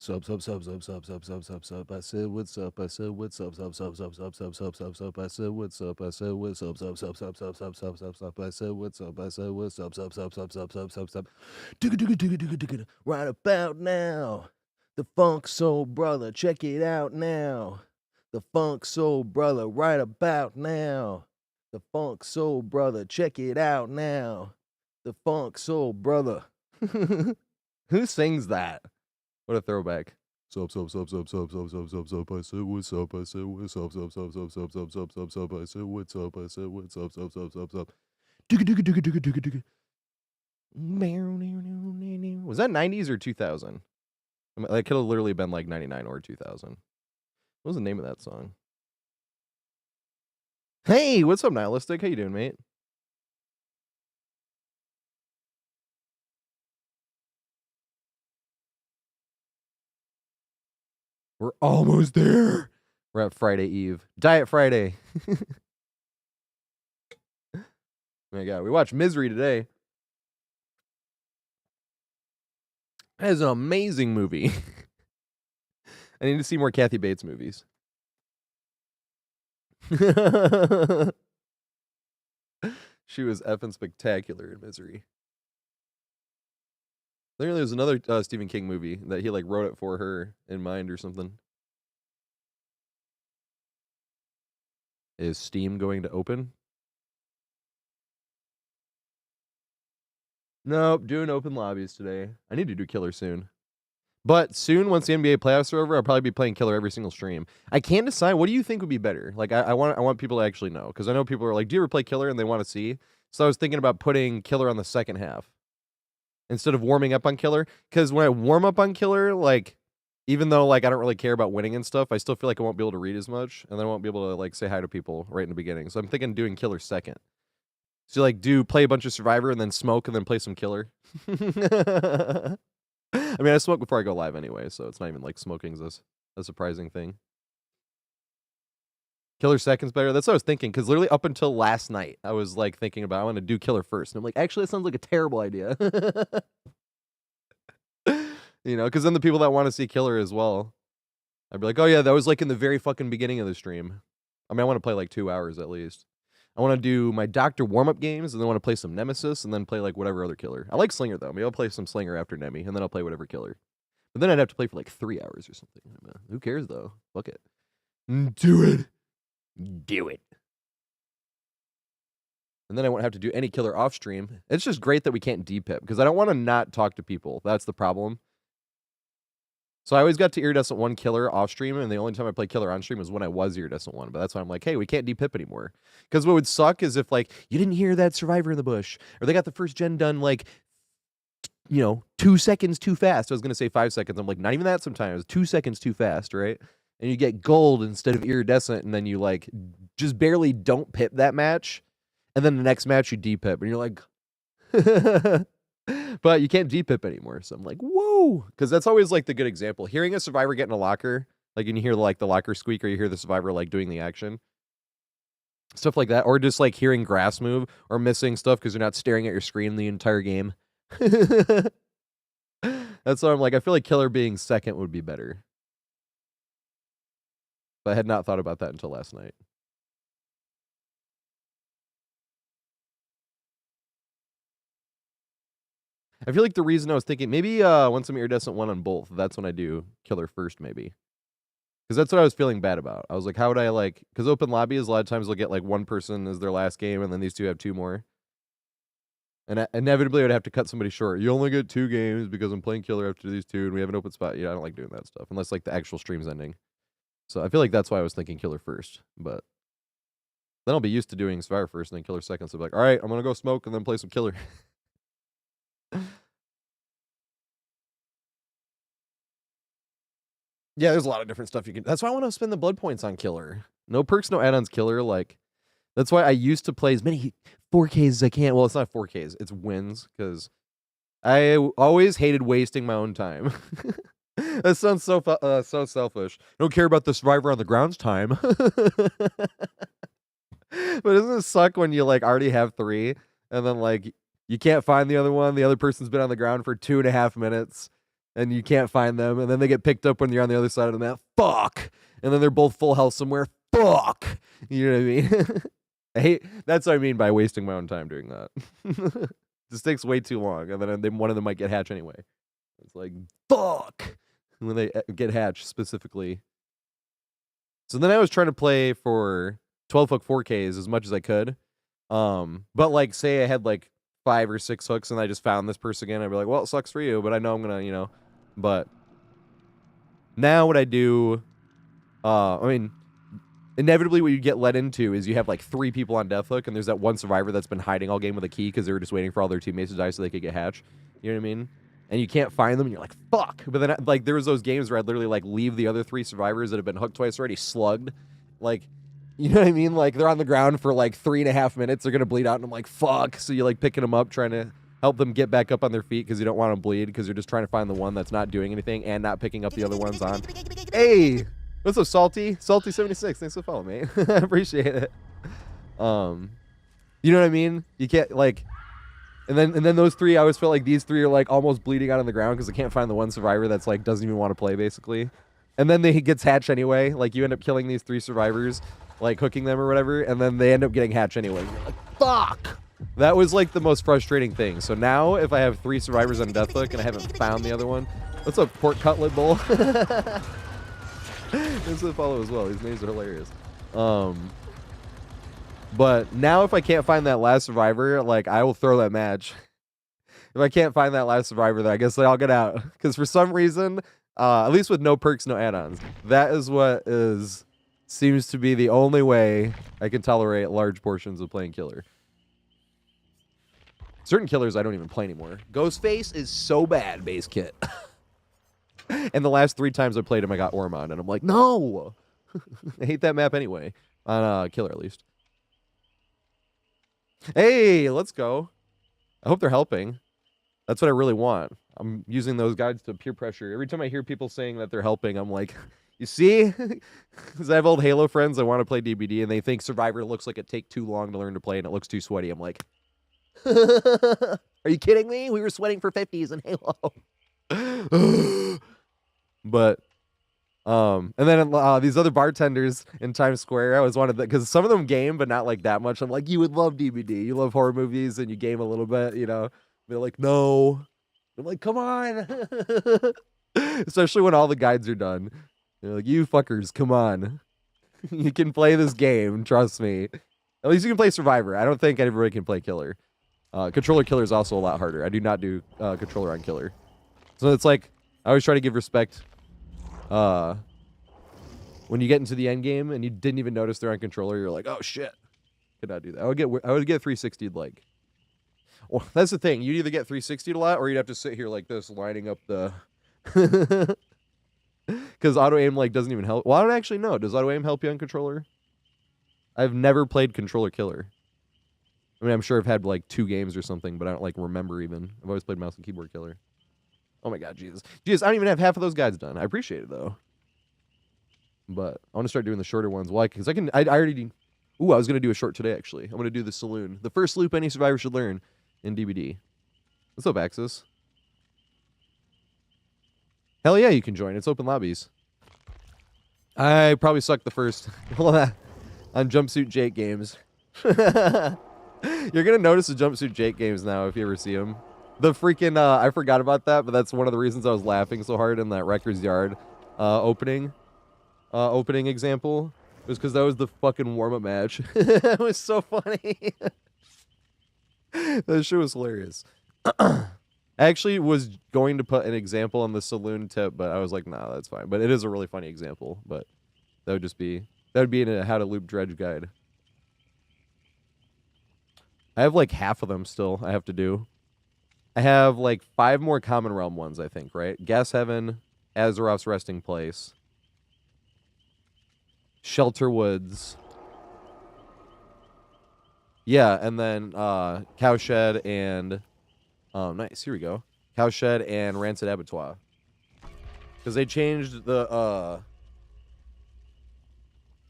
Sub, sub, sub, sub, sub, sub, sub, sub, sub. I said, what's up? I said, what's up? Sub, sub, sub, sub, sub, sub, sub, sub. I said, what's up? I said, what's up? Sub, sub, sub, sub, sub, sub, sub, sub. I said, what's up? I said, what's up? Sub, sub, sub, sub, sub, sub, sub. Digga, digga, digga, digga, digga. Right about now, the Funk Soul Brother. Check it out now. The Funk Soul Brother. Right about now. The Funk Soul Brother. Check it out now. The Funk Soul Brother. Who sings that? What a throwback. Sup, sup, sup, sup, sup, sup, sup, sup, sup. I said, what's up? I said, what's up, sup, sup, sup, sup, sup, sup, sup, sup. I said, what's up? I said, what's up, sup, sup, sup, sup. Digga, digga, digga, digga, digga, digga. Was that 90s or 2000? I mean, that could have literally been like 99 or 2000. What was the name of that song? Hey, what's up, Nihilistic? How you doing, mate? We're almost there. We're at Friday Eve. Diet Friday. Oh my God, we watched Misery today. That is an amazing movie. I need to see more Kathy Bates movies. She was effing spectacular in Misery. There's another Stephen King movie that he like wrote it for her in mind or something. Is Steam going to open? Nope, doing open lobbies today. I need to do Killer soon. But soon, once the NBA playoffs are over, I'll probably be playing Killer every single stream. I can't decide. What do you think would be better? Like, I want people to actually know, because I know people are like, "Do you ever play Killer?" and they want to see. So I was thinking about putting Killer on the second half instead of warming up on Killer. Because when I warm up on Killer, like, even though like I don't really care about winning and stuff, I still feel like I won't be able to read as much, and then I won't be able to like say hi to people right in the beginning. So I'm thinking doing Killer second. So like play a bunch of Survivor and then smoke and then play some Killer. I mean, I smoke before I go live anyway, so it's not even like smoking's a surprising thing. Killer second's better. That's what I was thinking, because literally up until last night, I was like thinking about I want to do Killer first, and I'm like, actually, that sounds like a terrible idea. You know, because then the people that want to see Killer as well, I'd be like, oh yeah, that was like in the very fucking beginning of the stream. I mean, I want to play like 2 hours at least. I want to do my Doctor warm-up games, and then I want to play some Nemesis, and then play like whatever other Killer. I like Slinger though. Maybe I'll play some Slinger after Nemi, and then I'll play whatever Killer. But then I'd have to play for like 3 hours or something. Who cares though? Fuck it. Do it. Do it. And then I won't have to do any Killer off stream. It's just great that we can't DPIP, because I don't want to not talk to people. That's the problem. So I always got to Iridescent 1 Killer off stream, and the only time I played Killer on stream was when I was Iridescent 1. But that's why I'm like, hey, we can't DPIP anymore. Because what would suck is if, like, you didn't hear that Survivor in the bush, or they got the first gen done, like, 2 seconds too fast. I was going to say 5 seconds. I'm like, not even that sometimes. 2 seconds too fast, right? And you get gold instead of Iridescent, and then you, like, just barely don't pip that match. And then the next match you DPIP, and you're like... But you can't DPIP anymore, so I'm like, whoa! Because that's always, like, the good example. Hearing a Survivor get in a locker, like, and you hear, like, the locker squeak, or you hear the Survivor, like, doing the action. Stuff like that. Or just, like, hearing grass move, or missing stuff because you're not staring at your screen the entire game. That's why I'm like, I feel like Killer being second would be better. But I had not thought about that until last night. I feel like the reason I was thinking, maybe once I'm Iridescent 1 on both, that's when I do Killer first, maybe. Because that's what I was feeling bad about. I was like, how would I, like... Because open lobby is a lot of times they'll get, like, one person as their last game, and then these two have 2 more. And inevitably, I would have to cut somebody short. You only get 2 games because I'm playing Killer after these 2, and we have an open spot. Yeah, I don't like doing that stuff, unless, like, the actual stream's ending. So I feel like that's why I was thinking Killer first, but... Then I'll be used to doing Survivor first, and then Killer second, so I'll be like, alright, I'm gonna go smoke, and then play some Killer. Yeah, there's a lot of different stuff you can... That's why I want to spend the blood points on Killer. No perks, no add-ons Killer, like... That's why I used to play as many 4Ks as I can. Well, it's not 4Ks, it's wins, because I always hated wasting my own time. That sounds so selfish. I don't care about the Survivor on the grounds time. But doesn't it suck when you, like, already have 3, and then, like, you can't find the other one, the other person's been on the ground for 2.5 minutes, and you can't find them, and then they get picked up when you're on the other side of the map. Fuck! And then they're both full health somewhere. Fuck! You know what I mean? I hate, that's what I mean by wasting my own time doing that. This takes way too long, and then one of them might get hatched anyway. It's like, fuck! When they get hatched specifically. So then I was trying to play for 12-hook 4Ks as much as I could. But like, say I had like 5 or 6 hooks and I just found this person again, I'd be like, well, it sucks for you, but I know I'm gonna, you know. But now what I do, I mean, inevitably what you get led into is you have like 3 people on death hook, and there's that one survivor that's been hiding all game with a key because they were just waiting for all their teammates to die so they could get hatched. You know what I mean? And you can't find them, and you're like, fuck. But then, like, there was those games where I'd literally, like, leave the other 3 survivors that have been hooked twice already slugged. Like, you know what I mean? Like, they're on the ground for, like, 3.5 minutes. They're going to bleed out, and I'm like, fuck. So you're, like, picking them up, trying to help them get back up on their feet because you don't want them to bleed because you're just trying to find the one that's not doing anything and not picking up the other ones on. Hey! What's up, Salty? Salty76. Thanks for following, mate. I appreciate it. You know what I mean? You can't, like... And then those 3, I always feel like these 3 are like almost bleeding out on the ground because I can't find the one survivor that's like doesn't even want to play basically. And then he gets hatched anyway. Like you end up killing these 3 survivors, like hooking them or whatever, and then they end up getting hatched anyway. You're like, fuck! That was like the most frustrating thing. So now if I have 3 survivors on death hook and I haven't found the other one, what's up, Pork Cutlet Bull? Thanks for the follow as well. These names are hilarious. But now if I can't find that last survivor, like, I will throw that match. If I can't find that last survivor, then I guess I'll get out. Because for some reason, at least with no perks, no add-ons, that is what seems to be the only way I can tolerate large portions of playing killer. Certain killers I don't even play anymore. Ghostface is so bad, base kit. And the last 3 times I played him, I got Ormond, and I'm like, no! I hate that map anyway. On killer, at least. Hey, let's go. I hope they're helping. That's what I really want. I'm using those guides to peer pressure. Every time I hear people saying that they're helping, I'm like, you see? Because I have old Halo friends that want to play DBD, and they think Survivor looks like it take too long to learn to play, and it looks too sweaty. I'm like, are you kidding me? We were sweating for 50s in Halo. But... and then these other bartenders in Times Square, I always wanted that because some of them game, but not like that much. I'm like, you would love DBD. You love horror movies and you game a little bit, you know. They're like, no. I'm like, come on. Especially when all the guides are done. They're like, you fuckers, come on. You can play this game, trust me. At least you can play Survivor. I don't think everybody can play Killer. Controller Killer is also a lot harder. I do not do controller on Killer. So it's like, I always try to give respect. When you get into the end game and you didn't even notice they're on controller, you're like, oh shit, could not do that. I would get 360'd like. Well, that's the thing. You'd either get 360'd a lot, or you'd have to sit here like this, lining up the. Because auto aim like doesn't even help. Well, I don't actually know. Does auto aim help you on controller? I've never played controller killer. I mean, I'm sure I've had like 2 games or something, but I don't like remember even. I've always played mouse and keyboard killer. Oh my god, Jesus. Jesus, I don't even have half of those guides done. I appreciate it, though. But I want to start doing the shorter ones. Why? Because I already do... Ooh, I was going to do a short today, actually. I'm going to do the Saloon. The first loop any survivor should learn in DBD. What's up, Axis? Hell yeah, you can join. It's open lobbies. I probably sucked the first... on Jumpsuit Jake games. You're going to notice the Jumpsuit Jake games now if you ever see them. The freaking, I forgot about that, but that's one of the reasons I was laughing so hard in that Wrecker's Yard opening example. It was because that was the fucking warm-up match. It was so funny. That shit was hilarious. I actually was going to put an example on the Saloon tip, but I was like, nah, that's fine. But it is a really funny example, but that would be in a how to loop dredge guide. I have like half of them still I have to do. I have like 5 more Common Realm ones, I think, right? Gas Heaven, Azeroth's Resting Place, Shelter Woods. Yeah, and then Cowshed and... nice, here we go. Cowshed and Rancid Abattoir. Because they changed the...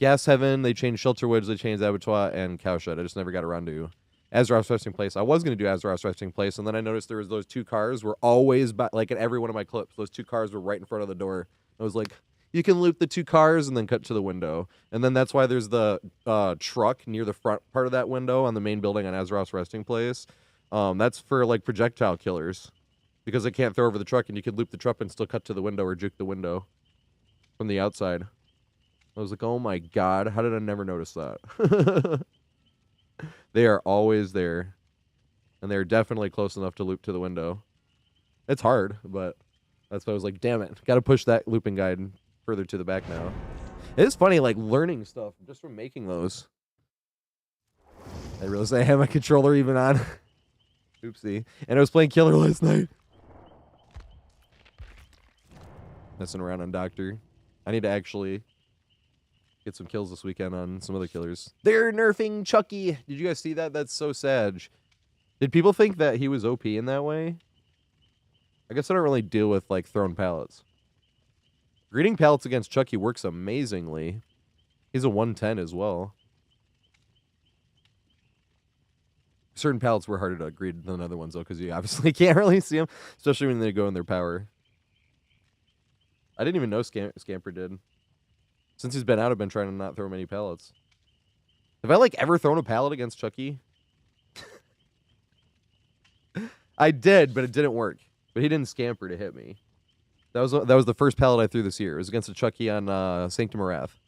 Gas Heaven, they changed Shelter Woods, they changed Abattoir, and Cowshed. I just never got around to Azeroth's resting place. I was going to do Azeroth's resting place, and then I noticed there was those 2 cars were always, like in every one of my clips, those 2 cars were right in front of the door. I was like, you can loop the 2 cars and then cut to the window. And then that's why there's the truck near the front part of that window on the main building on Azeroth's resting place. That's for, like, projectile killers. Because they can't throw over the truck, and you can loop the truck and still cut to the window or juke the window from the outside. I was like, oh my god, how did I never notice that? They are always there. And they're definitely close enough to loop to the window. It's hard, but that's why I was like, damn it. Gotta push that looping guide further to the back now. It is funny, like, learning stuff just from making those. I realized I had my controller even on. Oopsie. And I was playing Killer last night. Messing around on Doctor. I need to actually get some kills this weekend on some other killers. They're nerfing Chucky. Did you guys see that? That's so sad. Did people think that he was OP in that way? I guess I don't really deal with, like, thrown pallets. Greeting pallets against Chucky works amazingly. He's a 110 as well. Certain pallets were harder to greet than other ones, though, because you obviously can't really see them, especially when they go in their power. I didn't even know Scamper did. Since he's been out, I've been trying to not throw many pallets. Have I, like, ever thrown a pallet against Chucky? I did, but it didn't work. But he didn't scamper to hit me. That was the first pallet I threw this year. It was against a Chucky on Sanctum of Wrath.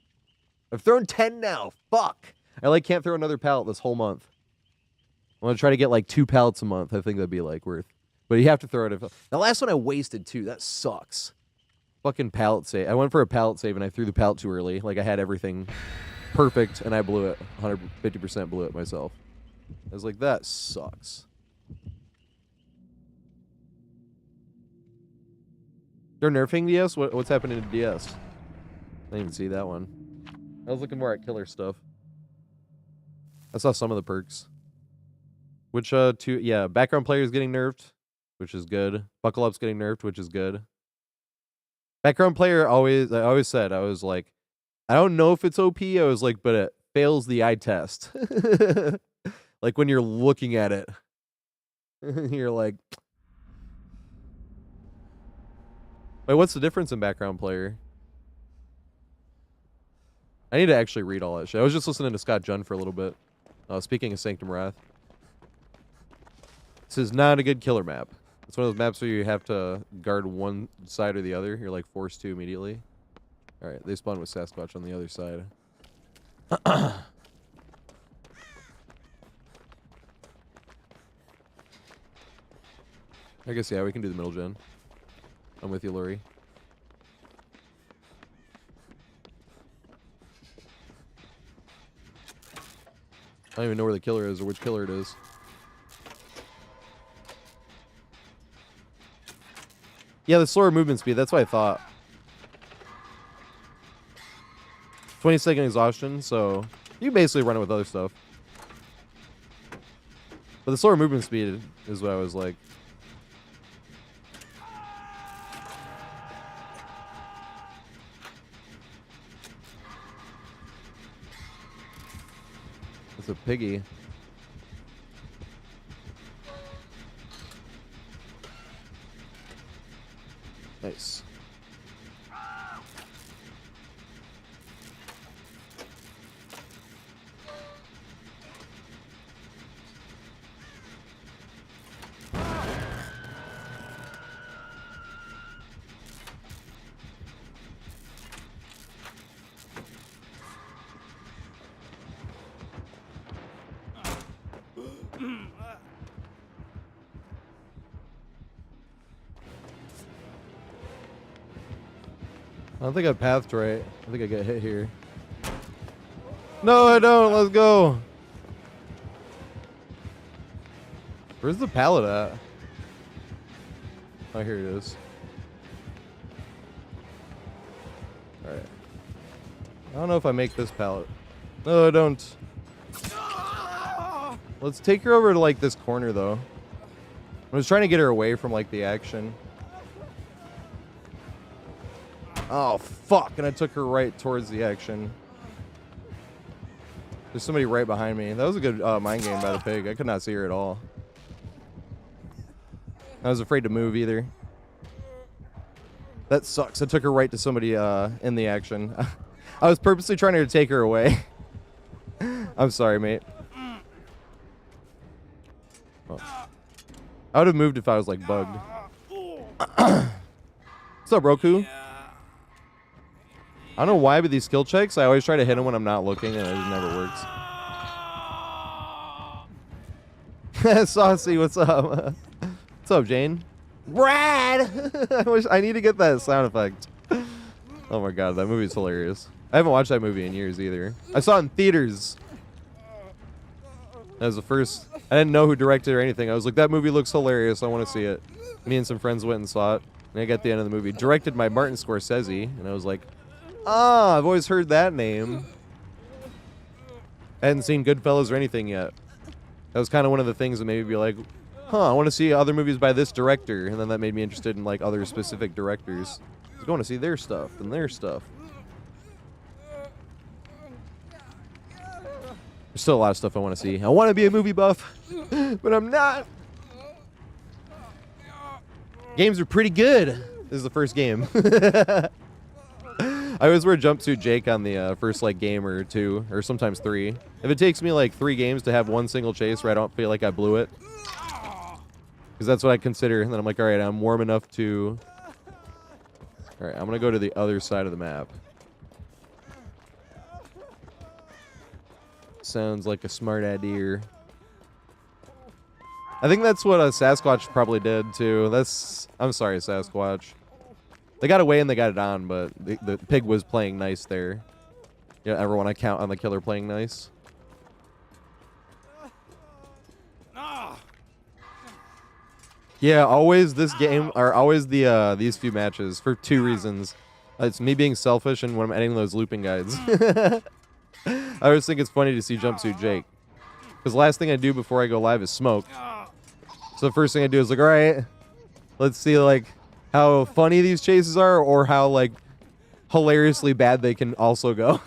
I've thrown 10 now. Fuck. I, like, can't throw another pallet this whole month. I'm going to try to get, like, 2 pallets a month. I think that'd be, like, worth. But you have to throw it. The last one I wasted, too. That sucks. Fucking pallet save. I went for a pallet save, and I threw the pallet too early. Like, I had everything perfect, and I blew it. 150% blew it myself. I was like, that sucks. They're nerfing DS? What's happening to DS? I didn't even see that one. I was looking more at killer stuff. I saw some of the perks. Which, yeah, background player is getting nerfed, which is good. Buckle up's getting nerfed, which is good. Background player, I always said, I was like, I don't know if it's OP. I was like, but it fails the eye test. Like, when you're looking at it, you're like, wait, what's the difference in background player? I need to actually read all that shit. I was just listening to Scott Junn for a little bit. Speaking of Sanctum Wrath. This is not a good killer map. It's one of those maps where you have to guard one side or the other. You're, like, forced to immediately. Alright, they spawn with Sasquatch on the other side. I guess, yeah, we can do the middle gen. I'm with you, Lori. I don't even know where the killer is or which killer it is. Yeah, the slower movement speed, that's what I thought. 20-second exhaustion, so you can basically run it with other stuff. But the slower movement speed is what I was like. It's a piggy. Nice. I don't think I pathed right. I think I got hit here. No, I don't. Let's go. Where's the pallet at? Oh, here it is. Alright. I don't know if I make this pallet. No, I don't. Let's take her over to, like, this corner, though. I was trying to get her away from, like, the action. Oh, fuck. And I took her right towards the action. There's somebody right behind me. That was a good mind game by the pig. I could not see her at all. I was afraid to move either. That sucks. I took her right to somebody in the action. I was purposely trying to take her away. I'm sorry, mate. Oh. I would have moved if I was like bugged. What's up, Roku? I don't know why, but these skill checks, I always try to hit them when I'm not looking, and it just never works. Saucy, what's up? What's up, Jane? Brad! I need to get that sound effect. Oh my god, that movie's hilarious. I haven't watched that movie in years either. I saw it in theaters. That was the first. I didn't know who directed or anything. I was like, that movie looks hilarious. I want to see it. Me and some friends went and saw it. And I got the end of the movie. Directed by Martin Scorsese. And I was like, ah, I've always heard that name. I hadn't seen Goodfellas or anything yet. That was kind of one of the things that made me be like, huh, I want to see other movies by this director. And then that made me interested in like other specific directors. I was going to see their stuff and their stuff. There's still a lot of stuff I want to see. I want to be a movie buff, but I'm not. Games are pretty good. This is the first game. I always wear jumpsuit Jake on the first like game or two, or sometimes three. If it takes me like 3 games to have one single chase where I don't feel like I blew it, because that's what I consider. And then I'm like, all right, I'm warm enough to. All right, I'm gonna go to the other side of the map. Sounds like a smart idea. I think that's what a Sasquatch probably did too. I'm sorry, Sasquatch. They got away and they got it on, but the pig was playing nice there. Yeah, ever want to count on the killer playing nice? Yeah, always this game, or always these few matches for 2 reasons. It's me being selfish and when I'm editing those looping guides. I always think it's funny to see Jumpsuit Jake. Because the last thing I do before I go live is smoke. So the first thing I do is like, all right, let's see like how funny these chases are or how like hilariously bad they can also go.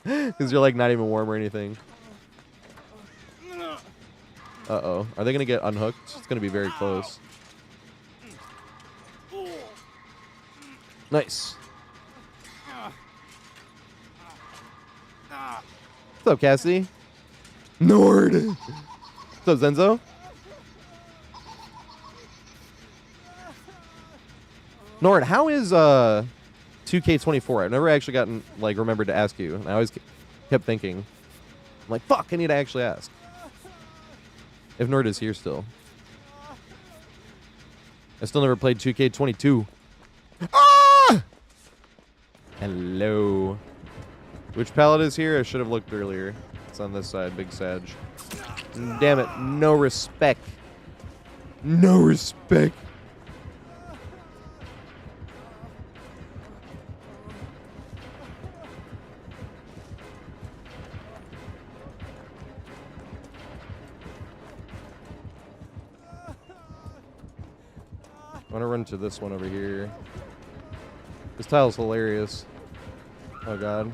Because you're like not even warm or anything. Uh-oh. Are they going to get unhooked? It's going to be very close. Nice. What's up, Cassie? Nord! What's up, Zenzo? Nord, how is 2K24? I've never actually gotten, like, remembered to ask you. I always kept thinking. I'm like, fuck, I need to actually ask. If Nord is here still. I still never played 2K22. Ah! Hello. Which pallet is here? I should have looked earlier. It's on this side, Big Sag. Damn it, no respect. No respect. I want to run to this one over here. This tile's hilarious. Oh, God.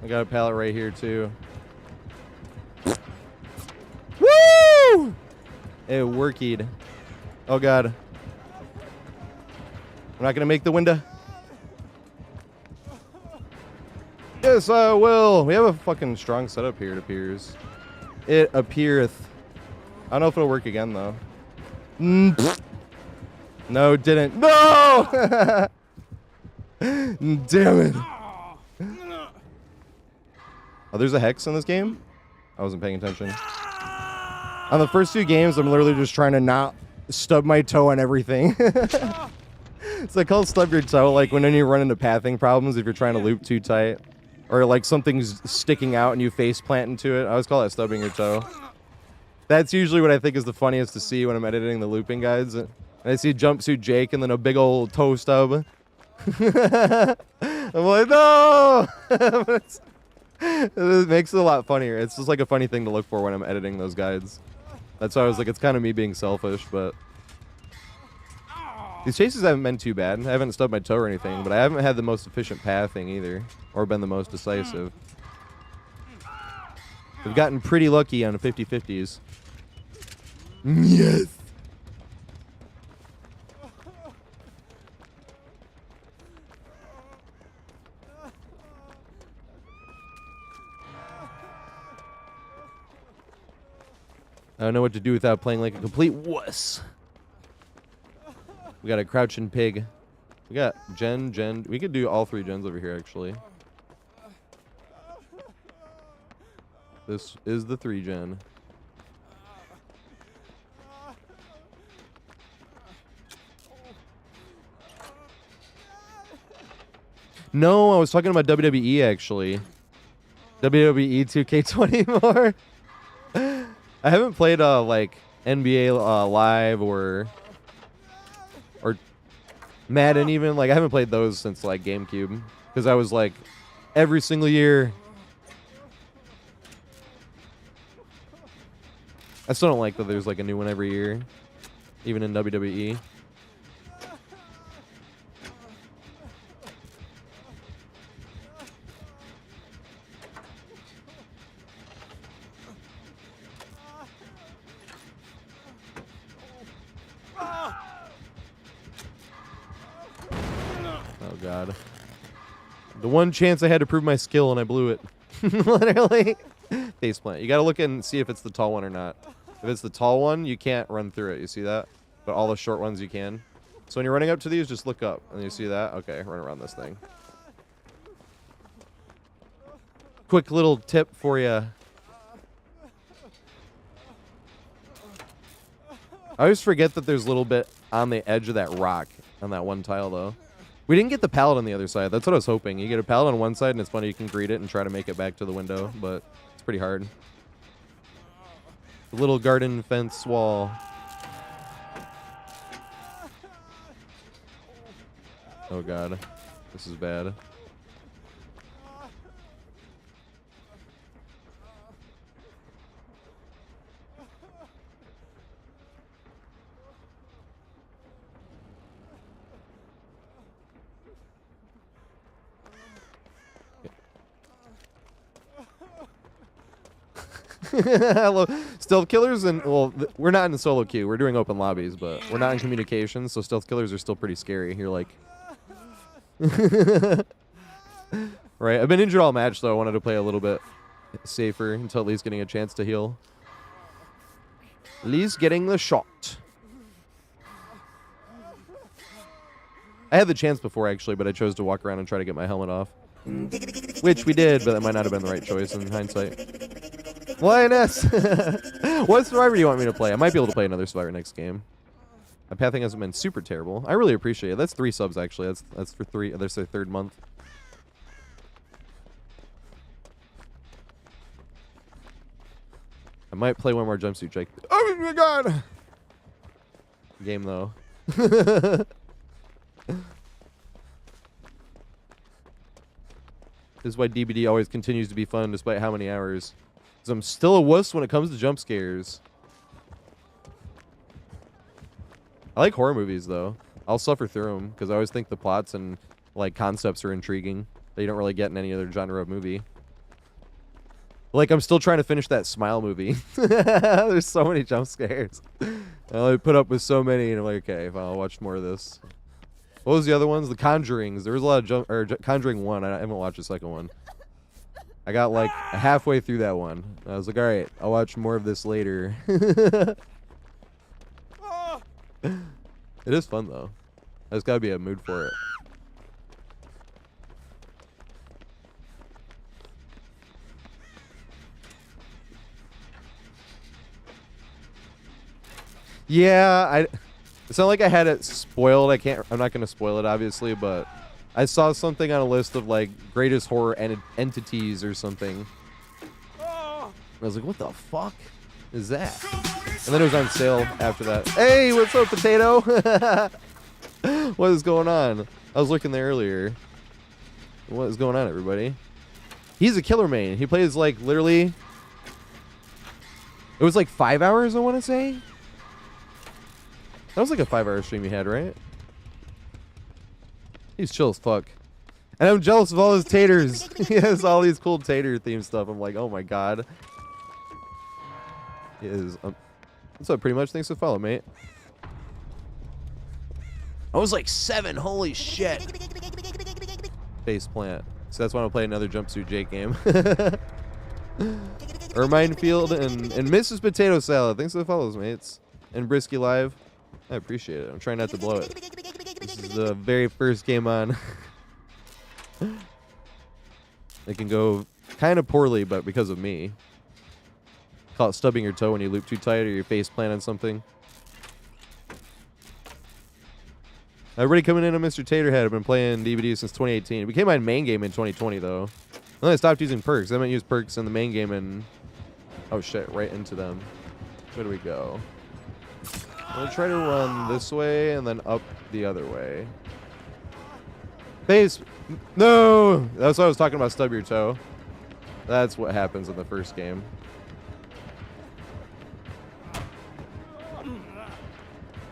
I got a pallet right here, too. Woo! It worked. Oh, God. I'm not going to make the window. Yes, I will. We have a fucking strong setup here, it appears. It appeareth. I don't know if it'll work again, though. No, it didn't. No! Damn it. Oh, there's a hex in this game? I wasn't paying attention. On the first 2 games, I'm literally just trying to not stub my toe on everything. It's like called stub your toe, like when you run into pathing problems if you're trying to loop too tight. Or like something's sticking out and you face plant into it. I always call that stubbing your toe. That's usually what I think is the funniest to see when I'm editing the looping guides. And I see Jumpsuit Jake and then a big old toe stub. I'm like, no! It makes it a lot funnier. It's just like a funny thing to look for when I'm editing those guides. That's why I was like, it's kind of me being selfish, but... These chases haven't been too bad. I haven't stubbed my toe or anything, but I haven't had the most efficient pathing either, or been the most decisive. I've gotten pretty lucky on the 50-50s. Yes! I don't know what to do without playing like a complete wuss. We got a crouching pig. We got gen. We could do all 3 gens over here, actually. This is the 3 gen. No, I was talking about WWE, actually. WWE 2K20 more. I haven't played like NBA Live or Madden even. Like I haven't played those since like GameCube because I was like every single year. I still don't like that there's like a new one every year, even in WWE. Oh god. The one chance I had to prove my skill and I blew it. Literally. Faceplant. You gotta look and see if it's the tall one or not. If it's the tall one, you can't run through it. You see that? But all the short ones you can. So when you're running up to these, just look up. And you see that? Okay, run around this thing. Quick little tip for you. I always forget that there's a little bit on the edge of that rock on that one tile, though. We didn't get the pallet on the other side. That's what I was hoping. You get a pallet on one side, and it's funny. You can greet it and try to make it back to the window, but it's pretty hard. The little garden fence wall. Oh, God. This is bad. Stealth killers and well, we're not in solo queue. We're doing open lobbies, but we're not in communications, so stealth killers are still pretty scary. You're like, right? I've been injured all match, so I wanted to play a little bit safer until Lee's getting a chance to heal. Lee's getting the shot. I had the chance before actually, but I chose to walk around and try to get my helmet off, which we did, but that might not have been the right choice in hindsight. Lioness! What Survivor do you want me to play? I might be able to play another Survivor next game. My pathing hasn't been super terrible. I really appreciate it. That's 3 subs, actually. That's for 3. That's their 3rd month. I might play one more jumpsuit check. Oh my god! Game, though. This is why DBD always continues to be fun despite how many hours. Because I'm still a wuss when it comes to jump scares. I like horror movies, though. I'll suffer through them because I always think the plots and like concepts are intriguing that you don't really get in any other genre of movie. Like, I'm still trying to finish that Smile movie. There's so many jump scares. I only put up with so many, and I'm like, okay, fine, I'll watch more of this. What was the other ones? The Conjurings. There was a lot of Conjuring 1. I haven't watched the second one. I got like halfway through that one. I was like, all right, I'll watch more of this later. It is fun, though. There's got to be a mood for it. Yeah, it's not like I had it spoiled. I'm not going to spoil it, obviously, but I saw something on a list of like greatest horror entities or something. I was like, what the fuck is that? And then it was on sale after that. Hey, what's up, Potato? What is going on? I was looking there earlier. What is going on, everybody? He's a killer main. He plays like literally. It was like 5 hours, I want to say. That was like a 5-hour stream you had, right? He's chill as fuck. And I'm jealous of all his taters. He has all these cool tater theme stuff. I'm like, oh my god. He is. What's up, pretty much? Thanks for the follow, mate. I was like 7. Holy shit. Face plant. So that's why I'll play another Jumpsuit Jake game. Ermine Field and Mrs. Potato Salad. Thanks for the follows, mates. And Brisky Live. I appreciate it. I'm trying not to blow it. This is the very first game on. It can go kind of poorly, but because of me. Call it stubbing your toe when you loop too tight or your face plant on something. Everybody coming in on Mr. TatorHead. I've been playing DVD since 2018. It became my main game in 2020, though. Then I stopped using perks. I haven't used perks in the main game and... Oh, shit. Right into them. Where do we go? I'm going to try to run this way and then up the other way. Face! No! That's what I was talking about, stub your toe. That's what happens in the first game.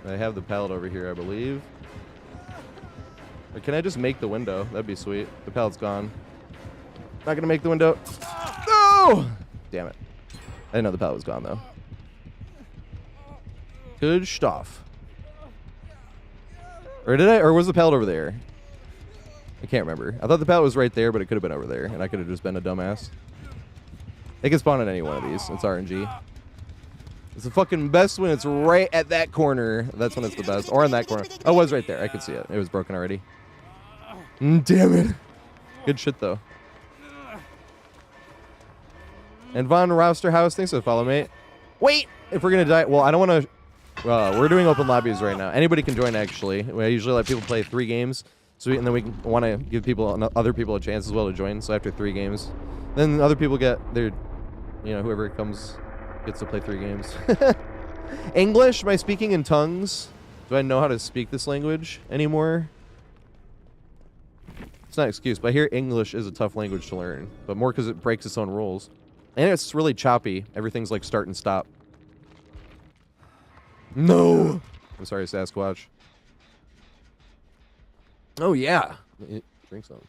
I have the pallet over here, I believe. Or can I just make the window? That'd be sweet. The pallet's gone. Not gonna make the window. No! Damn it. I didn't know the pallet was gone, though. Good stuff. Or did I? Or was the pallet over there? I can't remember. I thought the pallet was right there, but it could have been over there, and I could have just been a dumbass. It can spawn in any one of these. It's RNG. It's the fucking best when it's right at that corner. That's when it's the best. Or in that corner. Oh, it was right there. I could see it. It was broken already. Damn it. Good shit, though. And Von Rosterhouse, thanks for the follow, mate. Wait! If we're going to die... Well, I don't want to... we're doing open lobbies right now. Anybody can join, actually. I usually let people play 3 games. And then we want to give other people a chance as well to join. So after 3 games. Then other people get their... You know, whoever comes... gets to play 3 games. English? Am I speaking in tongues? Do I know how to speak this language anymore? It's not an excuse, but I hear English is a tough language to learn. But more because it breaks its own rules. And it's really choppy. Everything's like start and stop. No! I'm sorry, Sasquatch. Oh, yeah. Drink some.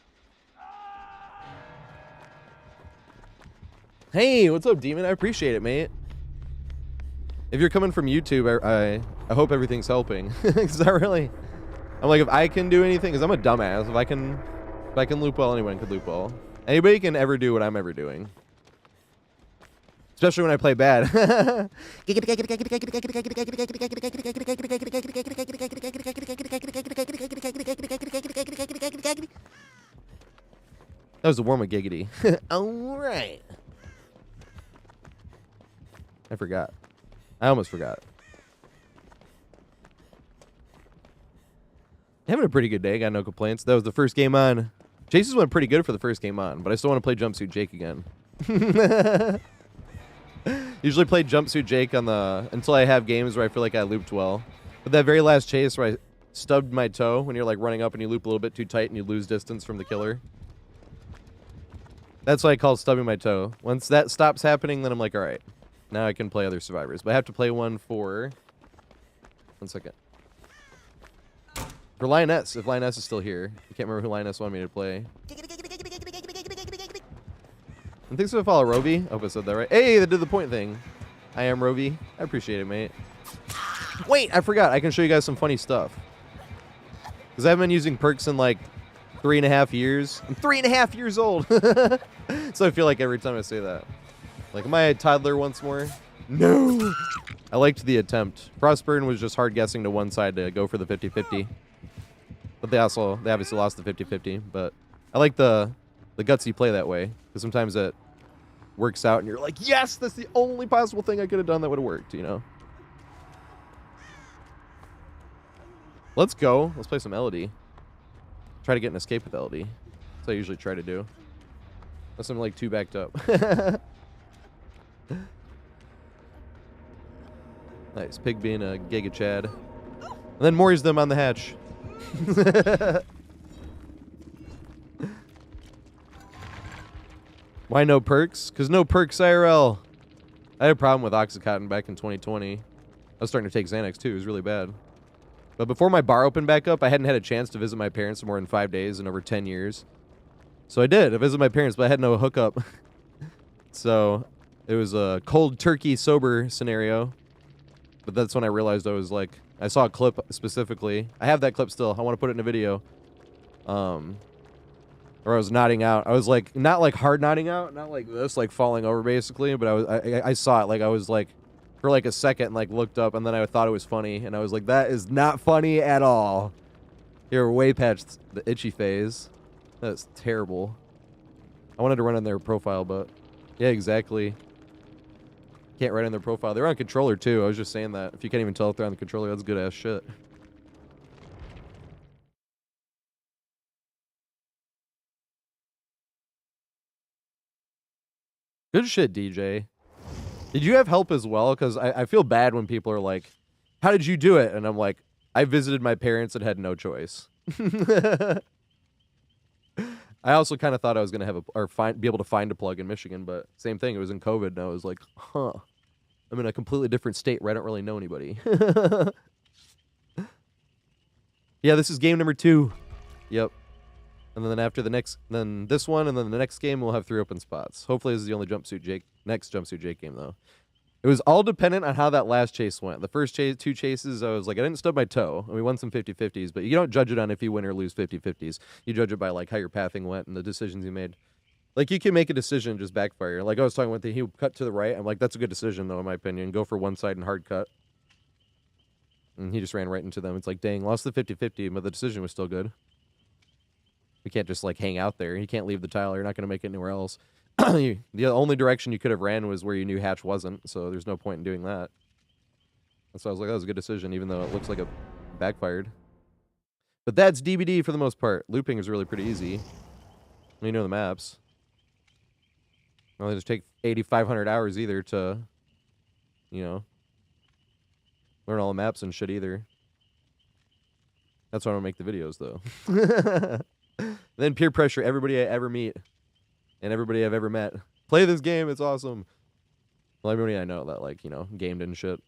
Hey, what's up, Demon? I appreciate it, mate. If you're coming from YouTube, I hope everything's helping. Because I'm like, if I can do anything, because I'm a dumbass. If I can loop well, anyone can loop well. Anybody can ever do what I'm ever doing. Especially when I play bad. That was a warm a giggity. All right. I forgot. I almost forgot. Having a pretty good day. Got no complaints. That was the first game on. Chases went pretty good for the first game on, but I still want to play Jumpsuit Jake again. Usually play Jumpsuit Jake on the until I have games where I feel like I looped well. But that very last chase where I stubbed my toe when you're like running up and you loop a little bit too tight and you lose distance from the killer. That's what I call stubbing my toe. Once that stops happening, then I'm like, all right, now I can play other survivors. But I have to play one for 1 second. For Lioness, if Lioness is still here. I can't remember who Lioness wanted me to play. And thanks for the follow, Roby. I hope I said that right. Hey, they did the point thing. I am Roby. I appreciate it, mate. Wait, I forgot. I can show you guys some funny stuff. Because I haven't been using perks in like 3.5 years. I'm 3.5 years old. So I feel like every time I say that. Like, am I a toddler once more? No. I liked the attempt. Frostburn was just hard guessing to one side to go for the 50-50. But they obviously lost the 50-50. But I like the gutsy play that way. Because sometimes it works out and you're like, yes, that's the only possible thing I could have done that would have worked, you know? Let's go. Let's play some Elodie. Try to get an escape with Elodie. That's what I usually try to do. Unless I'm like too backed up. Nice. Pig being a Giga Chad. And then Maury's them on the hatch. Why no perks? Because no perks IRL. I had a problem with Oxycontin back in 2020. I was starting to take Xanax too. It was really bad. But before my bar opened back up, I hadn't had a chance to visit my parents for more than 5 days in over 10 years. So I did. I visited my parents, but I had no hookup. So it was a cold turkey sober scenario. But that's when I realized I was like, I saw a clip specifically. I have that clip still. I want to put it in a video. Where I was nodding out. I was like, not like hard nodding out, not like this, like falling over basically, but I saw it. Like I was like, for like a second, like looked up, and then I thought it was funny, and I was like, that is not funny at all. You're way past the itchy phase. That's terrible. I wanted to run on their profile, but yeah, exactly. Can't write on their profile. They're on controller too. I was just saying that. If you can't even tell if they're on the controller, that's good ass shit. Good shit, DJ. Did you have help as well? Because I feel bad when people are like, how did you do it? And I'm like, I visited my parents and had no choice. I also kind of thought I was going to have be able to find a plug in Michigan, but same thing. It was in COVID, and I was like, huh. I'm in a completely different state where I don't really know anybody. Yeah, this is game number 2. Yep. And then after then this one, and then the next game, we'll have 3 open spots. Hopefully this is the only next Jumpsuit Jake game, though. It was all dependent on how that last chase went. The first 2 chases, I was like, I didn't stub my toe. And we won some 50-50s, but you don't judge it on if you win or lose 50-50s. You judge it by, like, how your pathing went and the decisions you made. Like, you can make a decision and just backfire. Like, I was talking with he cut to the right. I'm like, that's a good decision, though, in my opinion. Go for one side and hard cut. And he just ran right into them. It's like, dang, lost the 50-50, but the decision was still good. You can't just, like, hang out there. You can't leave the tile. You're not going to make it anywhere else. The only direction you could have ran was where you knew Hatch wasn't, so there's no point in doing that. And so I was like, that was a good decision, even though it looks like it backfired. But that's DBD for the most part. Looping is really pretty easy when you know the maps. Well, it just take 8,500 hours either to, you know, learn all the maps and shit either. That's why I don't make the videos, though. Then peer pressure everybody I ever meet. And everybody I've ever met. Play this game, it's awesome. Well, everybody I know that, like, you know, gamed and shit.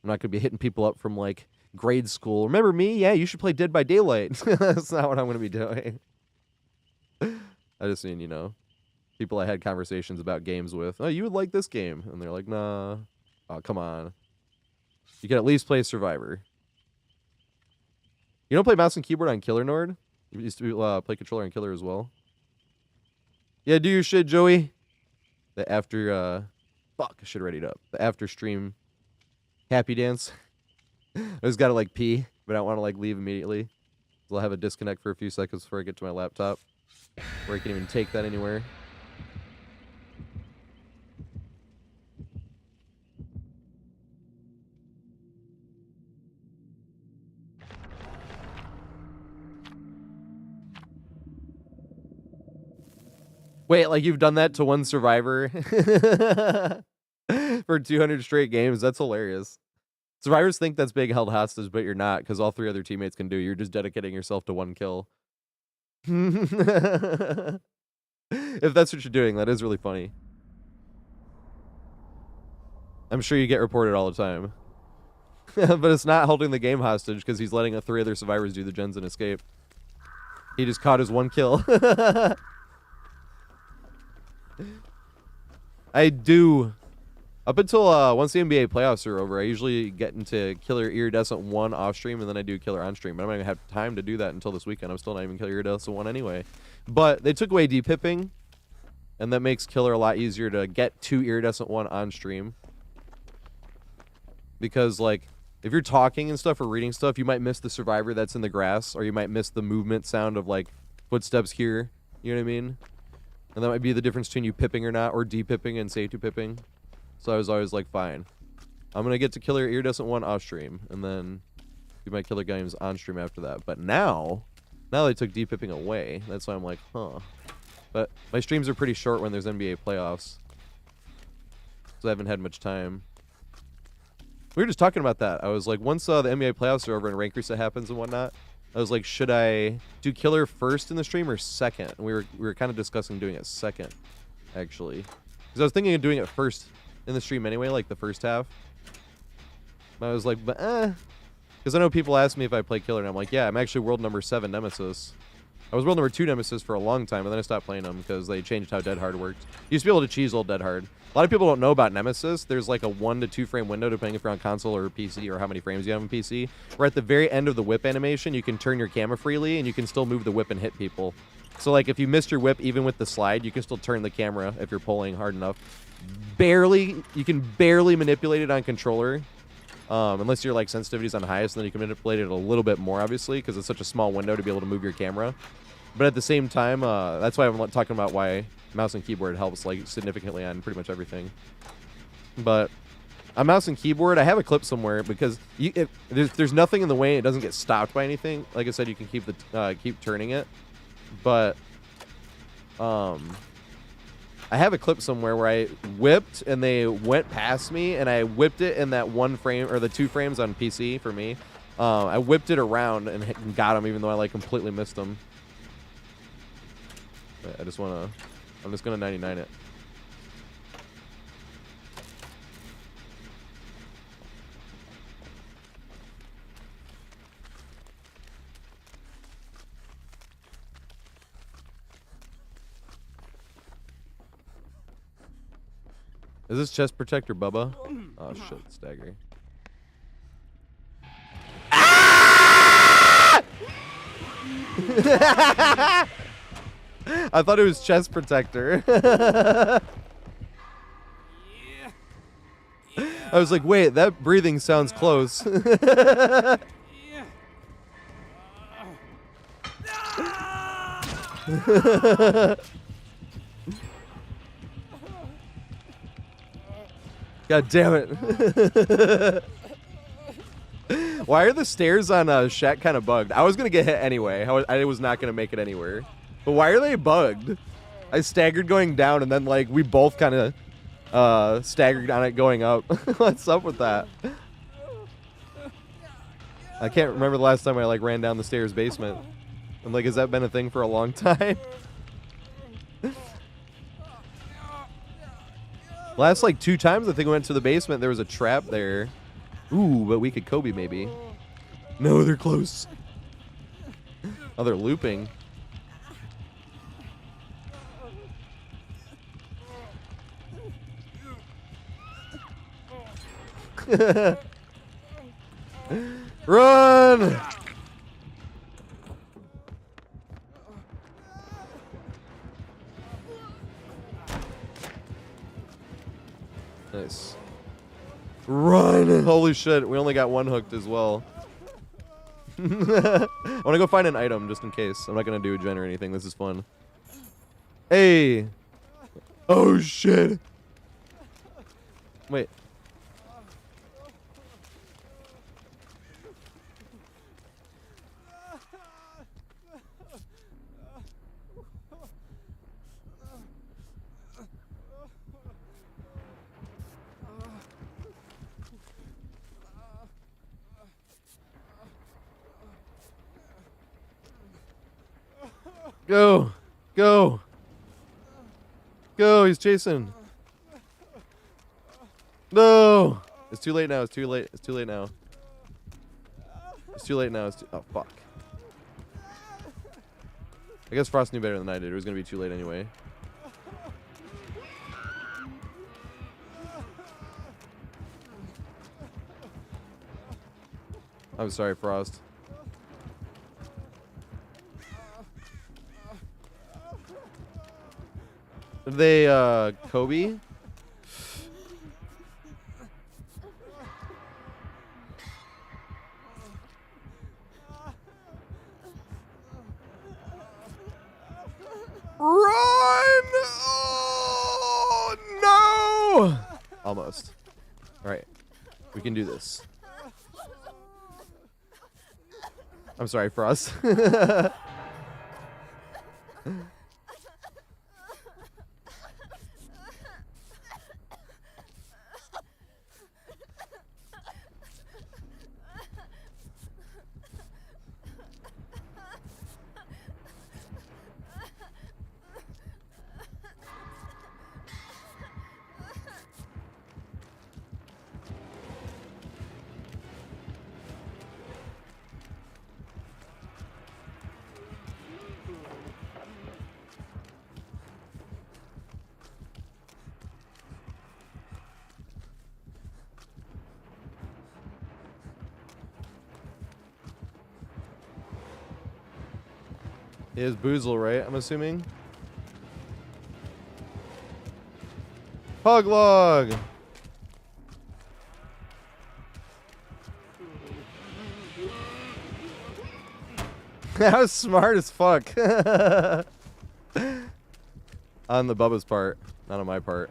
I'm not gonna be hitting people up from, like, grade school. Remember me? Yeah, you should play Dead by Daylight. That's not what I'm gonna be doing. I just mean, you know, people I had conversations about games with. Oh, you would like this game. And they're like, nah. Oh, come on. You can at least play Survivor. You don't play mouse and keyboard on Killer Nord? You used to play controller on Killer as well. Yeah, do your shit, Joey. The after, fuck, I should have read it up. The after stream happy dance. I just gotta, like, pee, but I don't want to, like, leave immediately. So I'll have a disconnect for a few seconds before I get to my laptop. Where I can even take that anywhere. Wait, like you've done that to one survivor for 200 straight games? That's hilarious. Survivors think that's being held hostage, but you're not, because all 3 other teammates can do. You're just dedicating yourself to 1 kill. If that's what you're doing, that is really funny. I'm sure you get reported all the time. But it's not holding the game hostage, because he's letting 3 other survivors do the gens and escape. He just caught his 1 kill. I do. Up until once the NBA playoffs are over, I usually get into Killer Iridescent 1 off stream, and then I do Killer on stream. But I'm not going to have time to do that until this weekend. I'm still not even Killer Iridescent 1 anyway. But they took away depipping, and that makes Killer a lot easier to get to Iridescent 1 on stream. Because, like, if you're talking and stuff or reading stuff, you might miss the survivor that's in the grass, or you might miss the movement sound of, like, footsteps here. You know what I mean? And that might be the difference between you pipping or not, or depipping and safety pipping. So I was always like, fine. I'm going to get to Killer Iridescent 1 off stream, and then do my Killer games on stream after that. But now they took depipping away. That's why I'm like, huh. But my streams are pretty short when there's NBA playoffs. So I haven't had much time. We were just talking about that. I was like, once the NBA playoffs are over and rank reset happens and whatnot, I was like, should I do Killer first in the stream or second? And we were kind of discussing doing it second, actually. Because I was thinking of doing it first in the stream anyway, like the first half. But I was like, but Because I know people ask me if I play killer, and I'm like, yeah, I'm actually world number 7 Nemesis. I was world number 2 Nemesis for a long time, and then I stopped playing them because they changed how Dead Hard worked. You used to be able to cheese old Dead Hard. A lot of people don't know about Nemesis. There's like a 1 to 2 frame window, depending if you're on console or PC or how many frames you have on PC. Where at the very end of the whip animation, you can turn your camera freely, and you can still move the whip and hit people. So like if you missed your whip, even with the slide, you can still turn the camera if you're pulling hard enough. You can barely manipulate it on controller. Unless your like sensitivity's on highest, then you can manipulate it a little bit more, obviously, because it's such a small window to be able to move your camera. But at the same time, that's why I'm talking about why mouse and keyboard helps like significantly on pretty much everything. But on mouse and keyboard, I have a clip somewhere because if there's nothing in the way, it doesn't get stopped by anything. Like I said, you can keep turning it, but I have a clip somewhere where I whipped and they went past me, and I whipped it in that 1 frame or the 2 frames on PC for me. I whipped it around and got him, even though I like completely missed him. But I'm just gonna 99 it. Is this chest protector, Bubba? Oh shit, stagger. Ah! I thought it was chest protector. I was like, wait, that breathing sounds close. God damn it. Why are the stairs on Shack kind of bugged? I was going to get hit anyway. I was not going to make it anywhere. But why are they bugged? I staggered going down, and then like we both kind of staggered on it going up. What's up with that? I can't remember the last time I like ran down the stairs basement. I'm like, has that been a thing for a long time? Last like 2 times I think we went to the basement, there was a trap there. Ooh, but we could Kobe maybe. No, they're close. Oh, they're looping. Run! Nice. Run! Holy shit, we only got 1 hooked as well. I want to go find an item just in case. I'm not going to do a gen or anything. This is fun. Hey! Oh shit! Wait. Go! Go! Go! He's chasing. No! It's too late now. It's too late. It's too late now. It's too late now. Oh, fuck. I guess Frost knew better than I did. It was going to be too late anyway. I'm sorry, Frost. Are they, Kobe? Run! Oh, no! Almost. All right. We can do this. I'm sorry, Frost. He is Boozle, right? I'm assuming. Puglog! That was smart as fuck. On the Bubba's part, not on my part.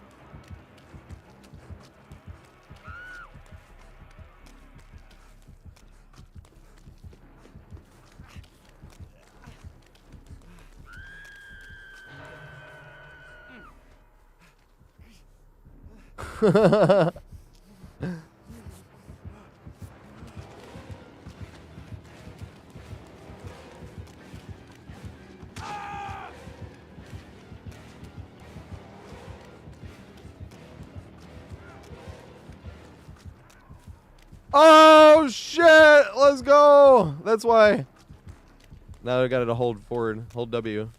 Oh shit! Let's go! That's why. Now I got to hold forward. Hold W.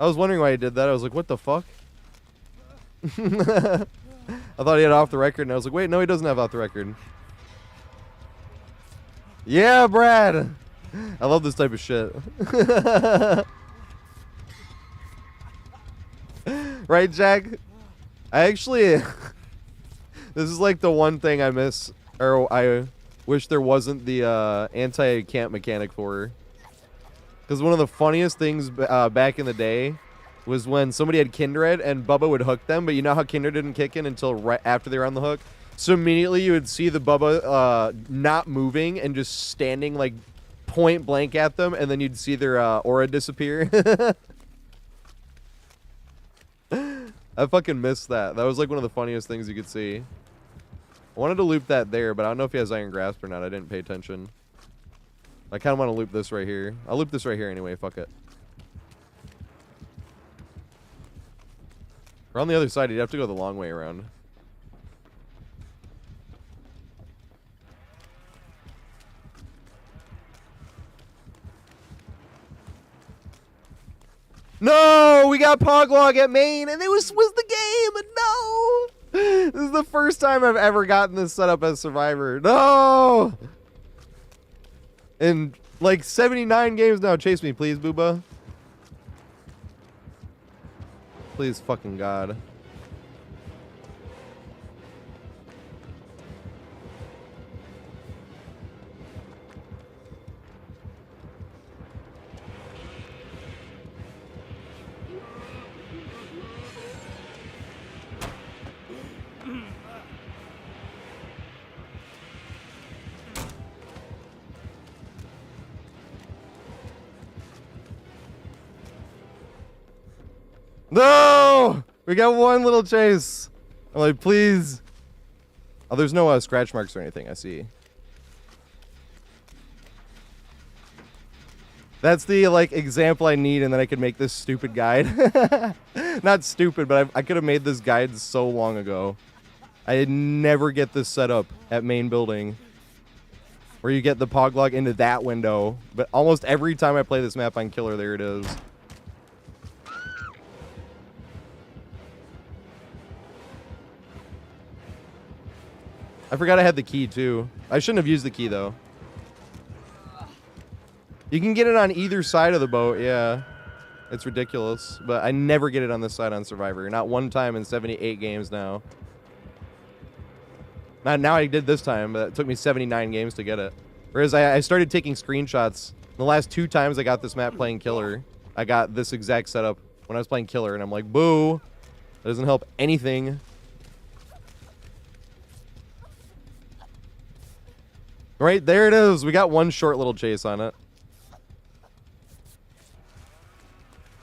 I was wondering why he did that. I was like, what the fuck? I thought he had off the record, and I was like, wait, no, he doesn't have off the record. Yeah, Brad! I love this type of shit. Right, Jack? I actually... this is like the one thing I miss, or I wish there wasn't the anti-camp mechanic for. Because one of the funniest things back in the day was when somebody had Kindred and Bubba would hook them, but you know how Kindred didn't kick in until right after they were on the hook? So immediately you would see the Bubba not moving and just standing like point blank at them, and then you'd see their aura disappear. I fucking missed that. That was like one of the funniest things you could see. I wanted to loop that there, but I don't know if he has Iron Grasp or not. I didn't pay attention. I kind of want to loop this right here. I'll loop this right here anyway. Fuck it. Or on the other side, you'd have to go the long way around. No, we got Poglog at main, and it was the game. No, this is the first time I've ever gotten this set up as Survivor. No, in like 79 games now. Chase me, please, Booba. Please, fucking God. No! We got one little chase. I'm like, please. Oh, there's no scratch marks or anything, I see. That's the, like, example I need, and then I could make this stupid guide. Not stupid, but I could have made this guide so long ago. I never get this set up at main building. Where you get the Poglog into that window. But almost every time I play this map on Killer, there it is. I forgot I had the key, too. I shouldn't have used the key, though. You can get it on either side of the boat, yeah. It's ridiculous. But I never get it on this side on Survivor. Not one time in 78 games now. Now I did this time, but it took me 79 games to get it. Whereas I started taking screenshots. The last 2 times I got this map playing Killer, I got this exact setup when I was playing Killer, and I'm like, boo! That doesn't help anything. Right, there it is. We got one short little chase on it.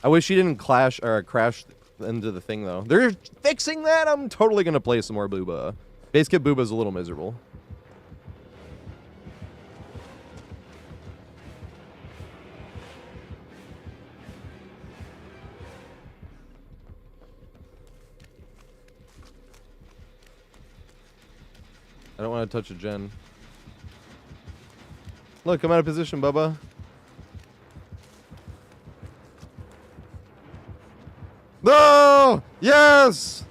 I wish he didn't crash into the thing, though. They're fixing that. I'm totally going to play some more Booba. Base Kit Booba's a little miserable. I don't want to touch a gen. Look, I'm out of position, Bubba. No! Yes!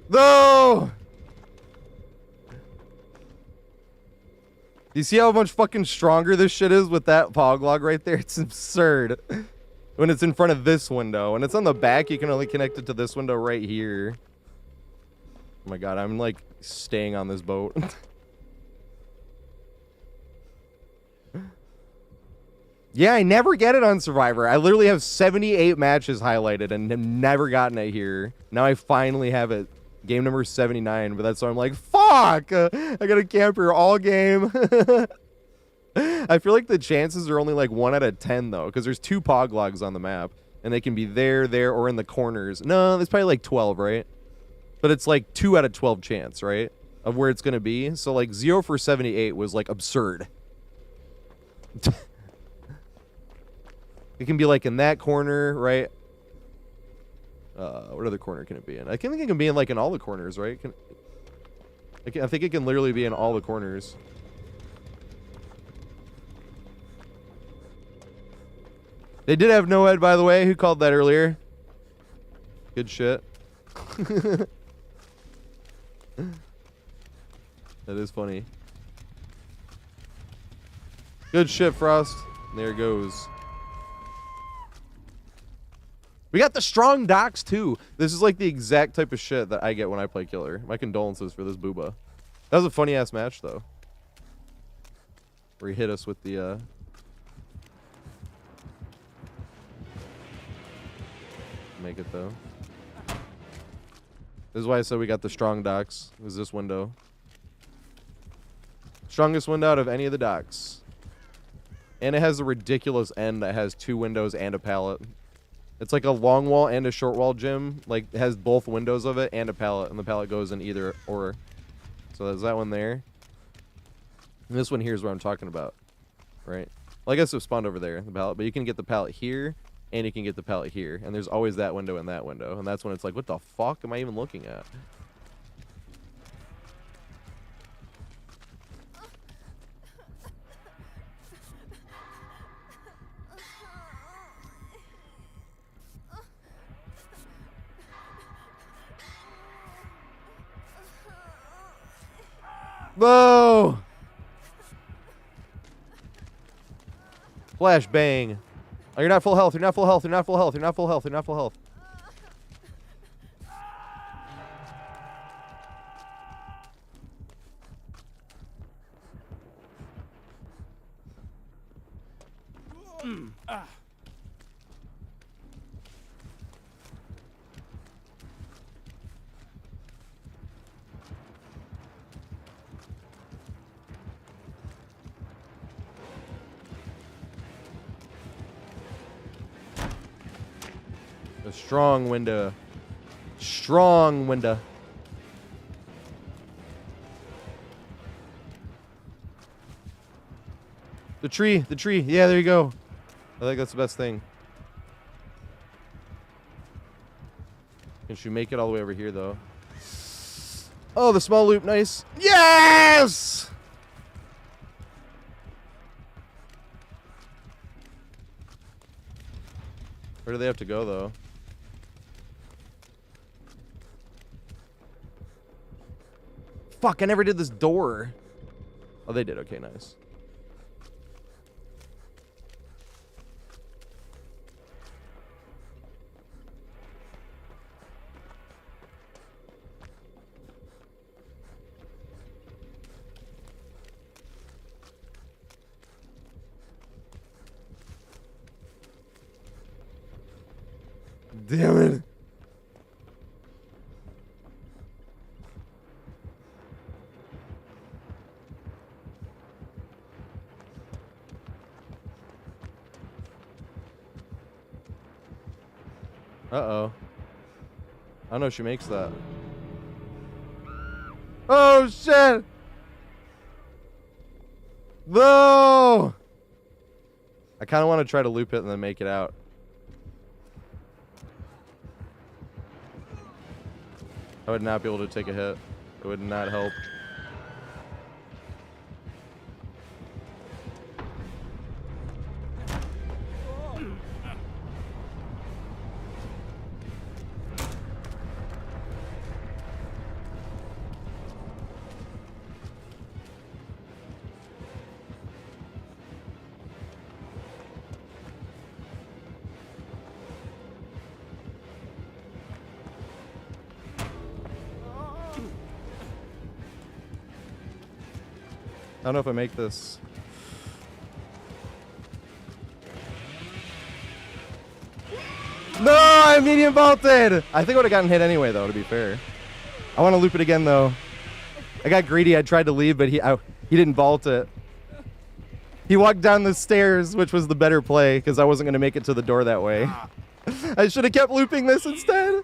No! You see how much fucking stronger this shit is with that fog log right there? It's absurd. When it's in front of this window. When it's on the back, you can only connect it to this window right here. Oh my god, I'm like staying on this boat. Yeah, I never get it on Survivor. I literally have 78 matches highlighted and have never gotten it here. Now I finally have it. Game number 79, but that's why I'm like, fuck! I gotta camp here all game. I feel like the chances are only like 1 out of 10 though, because there's 2 pog logs on the map, and they can be there, or in the corners. No, there's probably like 12, right? But it's like 2 out of 12 chance, right? Of where it's gonna be. So like 0 for 78 was like absurd. It can be like in that corner, right? What other corner can it be in? I think it can be in like in all the corners, right? I think it can literally be in all the corners. They did have no head, by the way. Who called that earlier? Good shit. That is funny. Good shit, Frost. There it goes. We got the strong docks, too. This is like the exact type of shit that I get when I play Killer. My condolences for this booba. That was a funny-ass match, though. Where he hit us with the, Make it, though. This is why I said we got the strong docks. It was this window. Strongest window out of any of the docks. And it has a ridiculous end that has 2 windows and a pallet. It's like a long wall and a short wall gym. Like, it has both windows of it and a pallet. And the pallet goes in either or. So there's that one there. And this one here is what I'm talking about. Right? Well, I guess it spawned over there, the pallet. But you can get the pallet here. And you can get the pallet here. And there's always that window and that window. And that's when it's like, what the fuck am I even looking at? Whoa! Flash bang. Oh, you're not full health. You're not full health. You're not full health. You're not full health. You're not full health. A strong window. Strong window. The tree. The tree. Yeah, there you go. I think that's the best thing. Can she make it all the way over here, though? Oh, the small loop. Nice. Yes! Where do they have to go, though? Fuck, I never did this door. Oh, they did. Okay, nice. Damn it. Uh-oh. I don't know if she makes that. Oh, shit! No! I kind of want to try to loop it and then make it out. I would not be able to take a hit. It would not help. I don't know if I make this. No, I medium vaulted. I think I would have gotten hit anyway, though, to be fair. I want to loop it again, though. I got greedy. I tried to leave, but he didn't vault it. He walked down the stairs, which was the better play, because I wasn't going to make it to the door that way. I should have kept looping this instead.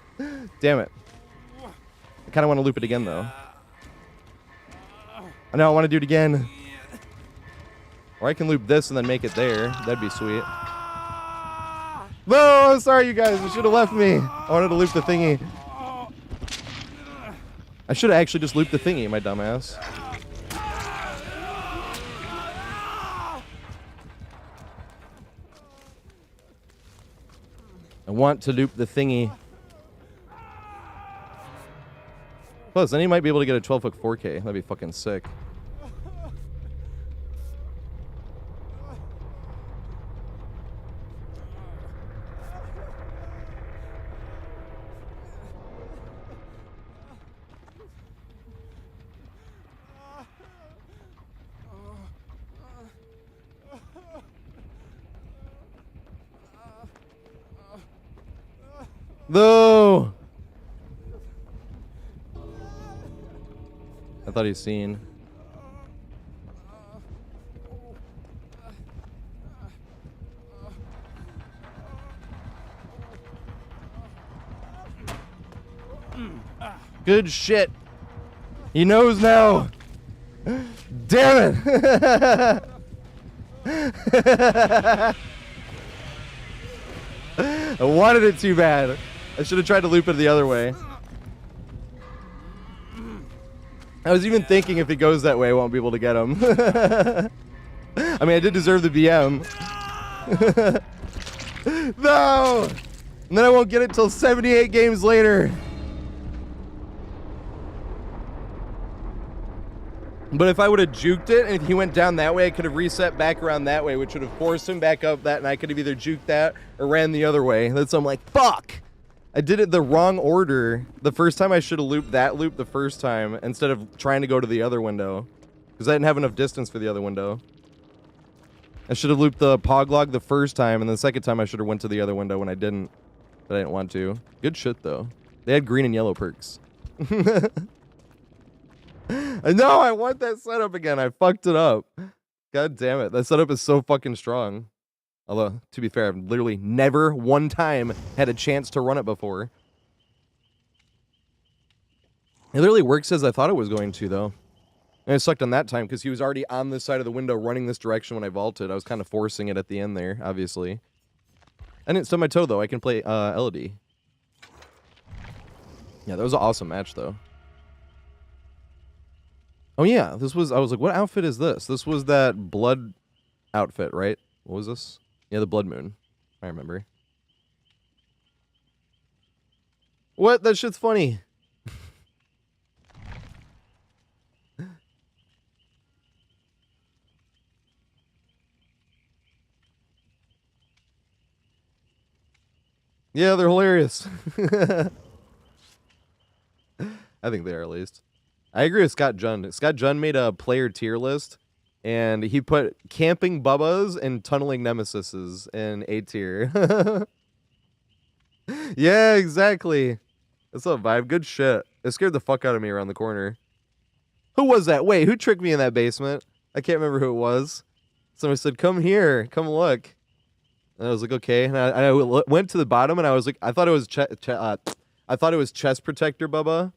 Damn it. I kind of want to loop it again, though. I know, I want to do it again. Or I can loop this and then make it there. That'd be sweet. No, I'm sorry, you guys. You should have left me. I wanted to loop the thingy. I should have actually just looped the thingy, my dumbass. I want to loop the thingy. Plus, then he might be able to get a 12-hook 4K. That'd be fucking sick. No! I thought he's seen. Good shit. He knows now. Damn it. I wanted it too bad. I should have tried to loop it the other way. I was even thinking if it goes that way, I won't be able to get him. I mean, I did deserve the BM. No! And then I won't get it till 78 games later. But if I would have juked it and he went down that way, I could have reset back around that way, which would have forced him back up that, and I could have either juked that or ran the other way. That's so I'm like, fuck! I did it the wrong order. The first time I should have looped that loop the first time instead of trying to go to the other window. Because I didn't have enough distance for the other window. I should have looped the poglog the first time, and the second time I should have went to the other window when I didn't. But I didn't want to. Good shit, though. They had green and yellow perks. No, I want that setup again. I fucked it up. God damn it. That setup is so fucking strong. Although, to be fair, I've literally never one time had a chance to run it before. It literally works as I thought it was going to, though. And it sucked on that time because he was already on this side of the window running this direction when I vaulted. I was kind of forcing it at the end there, obviously. I didn't stub my toe, though. I can play Elodie. Yeah, that was an awesome match, though. Oh, yeah. I was like, what outfit is this? This was that blood outfit, right? What was this? Yeah, the Blood Moon. I remember. What? That shit's funny. Yeah, they're hilarious. I think they are, at least. I agree with Scott Jund. Scott Jund made a player tier list, and he put Camping Bubbas and Tunneling Nemesises in A tier. Yeah, exactly. What's up, Vibe? Good shit. It scared the fuck out of me around the corner. Who was that? Wait, who tricked me in that basement? I can't remember who it was. Somebody said, come here. Come look. And I was like, okay. And I went to the bottom, and I was like, I thought it was I thought it was chest protector Bubba.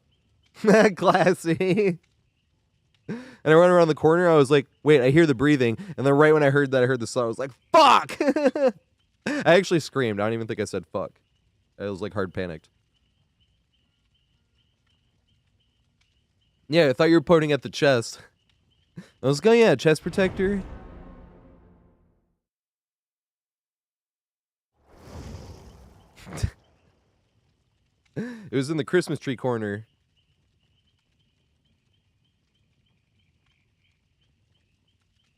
Classy. And I ran around the corner. I was like, wait, I hear the breathing. And then right when I heard that, I heard the sound. I was like, fuck. I actually screamed. I don't even think I said fuck. I was like hard panicked. Yeah, I thought you were pointing at the chest. I was going, yeah, chest protector. It was in the Christmas tree corner.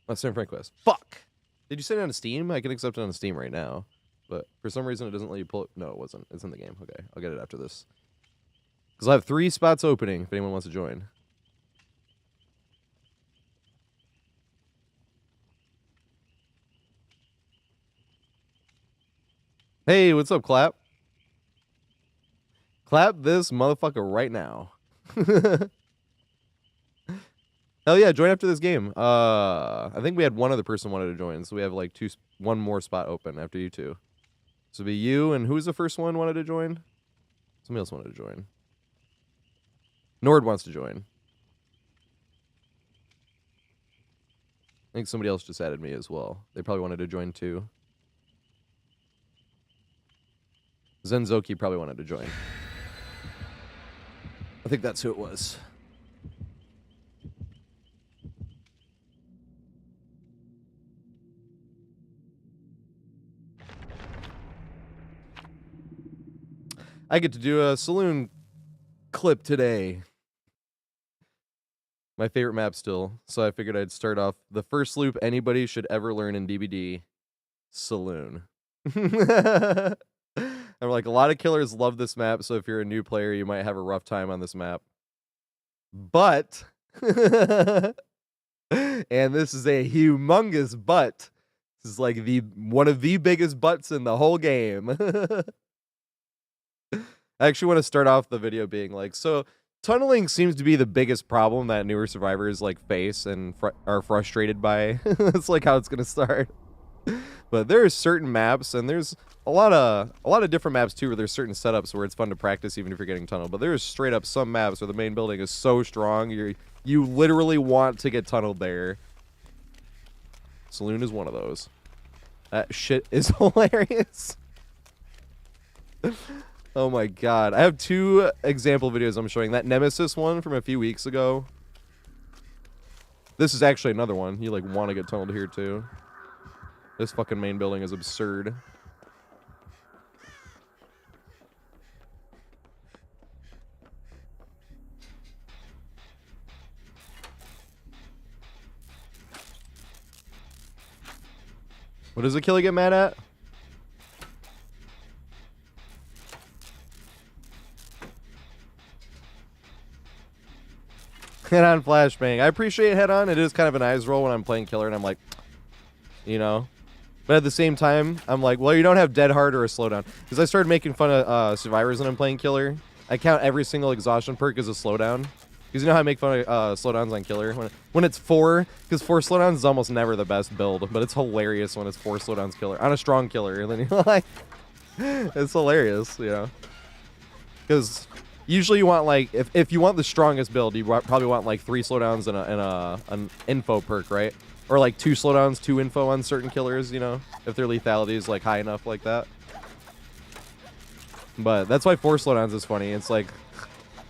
Oh, San Fran Quest. Fuck! Did you send it on Steam? I can accept it on Steam right now. But for some reason, it doesn't let you pull it. No, it wasn't. It's in the game. Okay, I'll get it after this. Because I have 3 spots opening if anyone wants to join. Hey, what's up, Clap? Clap this motherfucker right now. Hell yeah, join after this game. I think we had one other person wanted to join, so we have like one more spot open after you two. So it'll be you, and who's the first one wanted to join? Somebody else wanted to join. Nord wants to join. I think somebody else just added me as well. They probably wanted to join too. Zenzoki probably wanted to join. I think that's who it was. I get to do a saloon clip today. My favorite map still. So I figured I'd start off the first loop anybody should ever learn in DBD. Saloon. I'm like, a lot of killers love this map, so if you're a new player, you might have a rough time on this map. But, and this is a humongous but. This is like one of the biggest butts in the whole game. I actually want to start off the video being like, so tunneling seems to be the biggest problem that newer survivors like face and are frustrated by. That's like how it's gonna start. But there are certain maps, and there's a lot of different maps too, where there's certain setups where it's fun to practice even if you're getting tunneled. But there's straight up some maps where the main building is so strong you literally want to get tunneled there. Saloon is one of those. That shit is hilarious. Oh my god. I have 2 example videos I'm showing. That Nemesis one from a few weeks ago. This is actually another one. You like want to get tunneled here too. This fucking main building is absurd. What does the killer get mad at? Head on flashbang. I appreciate head on. It is kind of an eyes roll when I'm playing killer and I'm like, you know. But at the same time, I'm like, well, you don't have dead hard or a slowdown. Because I started making fun of survivors when I'm playing killer. I count every single exhaustion perk as a slowdown. Because you know how I make fun of slowdowns on killer? When it's 4, because 4 slowdowns is almost never the best build. But it's hilarious when it's 4 slowdowns killer. On a strong killer. And then you're like, it's hilarious, you know. Because usually you want like, if you want the strongest build, you probably want like 3 slowdowns and an info perk, right? Or like 2 slowdowns, 2 info on certain killers, you know, if their lethality is like high enough like that. But that's why 4 slowdowns is funny. It's like,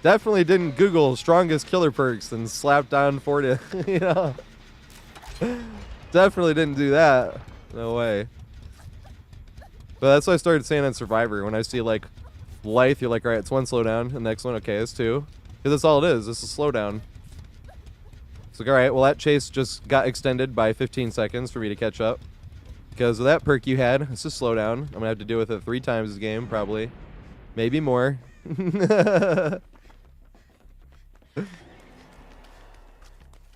definitely didn't Google strongest killer perks and slap down 40, you know. Definitely didn't do that. No way. But that's what I started saying on Survivor. When I see like Lithe, you're like, all right, it's 1 slowdown. The next one, okay, it's 2. Because that's all it is. It's a slowdown. It's like, all right, well, that chase just got extended by 15 seconds for me to catch up. Because of that perk you had, it's a slowdown. I'm going to have to deal with it 3 times this game, probably. Maybe more.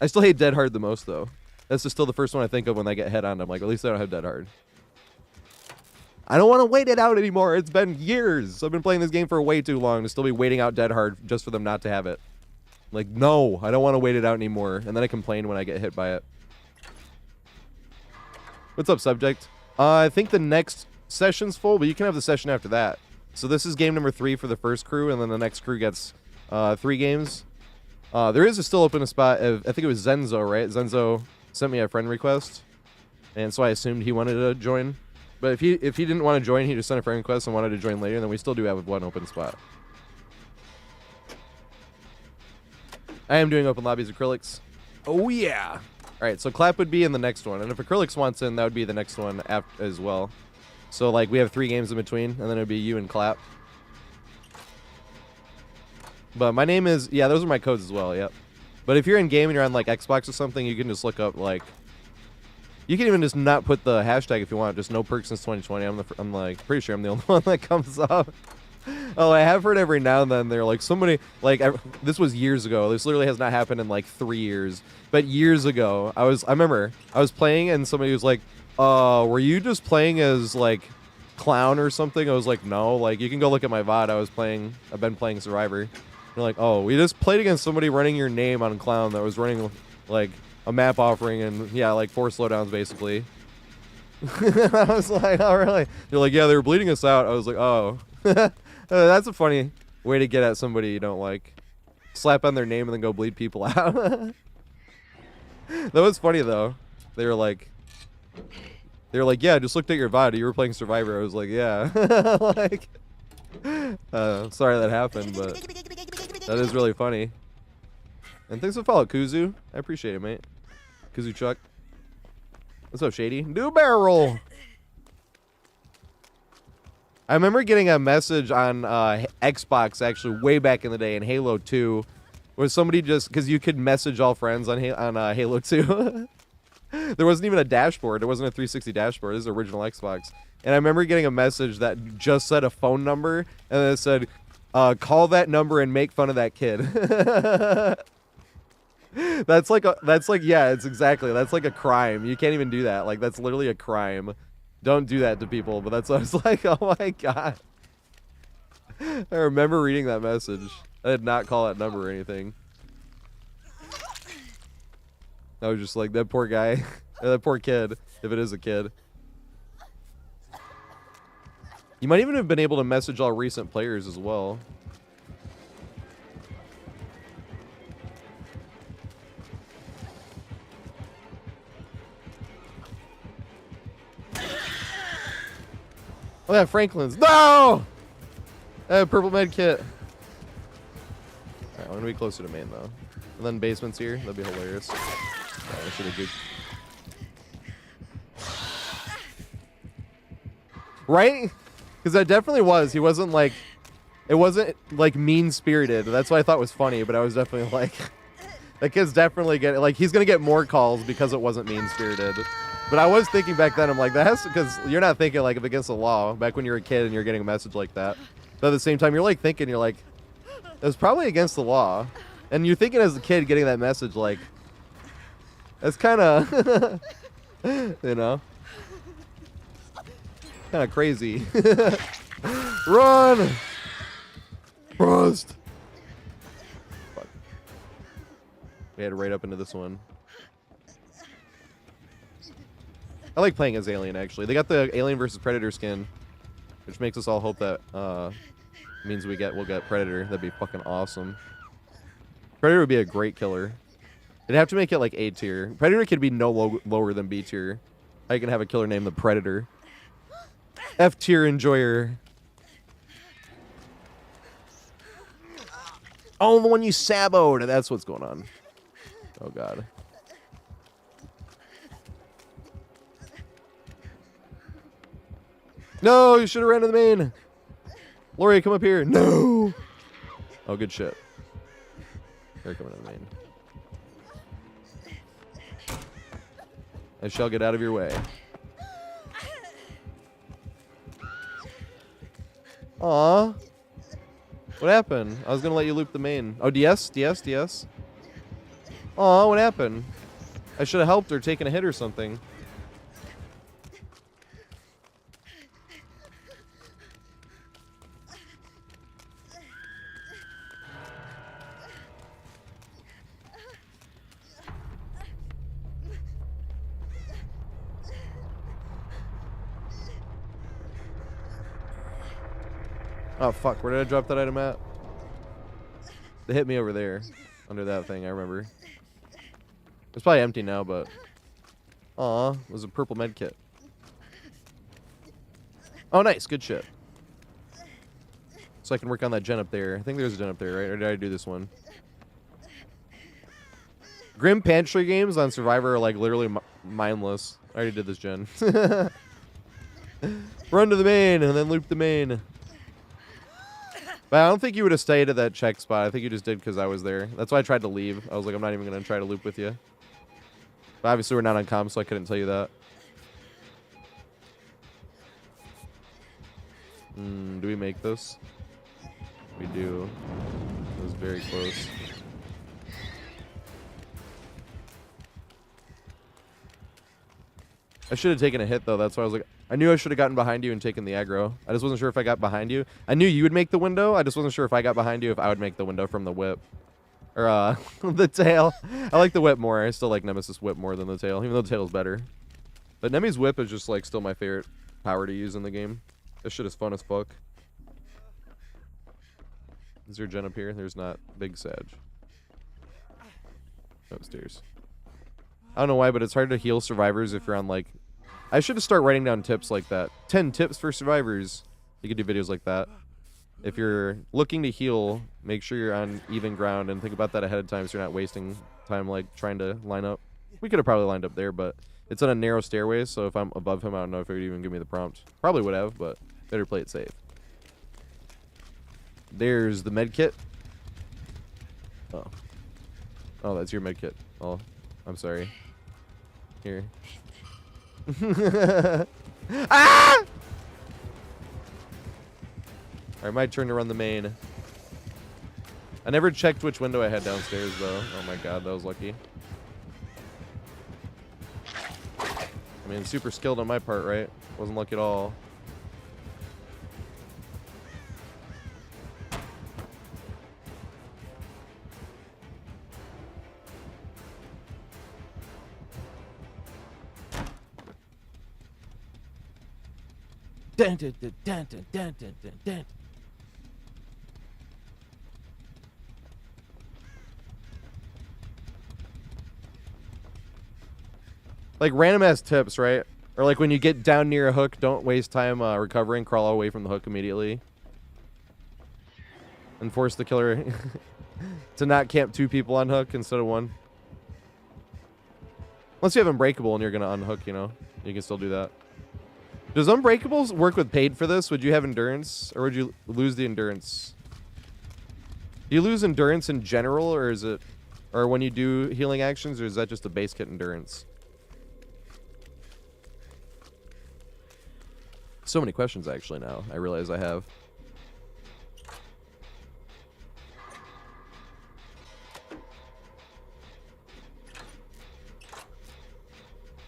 I still hate Dead Hard the most, though. That's just still the first one I think of when I get head on. I'm like, at least I don't have Dead Hard. I don't want to wait it out anymore. It's been years. I've been playing this game for way too long to still be waiting out Dead Hard just for them not to have it. Like, no, I don't want to wait it out anymore. And then I complain when I get hit by it. What's up, Subject? I think the next session's full, but you can have the session after that. So this is game number 3 for the first crew, and then the next crew gets 3 games. There is still open a spot. I think it was Zenzo, right? Zenzo sent me a friend request, and so I assumed he wanted to join. But if he didn't want to join, he just sent a friend request and wanted to join later, and then we still do have 1 open spot. I am doing open lobbies acrylics. Oh yeah. All right, so Clap would be in the next one, and if acrylics wants in, that would be the next one as well. So like we have 3 games in between, and then it'd be you and Clap. But my name is, yeah, those are my codes as well, yep. But if you're in game and you're on like Xbox or something, you can just look up like, you can even just not put the hashtag if you want, just no perks since 2020. I'm like pretty sure I'm the only one that comes up. Oh, I have heard every now and then they're like somebody like this was years ago. This literally has not happened in like 3 years. But years ago, I remember I was playing and somebody was like, "Were you just playing as like clown or something? I was like, no. Like, you can go look at my VOD. I've been playing Survivor. They're like, oh, we just played against somebody running your name on clown that was running like a map offering and yeah, like 4 slowdowns basically. I was like, oh really? They're like, yeah, they were bleeding us out. I was like, oh. That's a funny way to get at somebody you don't like. Slap on their name and then go bleed people out. That was funny though. They were like, yeah, just looked at your VOD. You were playing Survivor. I was like, yeah. Like, sorry that happened, but that is really funny. And thanks for follow, Kuzu. I appreciate it, mate. Kuzu Chuck. What's up, Shady? New barrel. I remember getting a message on Xbox actually way back in the day in Halo 2, where somebody just because you could message all friends on Halo 2. There wasn't even a dashboard. It wasn't a 360 dashboard. This is original Xbox. And I remember getting a message that just said a phone number, and then it said, call that number and make fun of that kid. That's like, yeah, it's exactly. That's like a crime. You can't even do that. Like, that's literally a crime. Don't do that to people. But that's what I was like, oh my God. I remember reading that message. I did not call that number or anything. I was just like, that poor guy. That poor kid, if it is a kid. You might even have been able to message all recent players as well. Oh yeah, Franklin's. No! Purple med kit. Alright, I'm gonna be closer to main though. And then basement's here. That'd be hilarious. I should have good. Right? Because that definitely was. He wasn't like, it wasn't like mean spirited. That's what I thought was funny. But I was definitely like, that kid's definitely getting like he's gonna get more calls because it wasn't mean spirited. But I was thinking back then, I'm like, that's because you're not thinking like if against the law back when you're a kid and you're getting a message like that. But at the same time, you're like thinking, you're like, it was probably against the law. And you're thinking as a kid getting that message, like, that's kind of, you know, kind of crazy. Run! Rust! Fuck. We had to right up into this one. I like playing as Alien, actually. They got the Alien versus Predator skin, which makes us all hope that means we'll get Predator. That'd be fucking awesome. Predator would be a great killer. They'd have to make it like A tier. Predator could be no lower than B tier. I can have a killer named the Predator. F tier enjoyer. Oh, the one you saboed. That's what's going on. Oh god. No, you should have ran to the main. Lori, come up here. No. Oh, good shit. They're coming to the main. I shall get out of your way. Aw. What happened? I was gonna let you loop the main. Oh, DS? DS? DS? Aw, what happened? I should have helped her taking a hit or something. Oh, fuck. Where did I drop that item at? They hit me over there. Under that thing, I remember. It's probably empty now, but... Aw, it was a purple med kit. Oh, nice. Good shit. So I can work on that gen up there. I think there's a gen up there, right? Or did I do this one? Grim Pantry games on Survivor are, like, literally mindless. I already did this gen. Run to the main and then loop the main. But I don't think you would have stayed at that check spot. I think you just did because I was there. That's why I tried to leave. I was like, I'm not even going to try to loop with you. But obviously we're not on comm, so I couldn't tell you that. Do we make this? We do. It was very close. I should have taken a hit, though. That's why I was like, I knew I should have gotten behind you and taken the aggro. I just wasn't sure if I got behind you. I knew you would make the window. I just wasn't sure if I got behind you, if I would make the window from the whip. Or, the tail. I like the whip more. I still like Nemesis whip more than the tail, even though the tail's better. But Nemi's whip is just, like, still my favorite power to use in the game. This shit is fun as fuck. Is there a gen up here? There's not. Big Sag. Upstairs. I don't know why, but it's hard to heal survivors if you're on, like... I should start writing down tips like that. 10 tips for survivors. You could do videos like that. If you're looking to heal, make sure you're on even ground and think about that ahead of time so you're not wasting time, like, trying to line up. We could have probably lined up there, but it's on a narrow stairway, so if I'm above him, I don't know if he would even give me the prompt. Probably would have, but better play it safe. There's the med kit. Oh. Oh, that's your med kit. Oh, I'm sorry. Here. Ah! Alright, my turn to run the main. I never checked which window I had downstairs, though. Oh my god, that was lucky. I mean, super skilled on my part, right? Wasn't lucky at all. Dun, dun, dun, dun, dun, dun, dun, dun, dun. Like random ass tips, right? Or like when you get down near a hook, don't waste time recovering, crawl away from the hook immediately. And force the killer to not camp 2 people on hook instead of 1. Unless you have Unbreakable and you're going to unhook, you know. You can still do that. Does Unbreakables work with paid for this? Would you have Endurance? Or would you lose the Endurance? Do you lose Endurance in general? Or is it... Or when you do healing actions? Or is that just a base kit Endurance? So many questions, actually, now. I realize I have.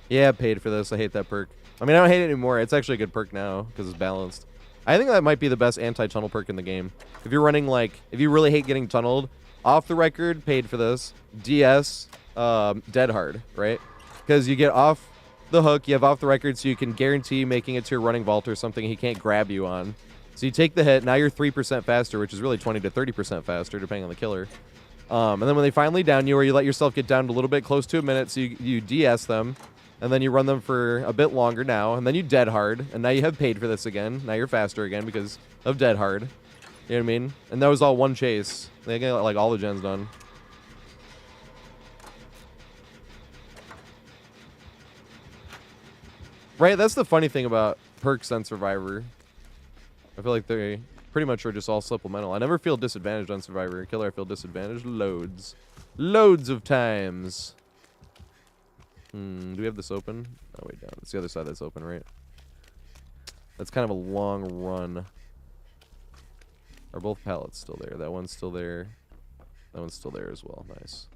Yeah, paid for this. I hate that perk. I mean, I don't hate it anymore. It's actually a good perk now because it's balanced. I think that might be the best anti-tunnel perk in the game. If you're running, like, if you really hate getting tunneled, off the record, paid for this. DS, dead hard, right? Because you get off the hook, you have off the record, so you can guarantee making it to a running vault or something he can't grab you on. So you take the hit, now you're 3% faster, which is really 20 to 30% faster, depending on the killer. And then when they finally down you, or you let yourself get down to a little bit close to a minute, so you DS them, and then you run them for a bit longer now, and then you dead hard, and now you have paid for this again. Now you're faster again because of dead hard. You know what I mean? And that was all one chase. They got like all the gens done. Right, that's the funny thing about perks on Survivor. I feel like they pretty much are just all supplemental. I never feel disadvantaged on Survivor. Killer, I feel disadvantaged loads. Loads of times. Do we have this open? Oh, wait, no. It's the other side that's open, right? That's kind of a long run. Are both pallets still there? That one's still there. That one's still there as well. Nice.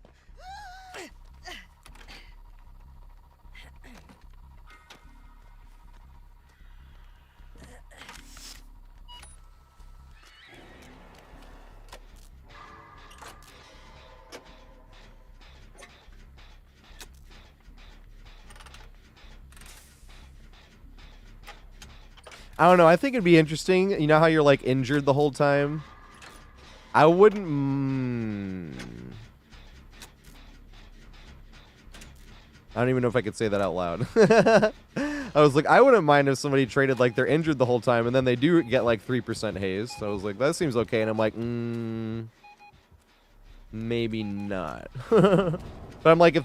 I don't know. I think it'd be interesting. You know how you're like injured the whole time? I wouldn't... I don't even know if I could say that out loud. I was like, I wouldn't mind if somebody traded like they're injured the whole time and then they do get like 3% haze. So I was like, that seems okay. And I'm like, maybe not. But I'm like, if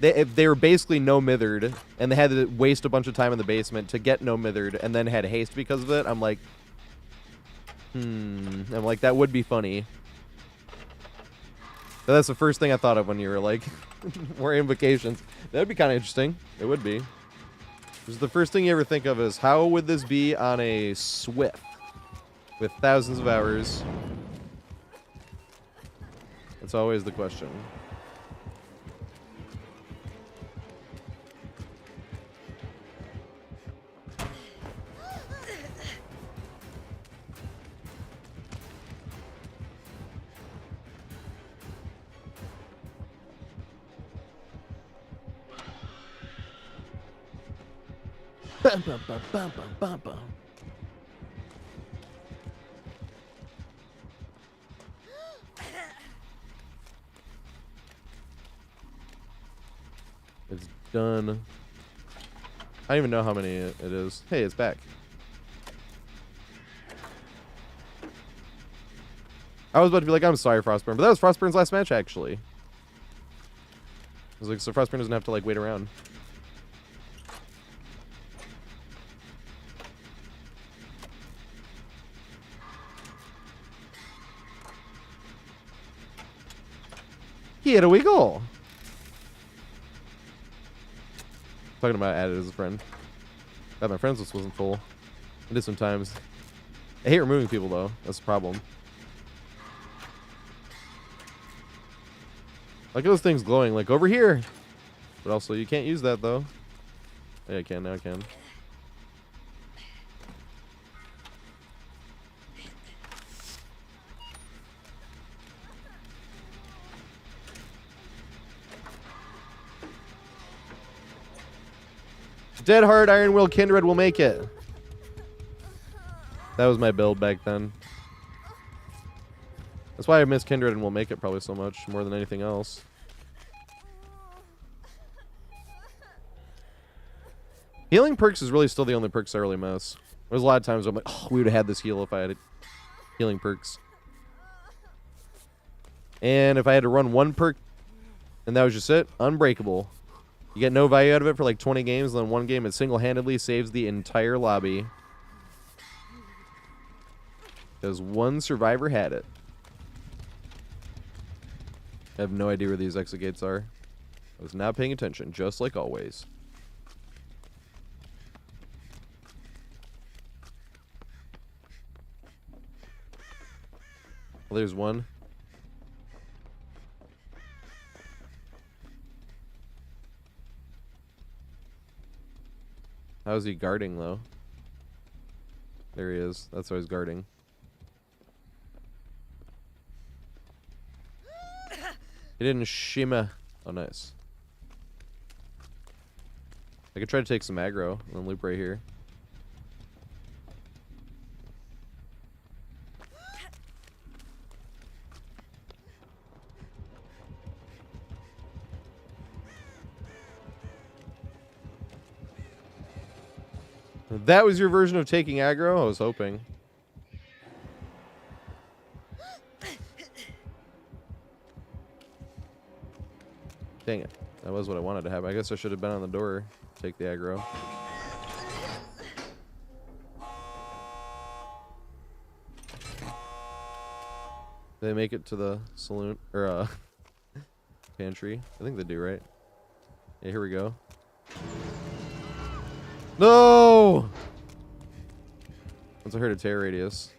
they were basically no mithered and they had to waste a bunch of time in the basement to get no mithered and then had haste because of it, I'm like, I'm like, that would be funny. But that's the first thing I thought of when you were like, more invocations. That would be kind of interesting. It would be. Because the first thing you ever think of is, how would this be on a Swift with thousands of hours? That's always the question. Bum, bum, bum, bum, bum, bum, bum. It's done. I don't even know how many it is. Hey, it's back. I was about to be like, I'm sorry, Frostburn, but that was Frostburn's last match, actually. I was like, so Frostburn doesn't have to, like, wait around. He had a wiggle. Talking about added as a friend. God, my friends list wasn't full. It is sometimes. I hate removing people, though. That's the problem. Like those things glowing, like over here. But also, you can't use that, though. Yeah, I can. Now I can. Dead Hard, Iron Will, Kindred will make it. That was my build back then. That's why I miss Kindred and will make it probably so much, more than anything else. Healing perks is really still the only perks I really miss. There's a lot of times where I'm like, oh, we would have had this heal if I had healing perks. And if I had to run one perk, and that was just it, Unbreakable. You get no value out of it for like 20 games, and then one game it single-handedly saves the entire lobby. Because one survivor had it. I have no idea where these exit gates are. I was not paying attention, just like always. Well, there's one. How's he guarding, though? There he is. That's what he's guarding. He didn't shima. Oh, nice. I could try to take some aggro and then loop right here. That was your version of taking aggro? I was hoping. Dang it. That was what I wanted to have. I guess I should have been on the door. Take the aggro. They make it to the saloon or pantry. I think they do, right? Yeah, here we go. No! Once I heard a tear radius.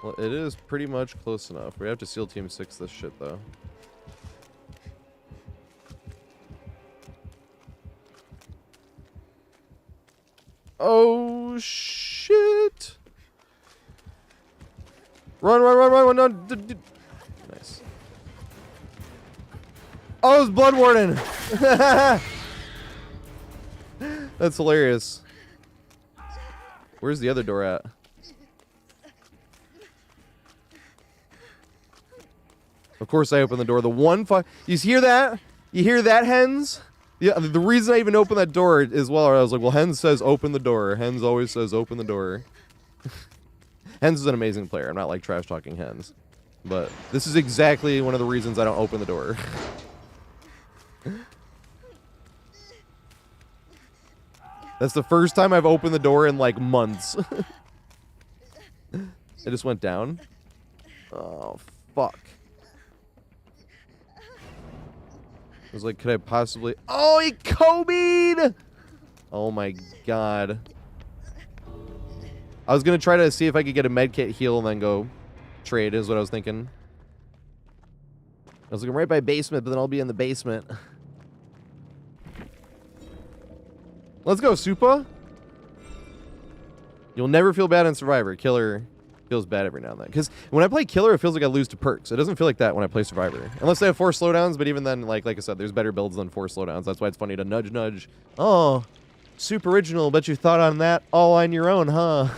Well, it is pretty much close enough. We have to SEAL Team 6 this shit, though. Oh, shit. Run, run, run, run, run. No. Nice. Oh, it's Blood Warden. That's hilarious. Where's the other door at? Of course I opened the door. The one you hear that? You hear that, Hens? Yeah, the reason I even opened that door is, well, I was like, well, Hens says open the door. Hens always says open the door. Hens is an amazing player. I'm not like trash talking Hens. But this is exactly one of the reasons I don't open the door. That's the first time I've opened the door in like months. It just went down. Oh, fuck. I was like, could I possibly... Oh, he Kobe'd! Oh my god. I was going to try to see if I could get a medkit heal and then go trade, is what I was thinking. I was looking right by basement, but then I'll be in the basement. Let's go, Supa. You'll never feel bad in Survivor. Killer feels bad every now and then. Because when I play Killer, it feels like I lose to perks. It doesn't feel like that when I play Survivor. Unless they have 4 slowdowns, but even then, like I said, there's better builds than 4 slowdowns. That's why it's funny to nudge. Oh, super original. Bet you thought on that all on your own, huh?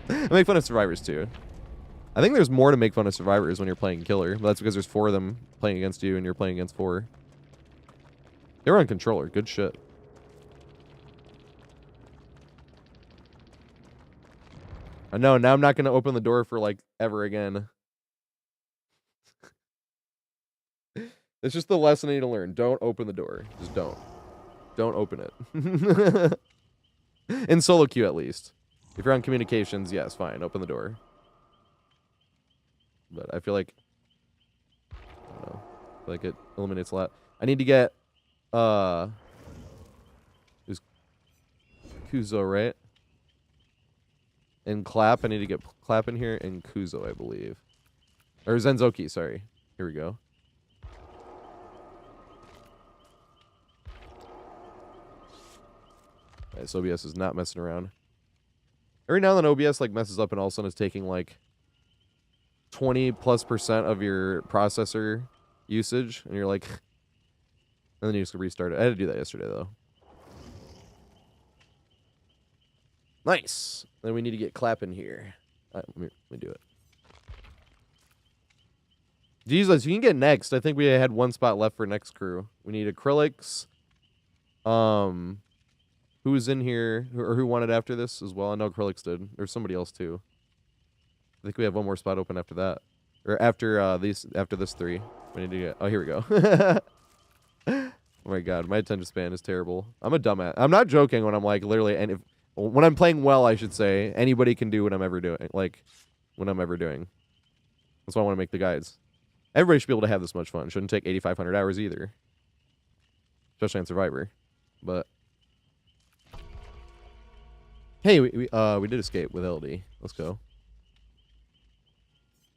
I make fun of Survivors, too. I think there's more to make fun of Survivors when you're playing Killer. But that's because there's 4 of them playing against you, and you're playing against 4. They're on controller. Good shit. I know, now I'm not going to open the door for, like, ever again. It's just the lesson I need to learn. Don't open the door. Just don't. Don't open it. In solo queue, at least. If you're on communications, yes, fine. Open the door. But I feel like... I don't know. I feel like it eliminates a lot. I need to get... There's Kuzo, right? And Clap. I need to get Clap in here and Kuzo, I believe. Or Zenzoki, sorry. Here we go. Alright, so OBS is not messing around. Every now and then OBS like messes up and all of a sudden it's taking like 20+% of your processor usage. And you're like... And then you just restart it. I had to do that yesterday, though. Nice. Then we need to get Clap in here. All right, let me do it. Jesus, you can get next. I think we had 1 spot left for next crew. We need Acrylics. Who's in here or who wanted after this as well? I know Acrylics did. There's somebody else too. I think we have 1 more spot open after that, or after this 3. We need to get. Oh, here we go. Oh my god, my attention span is terrible. I'm a dumbass. I'm not joking when I'm like literally, and when I'm playing well, I should say, anybody can do what I'm ever doing. Like, what I'm ever doing. That's why I want to make the guides. Everybody should be able to have this much fun. Shouldn't take 8,500 hours either. Especially on Survivor. But hey, we did escape with LD. Let's go.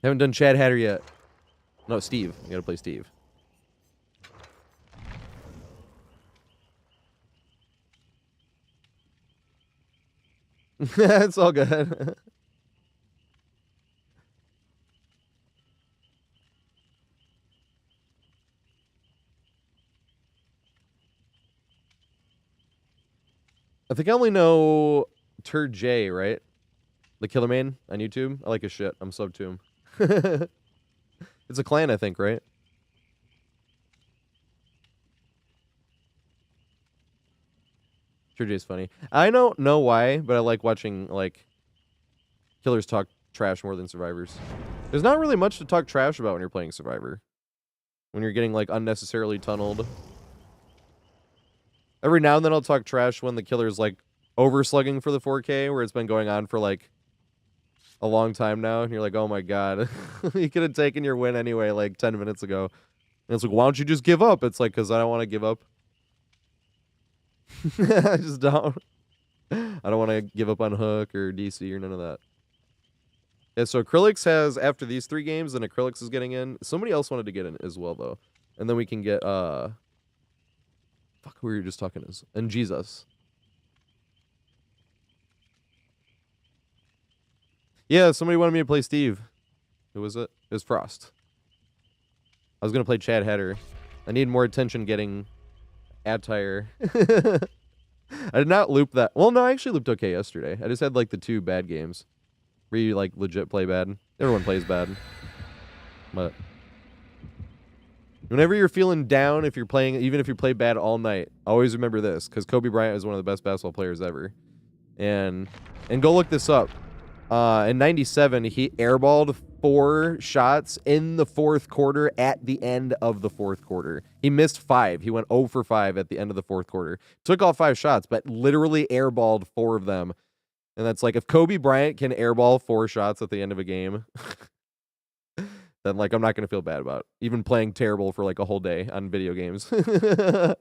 Haven't done Chad Hatter yet. No, Steve. I gotta play Steve. It's all good. I think I only know Turd J, right? The Killer Main on YouTube. I like his shit. I'm sub to him. It's a clan, I think, right? Turd J's funny. I don't know why, but I like watching, like, killers talk trash more than survivors. There's not really much to talk trash about when you're playing Survivor. When you're getting, like, unnecessarily tunneled. Every now and then I'll talk trash when the killer's, like, overslugging for the 4K, where it's been going on for, like, a long time now, and you're like, oh my god. You could have taken your win anyway, like, 10 minutes ago. And it's like, why don't you just give up? It's like, because I don't want to give up. I just don't. I don't want to give up on Hook or DC or none of that. Yeah, so Acrylics has, after these 3 games, then Acrylics is getting in. Somebody else wanted to get in as well, though. And then we can get, fuck, who were you just talking to? And Jesus. Yeah, somebody wanted me to play Steve. Who was it? It was Frost. I was going to play Chad Hatter. I need more attention getting Attire. I did not loop that. Well, no, I actually looped okay yesterday. I just had, like, the 2 bad games. Where you, like, legit play bad. Everyone plays bad. But whenever you're feeling down, if you're playing, even if you play bad all night, always remember this, because Kobe Bryant is one of the best basketball players ever. And go look this up. In 97, he airballed 4 shots in the 4th quarter at the end of the 4th quarter. He missed 5. He went 0 for 5 at the end of the 4th quarter. Took all 5 shots, but literally airballed 4 of them. And that's like, if Kobe Bryant can airball 4 shots at the end of a game, then, like, I'm not going to feel bad about even playing terrible for, like, a whole day on video games. Look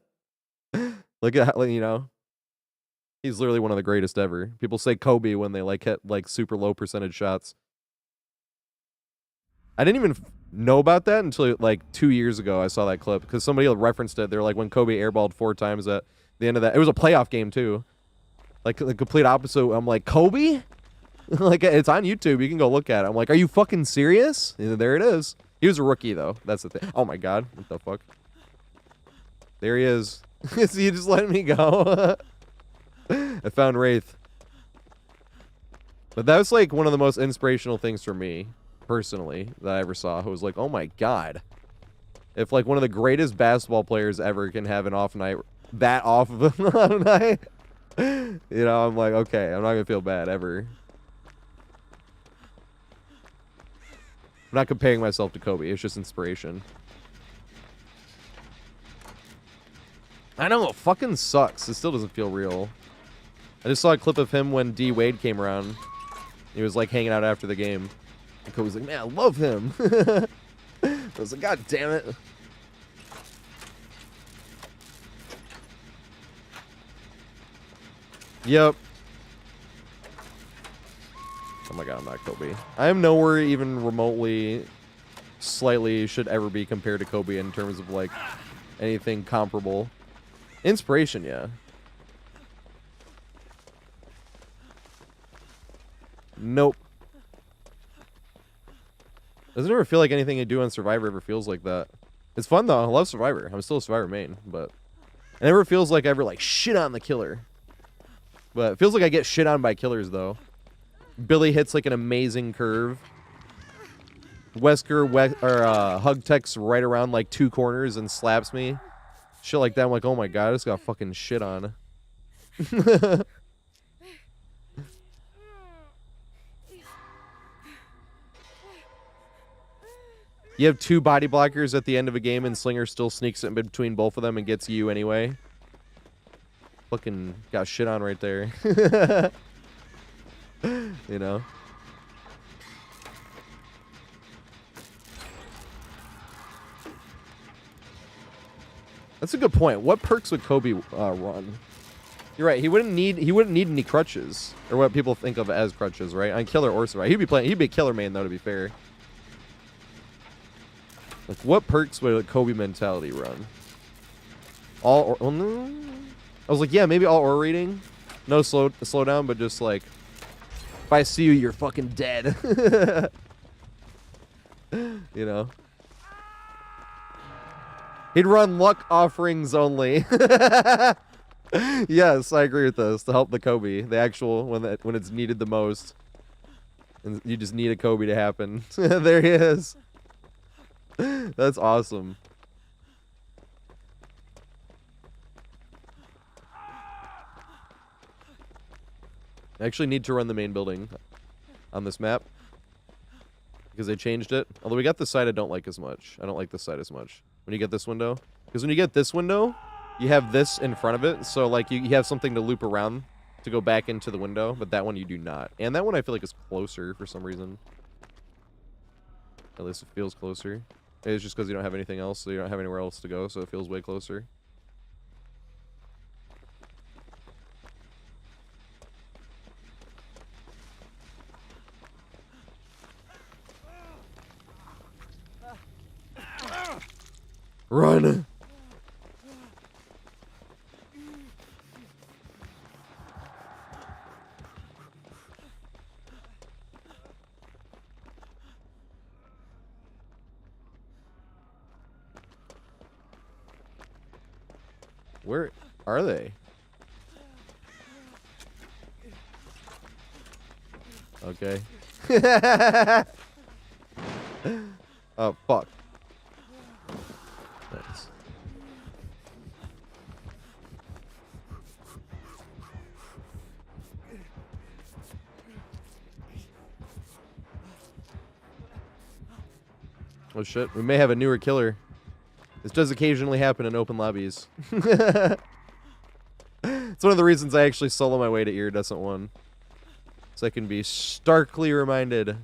at how, you know, he's literally one of the greatest ever. People say Kobe when they, like, hit, like, super low percentage shots. I didn't even know about that until, like, 2 years ago I saw that clip, because somebody referenced it. They're like, when Kobe airballed 4 times at The end of that. It was a playoff game too. Like the complete opposite. I'm like, Kobe? Like, it's on YouTube. You can go look at it. I'm like, are you fucking serious? And there it is. He was a rookie though. That's the thing. Oh my god. What the fuck? There he is. So you just let me go. I found Wraith. But that was like one of the most inspirational things for me, personally, that I ever saw. Who was like, oh my god. If like one of the greatest basketball players ever can have an off night, that off of an off night, you know, I'm like, okay, I'm not gonna feel bad ever. I'm not comparing myself to Kobe. It's just inspiration. I know, it fucking sucks. It still doesn't feel real. I just saw a clip of him when D Wade came around. He was like hanging out after the game. And Kobe's like, man, I love him. I was like, god damn it. Yep. Oh my god, I'm not Kobe. I am nowhere even remotely slightly should ever be compared to Kobe in terms of like anything comparable. Inspiration, yeah. Nope. Doesn't ever feel like anything you do on Survivor ever feels like that. It's fun though. I love Survivor. I'm still a Survivor main, but it never feels like I ever like shit on the killer. But it feels like I get shit on by killers though. Billy hits like an amazing curve. Wesker hug techs right around like 2 corners and slaps me. Shit like that. I'm like, oh my god, I just got fucking shit on. You have 2 body blockers at the end of a game and Slinger still sneaks in between both of them and gets you anyway. Fucking got shit on right there. You know? That's a good point. What perks would Kobe run? You're right. He wouldn't need any crutches or what people think of as crutches, right? On killer or survivor, he'd be a killer main though. To be fair, like what perks would a Kobe mentality run? All or well, no. I was like, yeah, maybe all or reading, no slow down, but just like if I see you, you're fucking dead. You know. He'd run luck offerings only. Yes, I agree with this. To help the Kobe, the actual when it's needed the most, and you just need a Kobe to happen. There he is. That's awesome. I actually need to run the main building on this map because they changed it. Although we got this side I don't like as much. I don't like this side as much. When you get this window, because when you get this window, you have this in front of it, so like you have something to loop around to go back into the window, but that one you do not. And that one I feel like is closer for some reason. At least it feels closer. It's just because you don't have anything else, so you don't have anywhere else to go, so it feels way closer. Run! Where are they? Okay. Oh, fuck. Nice. Oh shit, we may have a newer killer. This does occasionally happen in open lobbies. It's one of the reasons I actually solo my way to Iridescent 1. So I can be starkly reminded.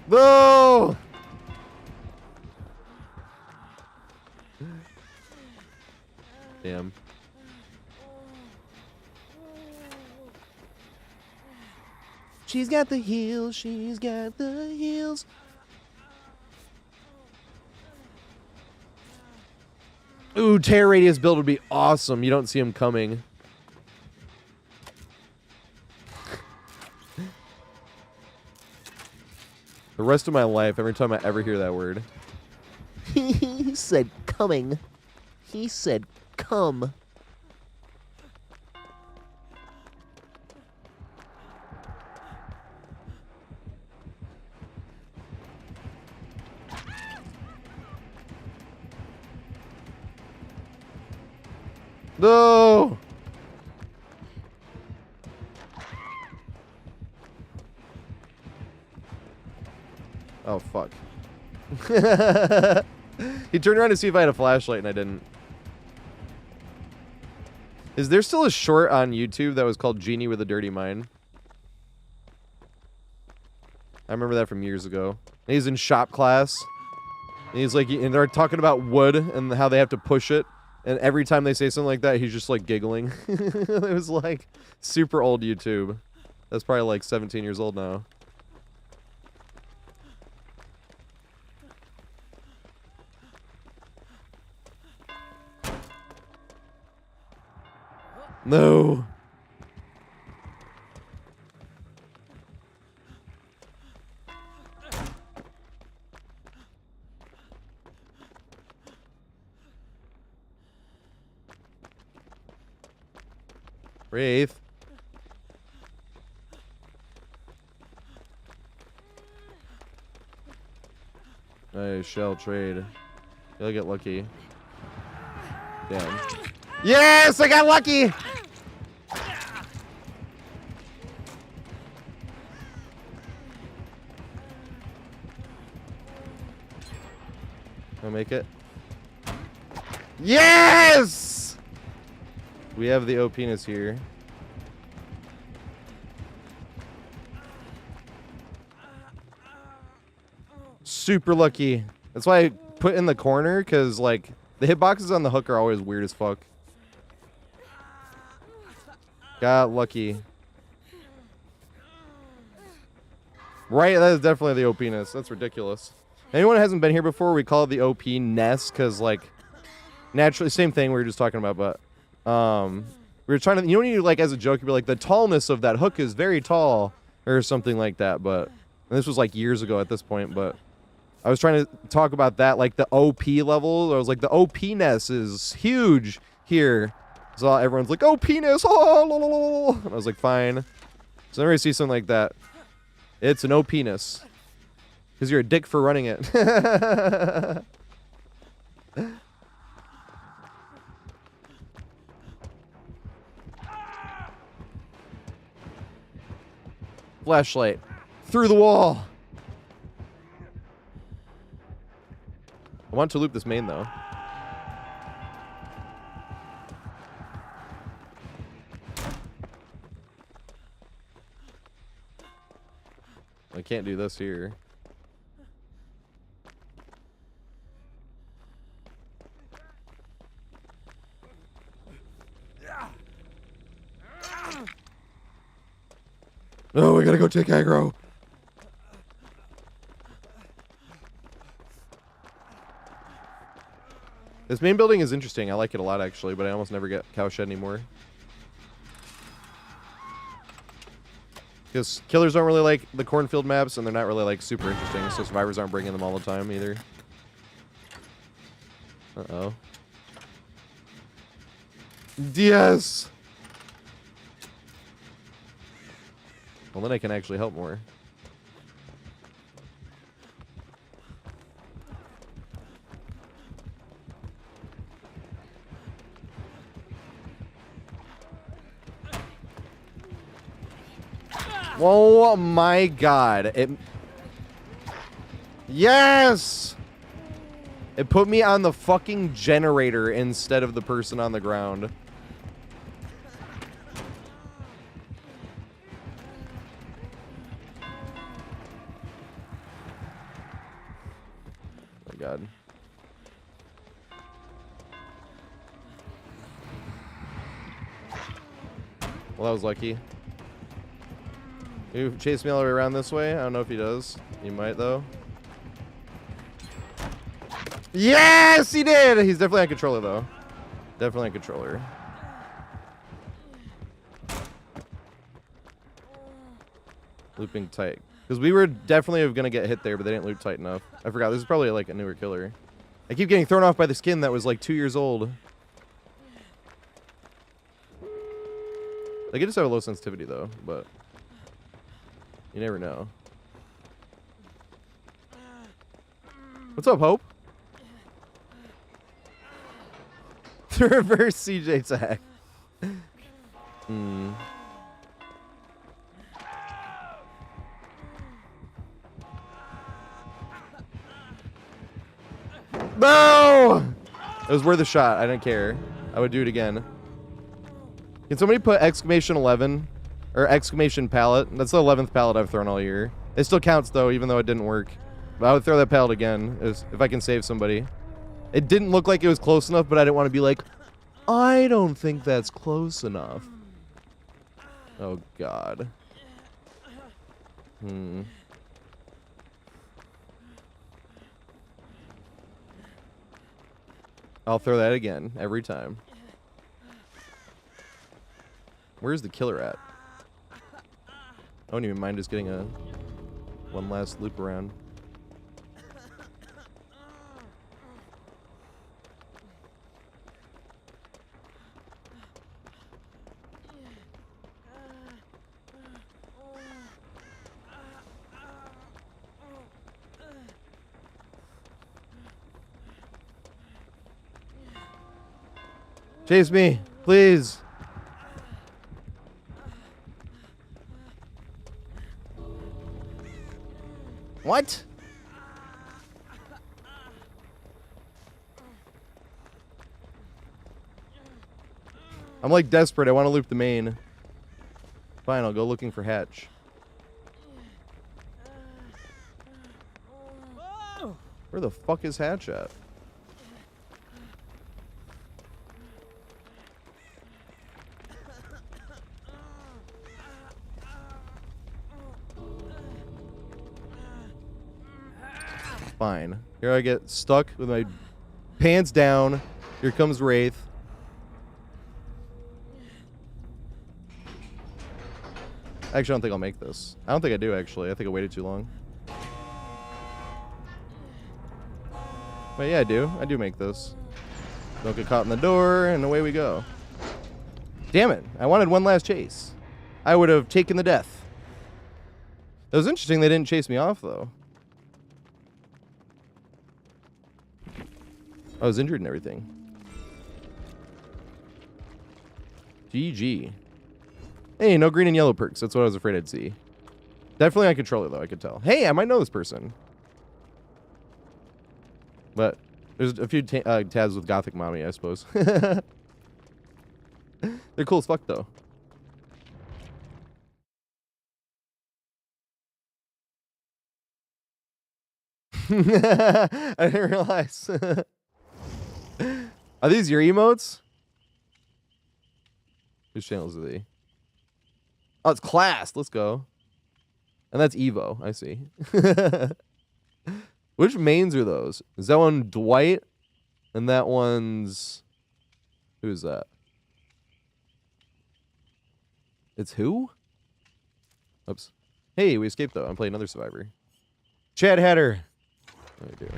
No! Damn. She's got the heels, she's got the heels. Ooh, tear radius build would be awesome. You don't see him coming. The rest of my life, every time I ever hear that word. He said coming. He said come. No! Oh, fuck. He turned around to see if I had a flashlight, and I didn't. Is there still a short on YouTube that was called Genie with a Dirty Mind? I remember that from years ago. And he's in shop class. And he's like, and they're talking about wood and how they have to push it. And every time they say something like that, he's just like giggling. It was like super old YouTube. That's probably like 17 years old now. No. Wraith. I shall trade. You'll get lucky. Damn. Yes, I got lucky! I'll make it. Yes! We have the OP-ness here. Super lucky. That's why I put in the corner, because, like, the hitboxes on the hook are always weird as fuck. Got lucky. Right, that is definitely the OP-ness. That's ridiculous. Anyone who hasn't been here before, we call it the OP-ness, because, like, naturally, same thing we were just talking about, but, we were trying to, you know when you, like, as a joke, you'd be like, the tallness of that hook is very tall, or something like that, but, and this was, like, years ago at this point, but I was trying to talk about that, like, the OP level. I was like, the OP-ness is huge here. So everyone's like, OP-ness, oh, la, la, la. And I was like, fine. So whenever I see something like that, it's an OP-ness. Because you're a dick for running it. Flashlight. Through the wall. I want to loop this main, though. I can't do this here. Oh, we gotta go take aggro. This main building is interesting. I like it a lot, actually, but I almost never get cowshed anymore. Because killers don't really like the cornfield maps, and they're not really, like, super interesting, so survivors aren't bringing them all the time, either. Uh-oh. Yes! Well, then I can actually help more. Oh my god. Yes! It put me on the fucking generator instead of the person on the ground. Oh my god. Well, that was lucky. You chase me all the way around this way? I don't know if he does. He might, though. Yes, he did! He's definitely on controller, though. Definitely on controller. Looping tight. Because we were definitely going to get hit there, but they didn't loop tight enough. I forgot. This is probably like a newer killer. I keep getting thrown off by the skin that was like 2 years old. They could just have a low sensitivity, though, but you never know. What's up, Hope? The reverse CJ tag. No! It was worth a shot. I didn't care. I would do it again. Can somebody put exclamation 11 or exclamation pallet? That's the 11th pallet I've thrown all year. It still counts, though, even though it didn't work. But I would throw that pallet again if I can save somebody. It didn't look like it was close enough, but I didn't want to be like, I don't think that's close enough. Oh, God. I'll throw that again every time. Where's the killer at? I don't even mind just getting one last loop around. Chase me, please. What? I'm like desperate. I want to loop the main. Fine, I'll go looking for Hatch. Where the fuck is Hatch at? Fine. Here I get stuck with my pants down. Here comes Wraith. Actually, I don't think I'll make this. I don't think I do, actually. I think I waited too long. But yeah, I do. I do make this. Don't get caught in the door, and away we go. Damn it. I wanted one last chase. I would have taken the death. It was interesting they didn't chase me off, though. I was injured and everything. GG. Hey, no green and yellow perks. That's what I was afraid I'd see. Definitely on controller, though, I could tell. Hey, I might know this person. But there's a few tabs with Gothic Mommy, I suppose. They're cool as fuck, though. I didn't realize. Are these your emotes? Whose channels are they? Oh, it's Class. Let's go. And that's Evo. I see. Which mains are those? Is that one Dwight? And that one's... Who's that? It's who? Oops. Hey, we escaped, though. I'm playing another Survivor. Chad Hatter. Oh, dear.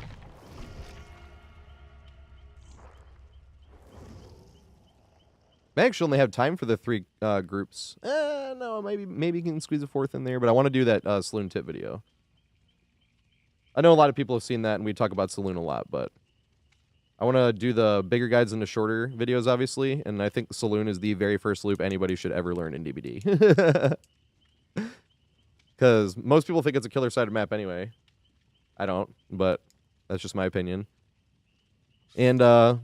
I actually only have time for the 3 groups. No, maybe you can squeeze a 4th in there, but I want to do that Saloon tip video. I know a lot of people have seen that, and we talk about Saloon a lot, but I want to do the bigger guides and the shorter videos, obviously, and I think the Saloon is the very first loop anybody should ever learn in DBD. Because most people think it's a killer side of map anyway. I don't, but that's just my opinion. And,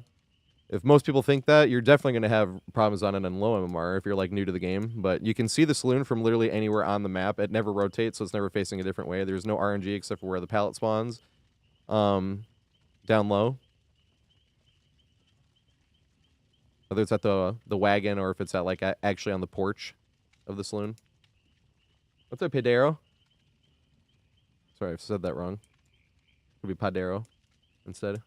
if most people think that, you're definitely going to have problems on it in low MMR if you're, like, new to the game. But you can see the Saloon from literally anywhere on the map. It never rotates, so it's never facing a different way. There's no RNG except for where the pallet spawns. Down low. Whether it's at the wagon or if it's at, like, actually on the porch of the Saloon. What's up, Padero? Sorry, I've said that wrong. Could be Padero instead.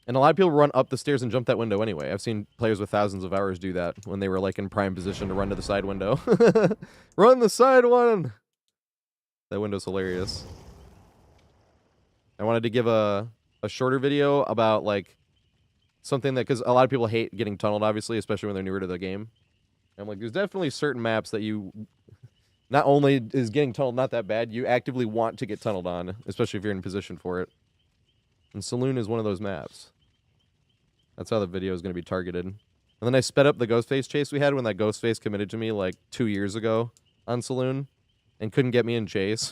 And a lot of people run up the stairs and jump that window anyway. I've seen players with thousands of hours do that when they were like in prime position to run to the side window. Run the side one! That window's hilarious. I wanted to give a shorter video about like something that, because a lot of people hate getting tunneled, obviously, especially when they're newer to the game. I'm like, there's definitely certain maps that you, not only is getting tunneled not that bad, you actively want to get tunneled on, especially if you're in position for it. And Saloon is one of those maps. That's how the video is going to be targeted. And then I sped up the Ghostface chase we had when that Ghostface committed to me like 2 years ago on Saloon and couldn't get me in chase.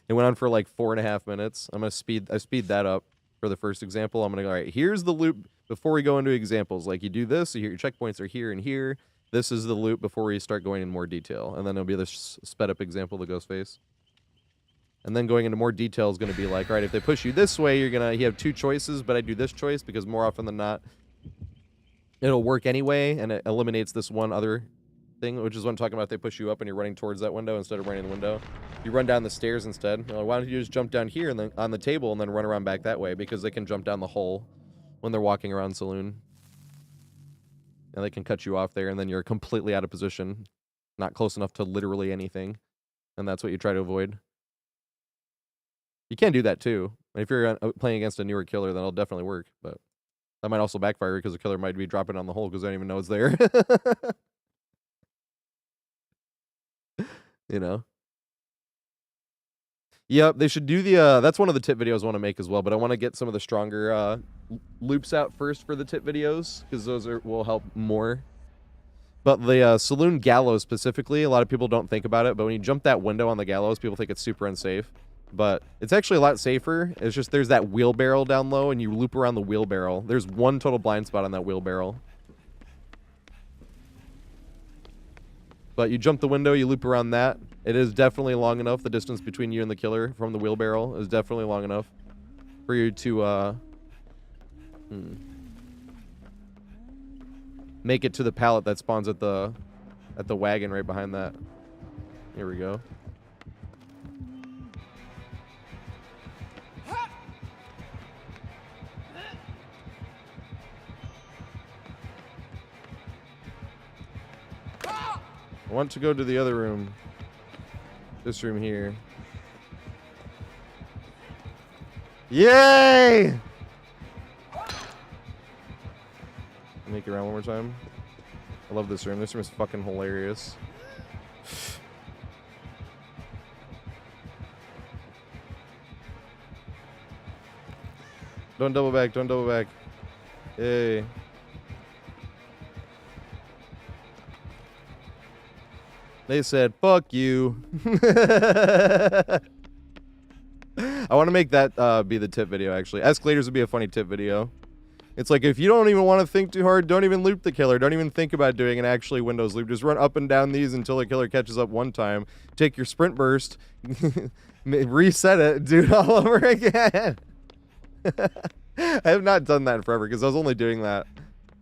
It went on for like 4.5 minutes. I speed that up for the first example. I'm going to go, all right, here's the loop before we go into examples. Like you do this, your checkpoints are here and here. This is the loop before we start going in more detail. And then it'll be this sped up example of the Ghostface. And then going into more detail is going to be like, all right, if they push you this way, you have 2 choices, but I do this choice because more often than not, it'll work anyway, and it eliminates this one other thing, which is what I'm talking about. If they push you up and you're running towards that window instead of running the window. You run down the stairs instead. Why don't you just jump down here and then on the table and then run around back that way, because they can jump down the hole when they're walking around Saloon. And they can cut you off there, and then you're completely out of position, not close enough to literally anything. And that's what you try to avoid. You can do that too. If you're playing against a newer killer, then it'll definitely work. But that might also backfire because the killer might be dropping on the hole because they don't even know it's there. You know? Yep, they should do the, that's one of the tip videos I want to make as well, but I want to get some of the stronger loops out first for the tip videos, because those will help more. But the Saloon gallows specifically, a lot of people don't think about it, but when you jump that window on the gallows, people think it's super unsafe. But it's actually a lot safer. It's just there's that wheelbarrow down low, and you loop around the wheelbarrow. There's one total blind spot on that wheelbarrow. But you jump the window, you loop around that. It is definitely long enough. The distance between you and the killer from the wheelbarrow is definitely long enough for you to make it to the pallet that spawns at the wagon right behind that. Here we go. I want to go to the other room. This room here. Yay! Make it around one more time. I love this room. This room is fucking hilarious. Don't double back. Don't double back. Yay. They said, fuck you. I want to make that be the tip video, actually. Escalators would be a funny tip video. It's like, if you don't even want to think too hard, don't even loop the killer. Don't even think about doing an actually Windows loop. Just run up and down these until the killer catches up one time. Take your sprint burst, reset it, do it all over again. I have not done that in forever because I was only doing that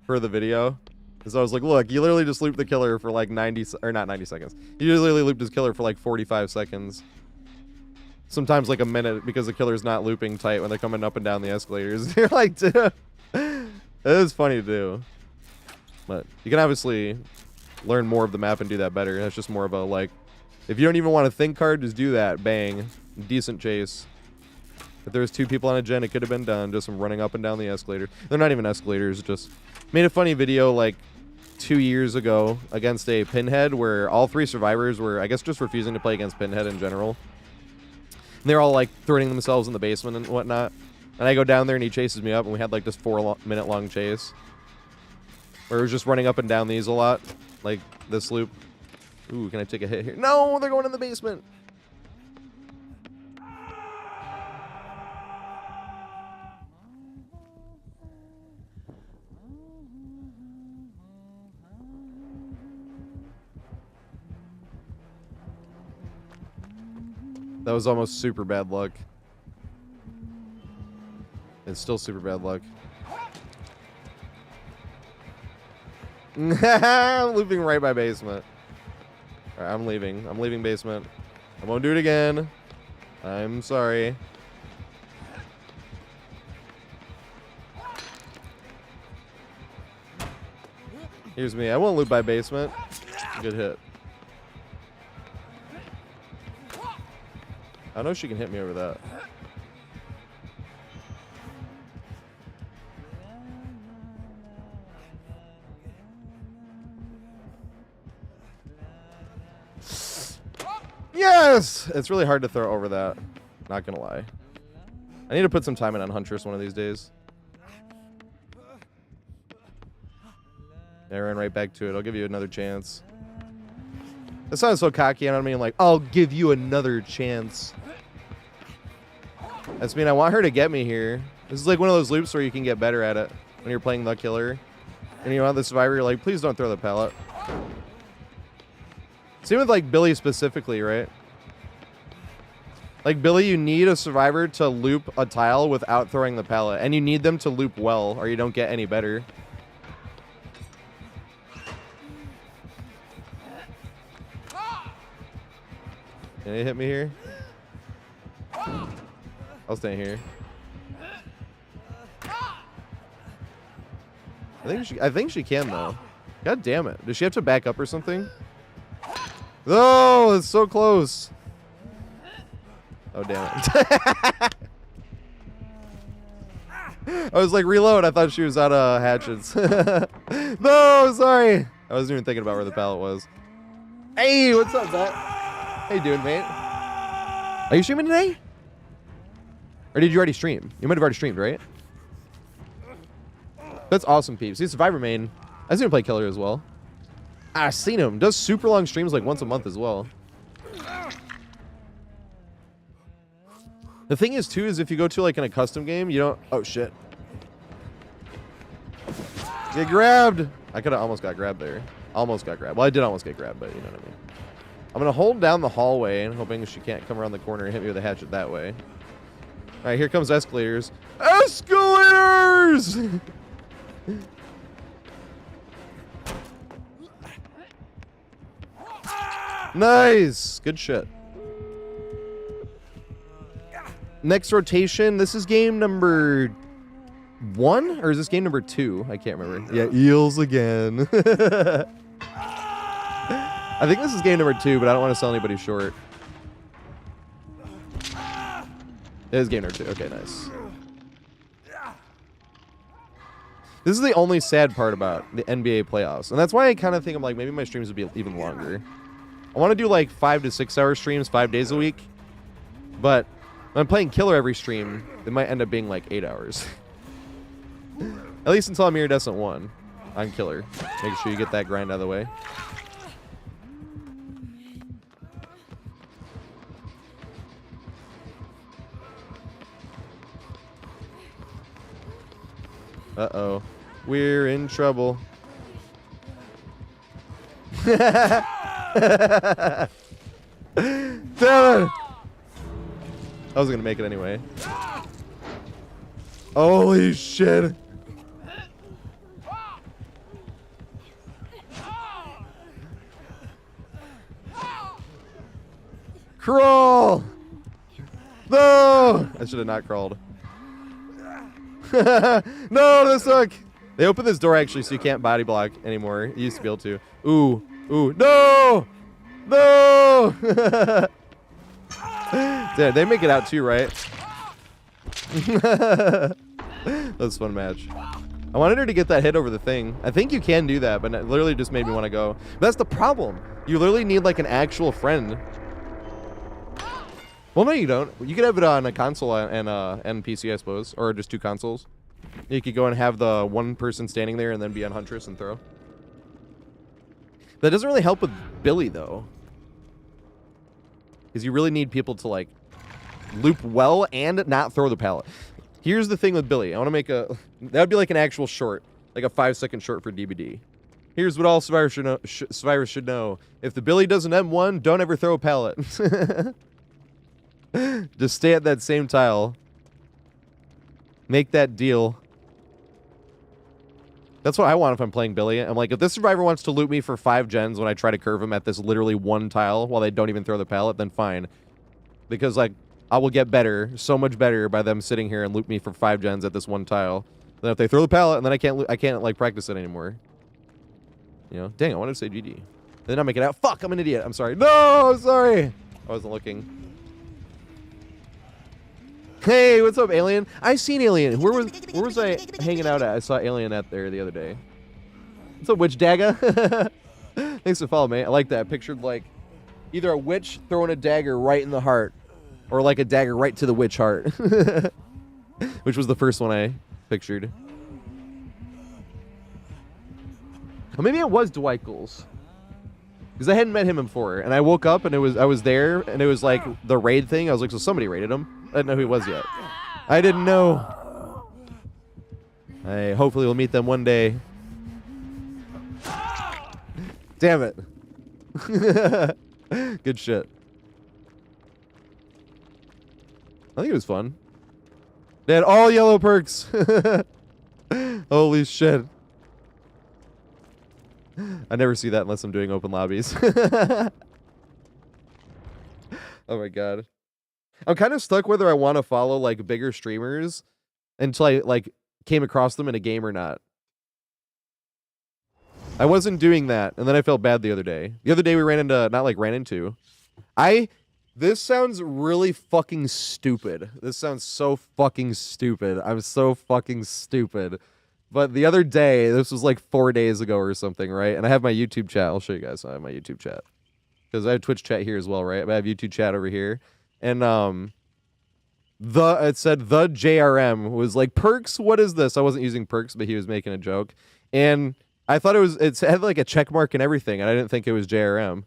for the video. So I was like, look, you literally just loop the killer for like 90, or not 90 seconds. You just literally looped his killer for like 45 seconds. Sometimes like a minute, because the killer's not looping tight when they're coming up and down the escalators. You're like, dude, it is funny to do. But you can obviously learn more of the map and do that better. That's just more of a like, if you don't even want to think hard, just do that. Bang. Decent chase. If there was 2 people on a gen, it could have been done. Just from running up and down the escalator. They're not even escalators, just made a funny video like 2 years ago against a Pinhead where all 3 survivors were, I guess, just refusing to play against Pinhead in general. And they're all like throwing themselves in the basement and whatnot. And I go down there and he chases me up, and we had like this 4-minute long chase where it was just running up and down these a lot, like this loop. Ooh, can I take a hit here? No, they're going in the basement. That was almost super bad luck. It's still super bad luck. I'm looping right by basement. All right, I'm leaving. I'm leaving basement. I won't do it again. I'm sorry. Here's me. I won't loop by basement. Good hit. I know she can hit me over that. Yes! It's really hard to throw over that. Not gonna lie. I need to put some time in on Huntress one of these days. I ran right back to it. I'll give you another chance. That sounds so cocky. I don't mean like, I'll give you another chance. That's mean I want her to get me here. This is like one of those loops where you can get better at it when you're playing the killer. And you want the survivor, you're like, please don't throw the pallet. Same with like Billy specifically, right? Like Billy, you need a survivor to loop a tile without throwing the pallet. And you need them to loop well or you don't get any better. Can you hit me here? I'll stay here. I think she can though. God damn it. Does she have to back up or something? Oh, it's so close. Oh damn it. I was like reload. I thought she was out of hatchets. No, sorry. I wasn't even thinking about where the pallet was. Hey, what's up, Zach? How you doing, mate? Are you streaming today? Or did you already stream? You might have already streamed, right? That's awesome, peeps. He's Survivor main. I seen him play Killer as well. I've seen him. Does super long streams like once a month as well. The thing is, too, is if you go to like in a custom game, you don't... Oh, shit. Get grabbed. I could have almost got grabbed there. Almost got grabbed. Well, I did almost get grabbed, but you know what I mean. I'm going to hold down the hallway and hoping she can't come around the corner and hit me with a hatchet that way. All right, here comes escalators. Escalators! Nice. Good shit. Next rotation. This is game number 1? Or is this game number 2? I can't remember. Yeah, eels again. I think this is game number 2, but I don't want to sell anybody short. It is game number 2. Okay, nice. This is the only sad part about the NBA playoffs. And that's why I kind of think I'm like, maybe my streams would be even longer. I want to do like 5 to 6 hour streams 5 days a week. But when I'm playing Killer every stream, it might end up being like 8 hours. At least until I'm Iridescent 1 on Killer. Make sure you get that grind out of the way. Uh-oh. We're in trouble. Damn it! I was gonna make it anyway. Holy shit. Crawl! No! I should have not crawled. No, this suck. They opened this door actually so you can't body block anymore. You used to be able to. Ooh. Ooh. No! No! Damn, they make it out too, right? That was a fun match. I wanted her to get that hit over the thing. I think you can do that, but it literally just made me want to go. But that's the problem. You literally need like an actual friend. Well, no, you don't. You could have it on a console and PC, I suppose, or just 2 consoles. You could go and have the one person standing there and then be on Huntress and throw. That doesn't really help with Billy, though. Because you really need people to, like, loop well and not throw the pallet. Here's the thing with Billy. I want to make a... That would be like an actual short. Like a 5-second short for DVD. Here's what all survivors should know. If the Billy does an M1, don't ever throw a pallet. Just stay at that same tile. Make that deal. That's what I want if I'm playing Billy. I'm like, if this survivor wants to loot me for 5 gens when I try to curve him at this literally one tile while they don't even throw the pallet, then fine. Because, like, I will get better, so much better by them sitting here and loot me for 5 gens at this one tile. Then if they throw the pallet, and then I can't like, practice it anymore. You know? Dang, I wanted to say GG. Then I make it out. Fuck, I'm an idiot. I'm sorry. No, sorry. I wasn't looking. Hey, what's up, Alien? I seen Alien. Where was I hanging out at? I saw Alien at there the other day. What's up, Witch Dagger? Thanks for following, mate. I like that. I pictured, like, either a witch throwing a dagger right in the heart, or, like, a dagger right to the witch heart. Which was the first one I pictured. Or maybe it was Dwight Goals. Because I hadn't met him before, and I woke up and I was there, and it was like the raid thing. I was like, so somebody raided him. I didn't know who he was yet. I didn't know. I hopefully will meet them one day. Damn it. Good shit. I think it was fun. They had all yellow perks. Holy shit. I never see that unless I'm doing open lobbies. Oh my god. I'm kind of stuck whether I want to follow like bigger streamers until I like came across them in a game or not. I wasn't doing that, and then I felt bad the other day. The other day we ran into, this sounds really fucking stupid. This sounds so fucking stupid. I'm so fucking stupid. But the other day, this was like 4 days ago or something, right? And I have my YouTube chat. I'll show you guys. I have my YouTube chat. Because I have Twitch chat here as well, right? But I have YouTube chat over here. And it said the JRM was like, perks, what is this? I wasn't using perks, but he was making a joke. And I thought it had like a check mark and everything, and I didn't think it was JRM.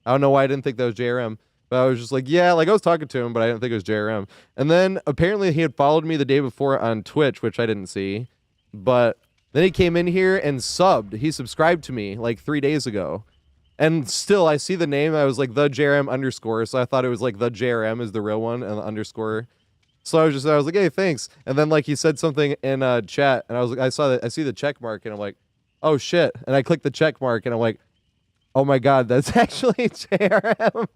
I don't know why I didn't think that was JRM. But I was just like, yeah, like I was talking to him, but I didn't think it was JRM. And then apparently he had followed me the day before on Twitch, which I didn't see. But then he came in here and subbed. He subscribed to me like 3 days ago. And still, I see the name. I was like, the JRM underscore. So I thought it was like the JRM is the real one and the underscore. So I was like, hey, thanks. And then like he said something in chat. And I was like, I see the check mark. And I'm like, oh, shit. And I clicked the check mark. And I'm like, oh, my God, that's actually JRM.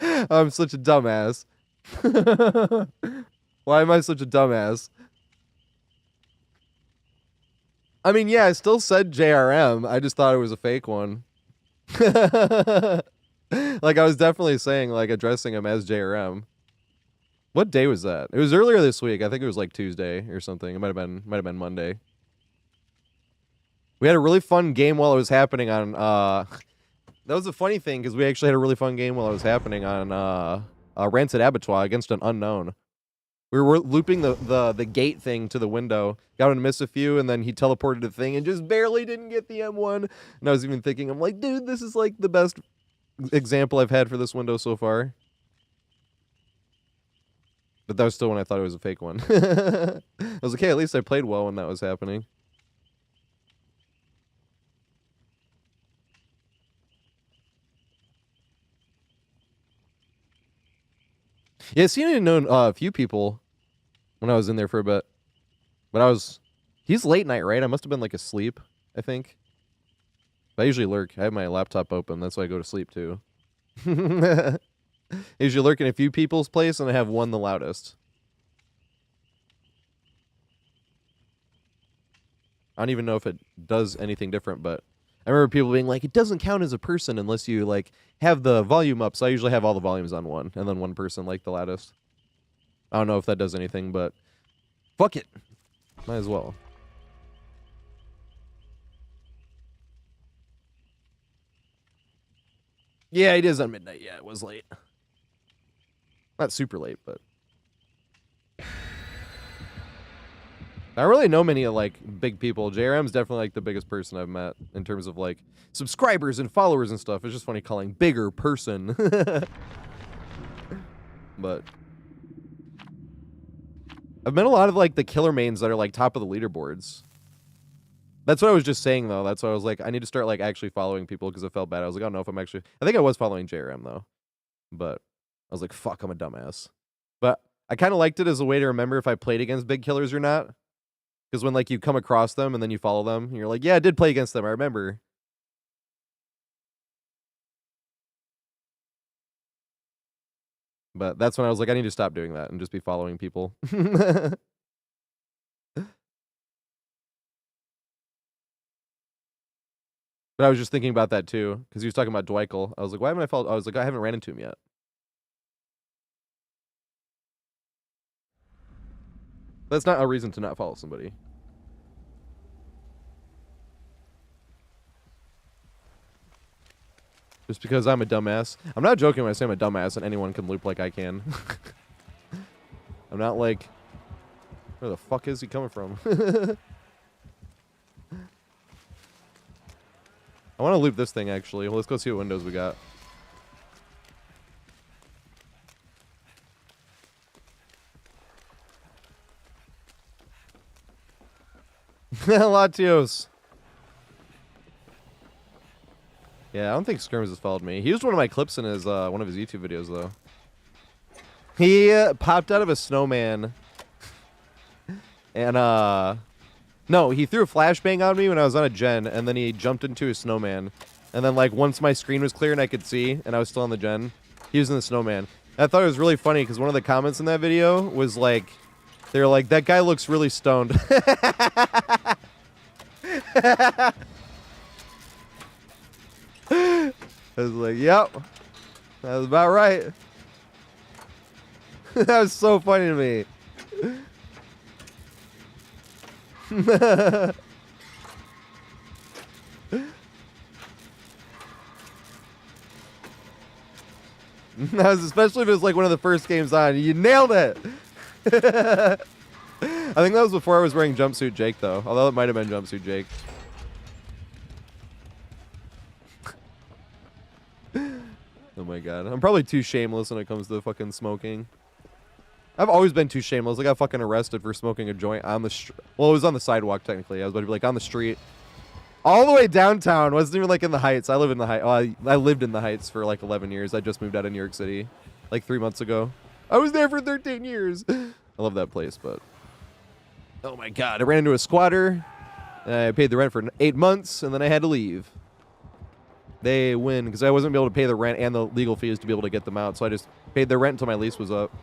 I'm such a dumbass. Why am I such a dumbass? I mean, yeah, I still said JRM. I just thought it was a fake one. Like, I was definitely saying, like, addressing him as JRM. What day was that? It was earlier this week. I think it was, like, Tuesday or something. It might have been Monday. We had a really fun game while it was happening on, That was a funny thing, because we actually had a really fun game while it was happening on, Rancid Abattoir against an unknown. We were looping the gate thing to the window. Got him to miss a few, and then he teleported the thing and just barely didn't get the M1. And I was even thinking, I'm like, dude, this is like the best example I've had for this window so far. But that was still when I thought it was a fake one. I was like, hey, at least I played well when that was happening. Yeah, see, I didn't know a few people when I was in there for a bit. But he's late night, right? I must have been like asleep, I think. But I usually lurk. I have my laptop open. That's why I go to sleep too. I usually lurk in a few people's place, and I have one the loudest. I don't even know if it does anything different, but I remember people being like, it doesn't count as a person unless you, like, have the volume up. So I usually have all the volumes on one, and then one person, like, the loudest. I don't know if that does anything, but fuck it. Might as well. Yeah, it is on midnight. Yeah, it was late. Not super late, but I don't really know many like big people. JRM's definitely like the biggest person I've met in terms of like subscribers and followers and stuff. It's just funny calling bigger person. But I've met a lot of like the killer mains that are like top of the leaderboards. That's what I was just saying though. That's why I was like, I need to start like actually following people because I felt bad. I was like, I don't know if I'm actually. I think I was following JRM though, but I was like, fuck, I'm a dumbass. But I kind of liked it as a way to remember if I played against big killers or not. Because when like you come across them and then you follow them, and you're like, yeah, I did play against them. I remember. But that's when I was like, I need to stop doing that and just be following people. But I was just thinking about that too, because he was talking about Dwykel. I was like, why haven't I followed? I was like, I haven't ran into him yet. That's not a reason to not follow somebody. Just because I'm a dumbass. I'm not joking when I say I'm a dumbass and anyone can loop like I can. I'm not like, where the fuck is he coming from? I want to loop this thing, actually. Well, let's go see what windows we got. Latios. Yeah, I don't think Skirms has followed me. He used one of my clips in his one of his YouTube videos, though. He popped out of a snowman. And, no, he threw a flashbang on me when I was on a gen, and then he jumped into a snowman. And then, like, once my screen was clear and I could see, and I was still on the gen, he was in the snowman. I thought it was really funny, because one of the comments in that video was, like, they were like, that guy looks really stoned. I was like, yep. That was about right. That was so funny to me. That was especially if it was like one of the first games on. You nailed it. I think that was before I was wearing jumpsuit Jake, though. Although it might have been jumpsuit Jake. Oh my god. I'm probably too shameless when it comes to fucking smoking. I've always been too shameless. I got fucking arrested for smoking a joint on the well, it was on the sidewalk, technically. I was about to be like on the street. All the way downtown. Wasn't even like in the Heights. I live in the Heights. Oh, I lived in the Heights for like 11 years. I just moved out of New York City like 3 months ago. I was there for 13 years. I love that place, but... Oh my god. I ran into a squatter. I paid the rent for 8 months, and then I had to leave. They win, because I wasn't able to pay the rent and the legal fees to be able to get them out, so I just paid their rent until my lease was up.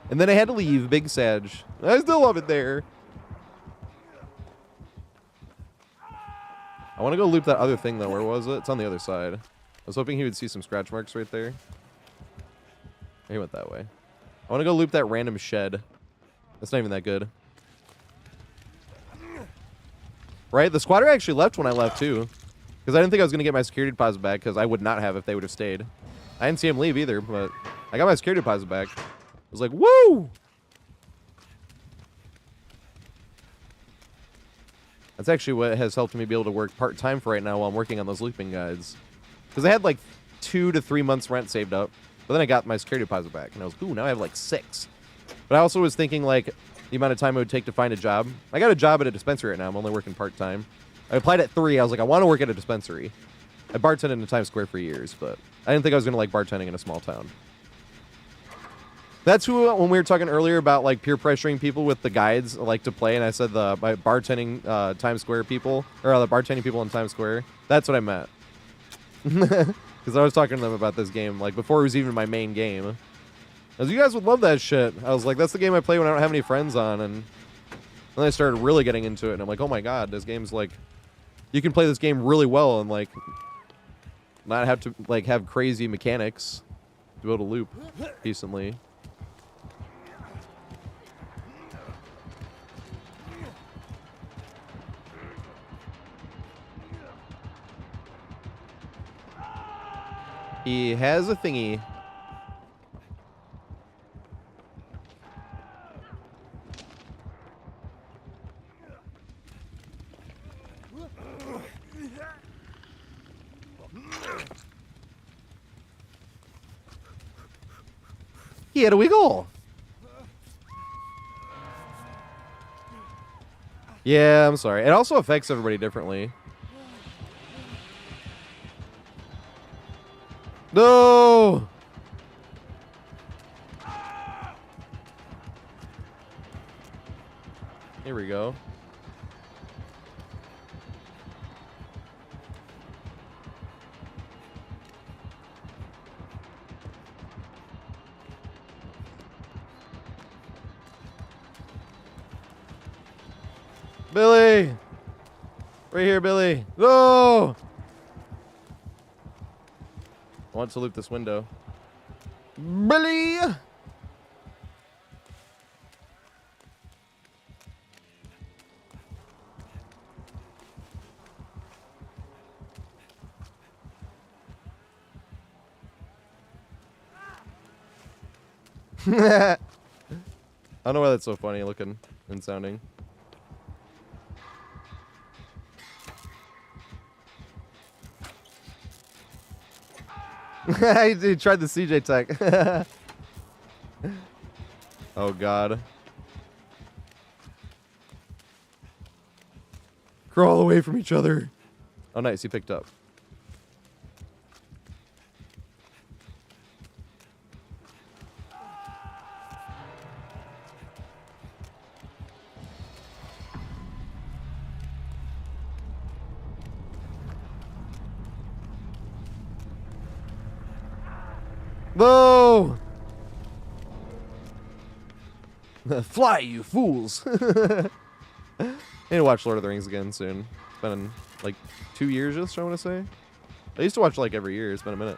And then I had to leave. Big Sag. I still love it there. I want to go loop that other thing, though. Where was it? It's on the other side. I was hoping he would see some scratch marks right there. He went that way. I want to go loop that random shed. That's not even that good. Right? The squatter actually left when I left, too. Because I didn't think I was going to get my security deposit back, because I would not have if they would have stayed. I didn't see him leave, either, but I got my security deposit back. I was like, woo! That's actually what has helped me be able to work part-time for right now while I'm working on those looping guides. Because I had like 2 to 3 months rent saved up, but then I got my security deposit back, and I was, ooh, now I have like 6. But I also was thinking like the amount of time it would take to find a job. I got a job at a dispensary right now. I'm only working part-time. I applied at 3. I was like, I want to work at a dispensary. I bartended in Times Square for years, but I didn't think I was going to like bartending in a small town. That's who, when we were talking earlier about like peer pressuring people with the guides like to play, and I said the by bartending Times Square people, or the bartending people in Times Square. That's what I meant. Because I was talking to them about this game like before it was even my main game. I was, you guys would love that shit. I was like, that's the game I play when I don't have any friends on, and then I started really getting into it, and I'm like, oh my god, this game's like, you can play this game really well and like not have to like have crazy mechanics to be able to loop decently. He has a thingy. He had a wiggle. Yeah, I'm sorry. It also affects everybody differently. No! Here we go. Billy! Right here, Billy. No! I want to loop this window. Billy! I don't know why that's so funny looking and sounding. He tried the CJ tech. Oh god. Crawl away from each other. Oh nice, he picked up. Whoa! Fly, you fools! I need to watch Lord of the Rings again soon. It's been like 2 years just, I want to say. I used to watch like every year. It's been a minute.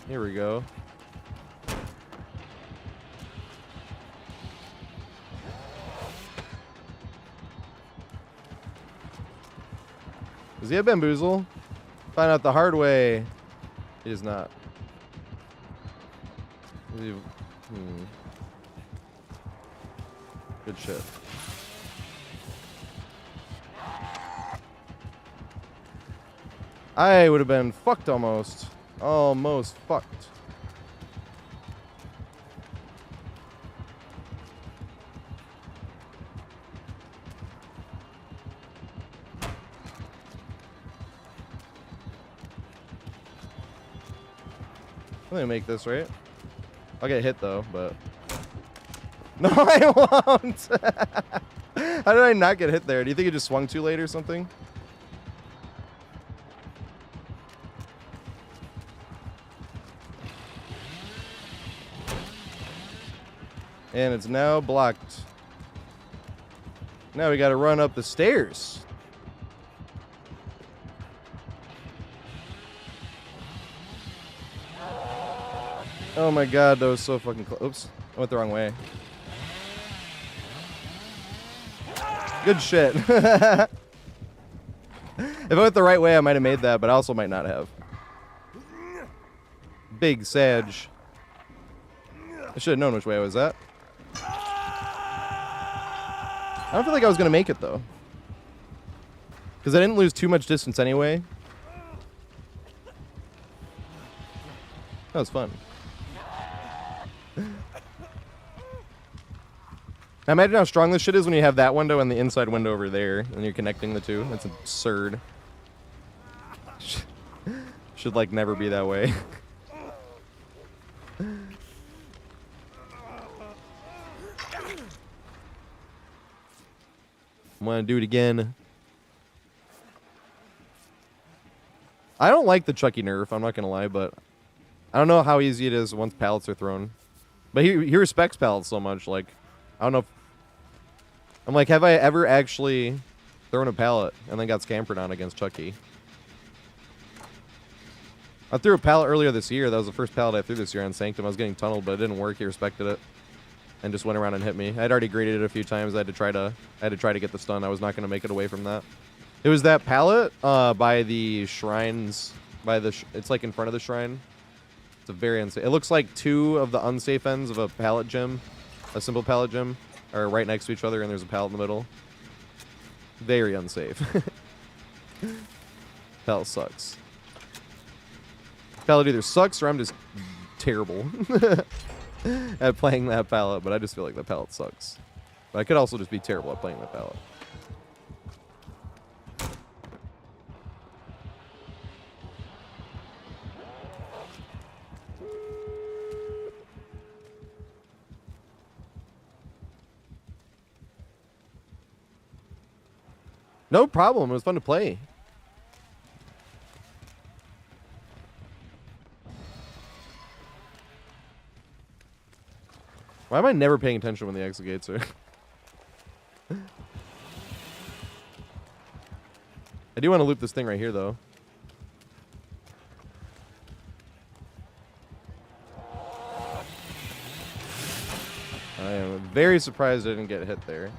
Here we go. Does he have bamboozle? Find out the hard way. He does not. Is he, Good shit. I would have been fucked almost. Almost fucked. I'm gonna make this, right? I'll get hit though, but... No, I won't! How did I not get hit there? Do you think it just swung too late or something? And it's now blocked. Now we gotta run up the stairs. Oh my god, that was so fucking close. Oops, I went the wrong way. Good shit. If I went the right way, I might have made that, but I also might not have. Big Sag. I should have known which way I was at. I don't feel like I was going to make it, though. Because I didn't lose too much distance anyway. That was fun. Now imagine how strong this shit is when you have that window and the inside window over there, and you're connecting the two. That's absurd. Should, like, never be that way. I'm gonna do it again. I don't like the Chucky nerf, I'm not gonna lie, but I don't know how easy it is once pallets are thrown. But he respects pallets so much, like, I don't know if... I'm like, have I ever actually thrown a pallet and then got scampered on against Chucky? I threw a pallet earlier this year. That was the first pallet I threw this year on Sanctum. I was getting tunneled, but it didn't work. He respected it. And just went around and hit me. I'd already graded it a few times. I had to try to get the stun. I was not going to make it away from that. It was that pallet by the shrines. It's like in front of the shrine. It's a very unsafe. It looks like two of the unsafe ends of a pallet gym, a simple pallet gym, are right next to each other, and there's a pallet in the middle. Very unsafe. Pallet sucks. Pallet either sucks or I'm just terrible at playing that pallet, but I just feel like the pallet sucks. But I could also just be terrible at playing that pallet. No problem. It was fun to play. Why am I never paying attention when the exit gates are? I do want to loop this thing right here, though. I am very surprised I didn't get hit there.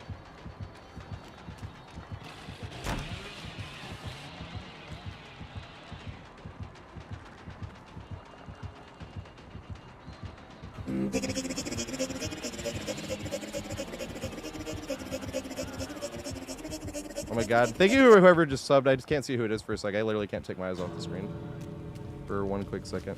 Oh my god. Thank you to whoever just subbed. I just can't see who it is for a sec. I literally can't take my eyes off the screen for one quick second.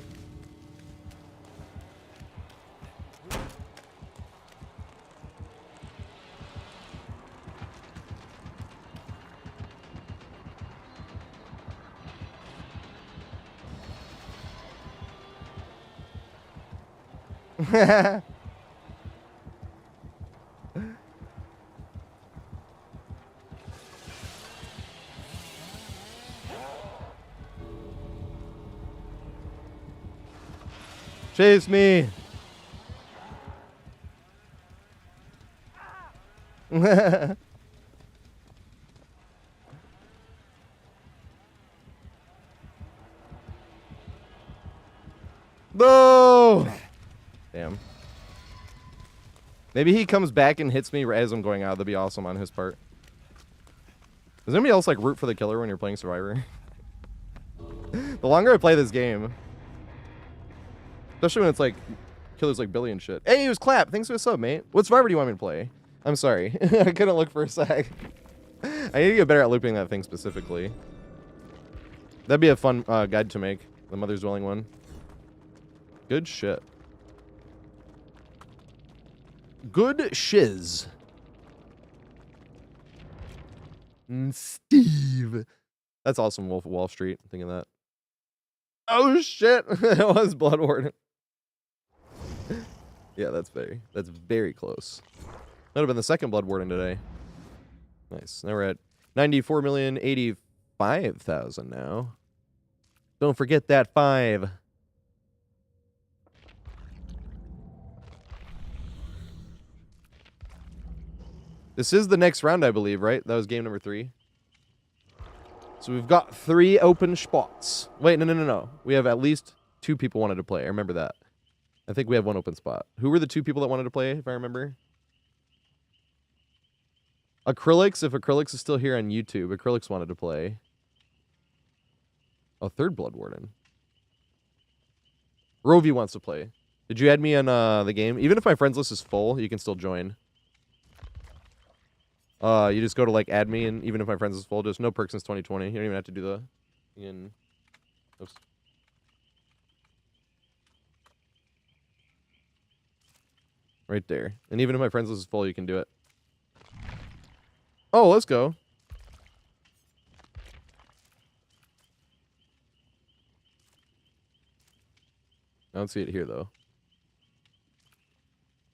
Chase me. No! Damn. Maybe he comes back and hits me as I'm going out. That'd be awesome on his part. Does anybody else like root for the killer when you're playing Survivor? The longer I play this game, especially when it's like killers like Billy and shit. Hey, it was Clap. Thanks for the sub, mate. What Survivor do you want me to play? I'm sorry. I couldn't look for a sec. I need to get better at looping that thing specifically. That'd be a fun guide to make. The Mother's Dwelling one. Good shit. Good shiz. Steve. That's awesome, Wolf of Wall Street. Thinking that. Oh shit! It was Bloodward. Yeah, that's very close. That would have been the second Blood Warden today. Nice. Now we're at 94,085,000 now. Don't forget that 5. This is the next round, I believe, right? That was game number 3. So we've got 3 open spots. Wait, no. We have at least 2 people wanted to play. I remember that. I think we have 1 open spot. Who were the 2 people that wanted to play, if I remember? Acrylics, if Acrylics is still here on YouTube. Acrylics wanted to play. Oh, 3rd Blood Warden. Rovi wants to play. Did you add me on the game? Even if my friends list is full, you can still join. You just go to like add me, and even if my friends is full, just no perks since 2020. You don't even have to do the oops. Right there. And even if my friends list is full, you can do it. Oh, let's go. I don't see it here though.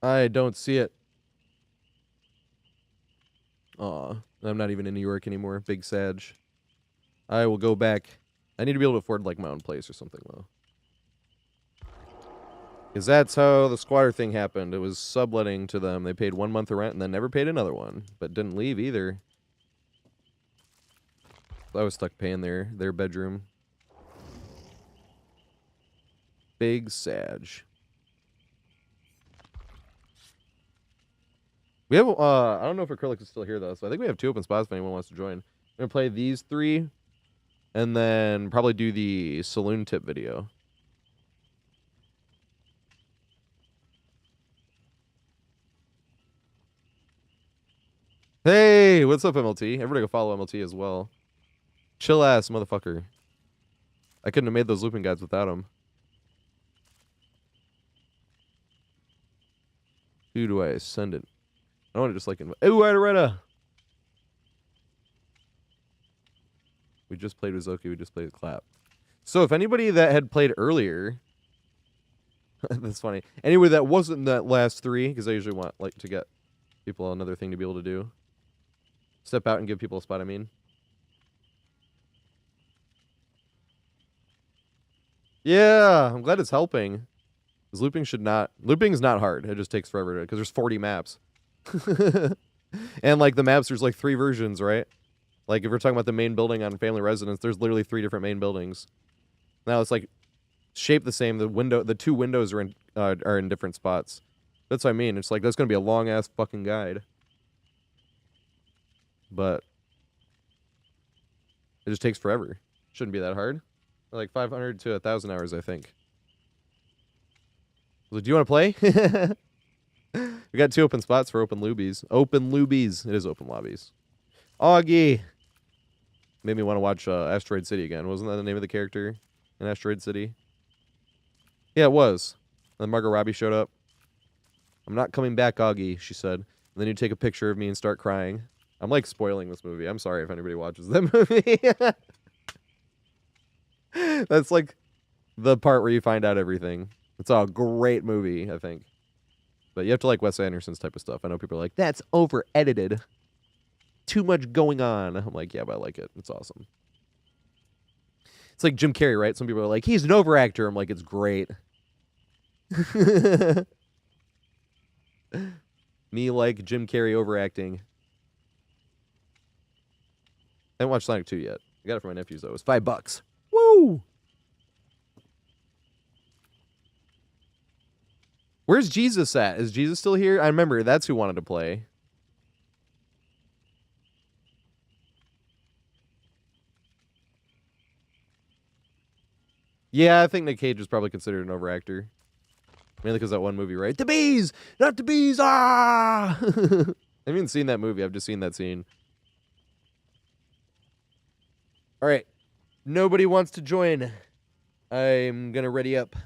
I don't see it. Aw, I'm not even in New York anymore. Big Sag. I will go back. I need to be able to afford like my own place or something though. Because that's how the squatter thing happened. It was subletting to them. They paid 1 month of rent and then never paid another one. But didn't leave either. So I was stuck paying their bedroom. Big Sag. We have, I don't know if Acrylic is still here, though, so I think we have 2 open spots if anyone wants to join. I'm going to play these 3, and then probably do the saloon tip video. Hey, what's up, MLT? Everybody go follow MLT as well. Chill ass, motherfucker. I couldn't have made those looping guides without him. Who do I send it? I want to just like invite. Ooh, Idaretta! We just played with Zoki. We just played with Clap. So if anybody that had played earlier, that's funny. Anybody that wasn't in that last 3, because I usually want like to get people another thing to be able to do. Step out and give people a spot. I mean, Yeah, I'm glad it's helping. Because looping's not hard. It just takes forever because there's 40 maps. And like the maps, there's like 3 versions, right? Like if we're talking about the main building on Family Residence, there's literally 3 different main buildings. Now it's like shaped the same. The 2 windows are in different spots. That's what I mean. It's like that's gonna be a long ass fucking guide. But it just takes forever. Shouldn't be that hard. Like 500 to 1,000 hours, I think. So, do you want to play? We got 2 open spots for open loobies. Open loobies. It is open lobbies. Augie. Made me want to watch Asteroid City again. Wasn't that the name of the character in Asteroid City? Yeah, it was. And then Margot Robbie showed up. I'm not coming back, Augie, she said. And then you take a picture of me and start crying. I'm like spoiling this movie. I'm sorry if anybody watches that movie. That's like the part where you find out everything. It's a great movie, I think. But you have to like Wes Anderson's type of stuff. I know people are like, that's over edited. Too much going on. I'm like, yeah, but I like it. It's awesome. It's like Jim Carrey, right? Some people are like, he's an overactor. I'm like, it's great. Me like Jim Carrey overacting. I haven't watched Sonic 2 yet. I got it from my nephews, though. It was $5. Woo! Where's Jesus at? Is Jesus still here? I remember that's who wanted to play. Yeah, I think Nick Cage was probably considered an overactor. Mainly because that one movie, right? The bees! Not the bees! Ah! I haven't even seen that movie. I've just seen that scene. All right. Nobody wants to join. I'm going to ready up.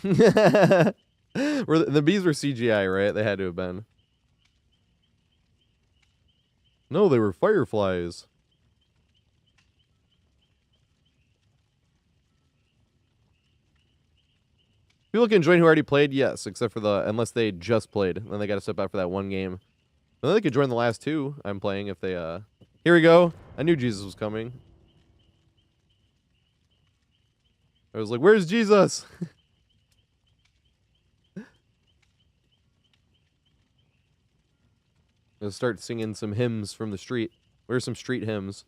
The bees were CGI, right? They had to have been. No, they were fireflies. People can join who already played, yes, except for unless they just played. Then they got to step out for that one game. And then they could join the last 2 I'm playing if they, Here we go. I knew Jesus was coming. I was like, where's Jesus? Let's start singing some hymns from the street. Where's some street hymns?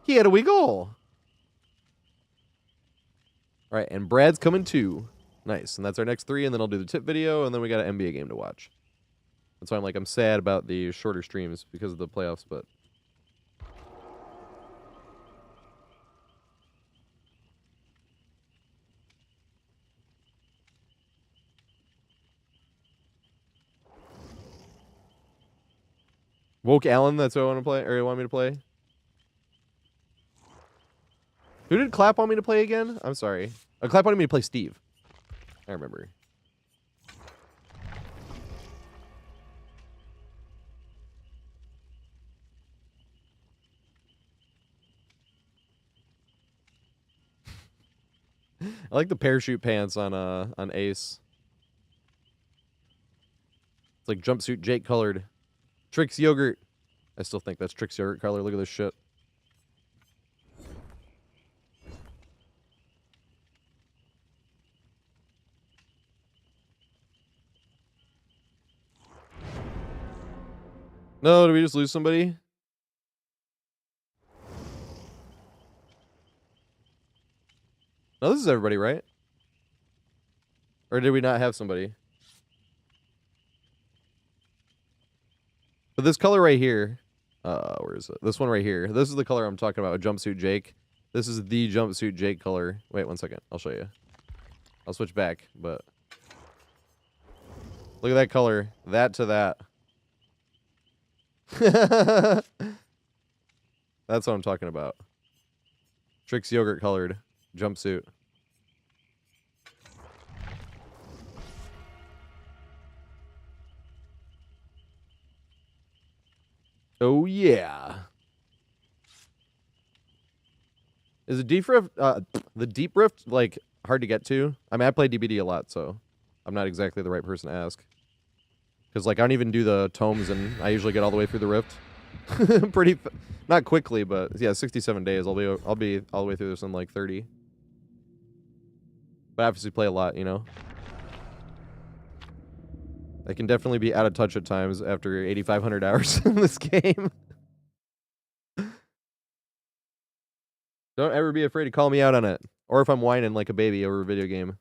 Here we go. All right, and Brad's coming too. Nice, and that's our next 3, and then I'll do the tip video, and then we got an NBA game to watch. That's why I'm sad about the shorter streams because of the playoffs, but... Woke Allen, that's what I want to play, or you want me to play? Who did Clap want me to play again? I'm sorry. Clap wanted me to play Steve. I remember. I like the parachute pants on Ace. It's like jumpsuit Jake colored. Trix yogurt. I still think that's Trix yogurt color. Look at this shit. No, did we just lose somebody? No, this is everybody, right? Or did we not have somebody? But this color right here, where is it? This one right here. This is the color I'm talking about, jumpsuit Jake. This is the jumpsuit Jake color. Wait, 1 second. I'll show you. I'll switch back, but look at that color. That to that. That's what I'm talking about. Trix yogurt colored jumpsuit. Oh, yeah. Is a deep rift, the deep rift, like, hard to get to? I mean, I play DBD a lot, so I'm not exactly the right person to ask. Because, like, I don't even do the tomes, and I usually get all the way through the rift. Pretty, not quickly, but yeah, 67 days. I'll be all the way through this in like 30. But I obviously play a lot, you know. I can definitely be out of touch at times after 8,500 hours in this game. Don't ever be afraid to call me out on it, or if I'm whining like a baby over a video game.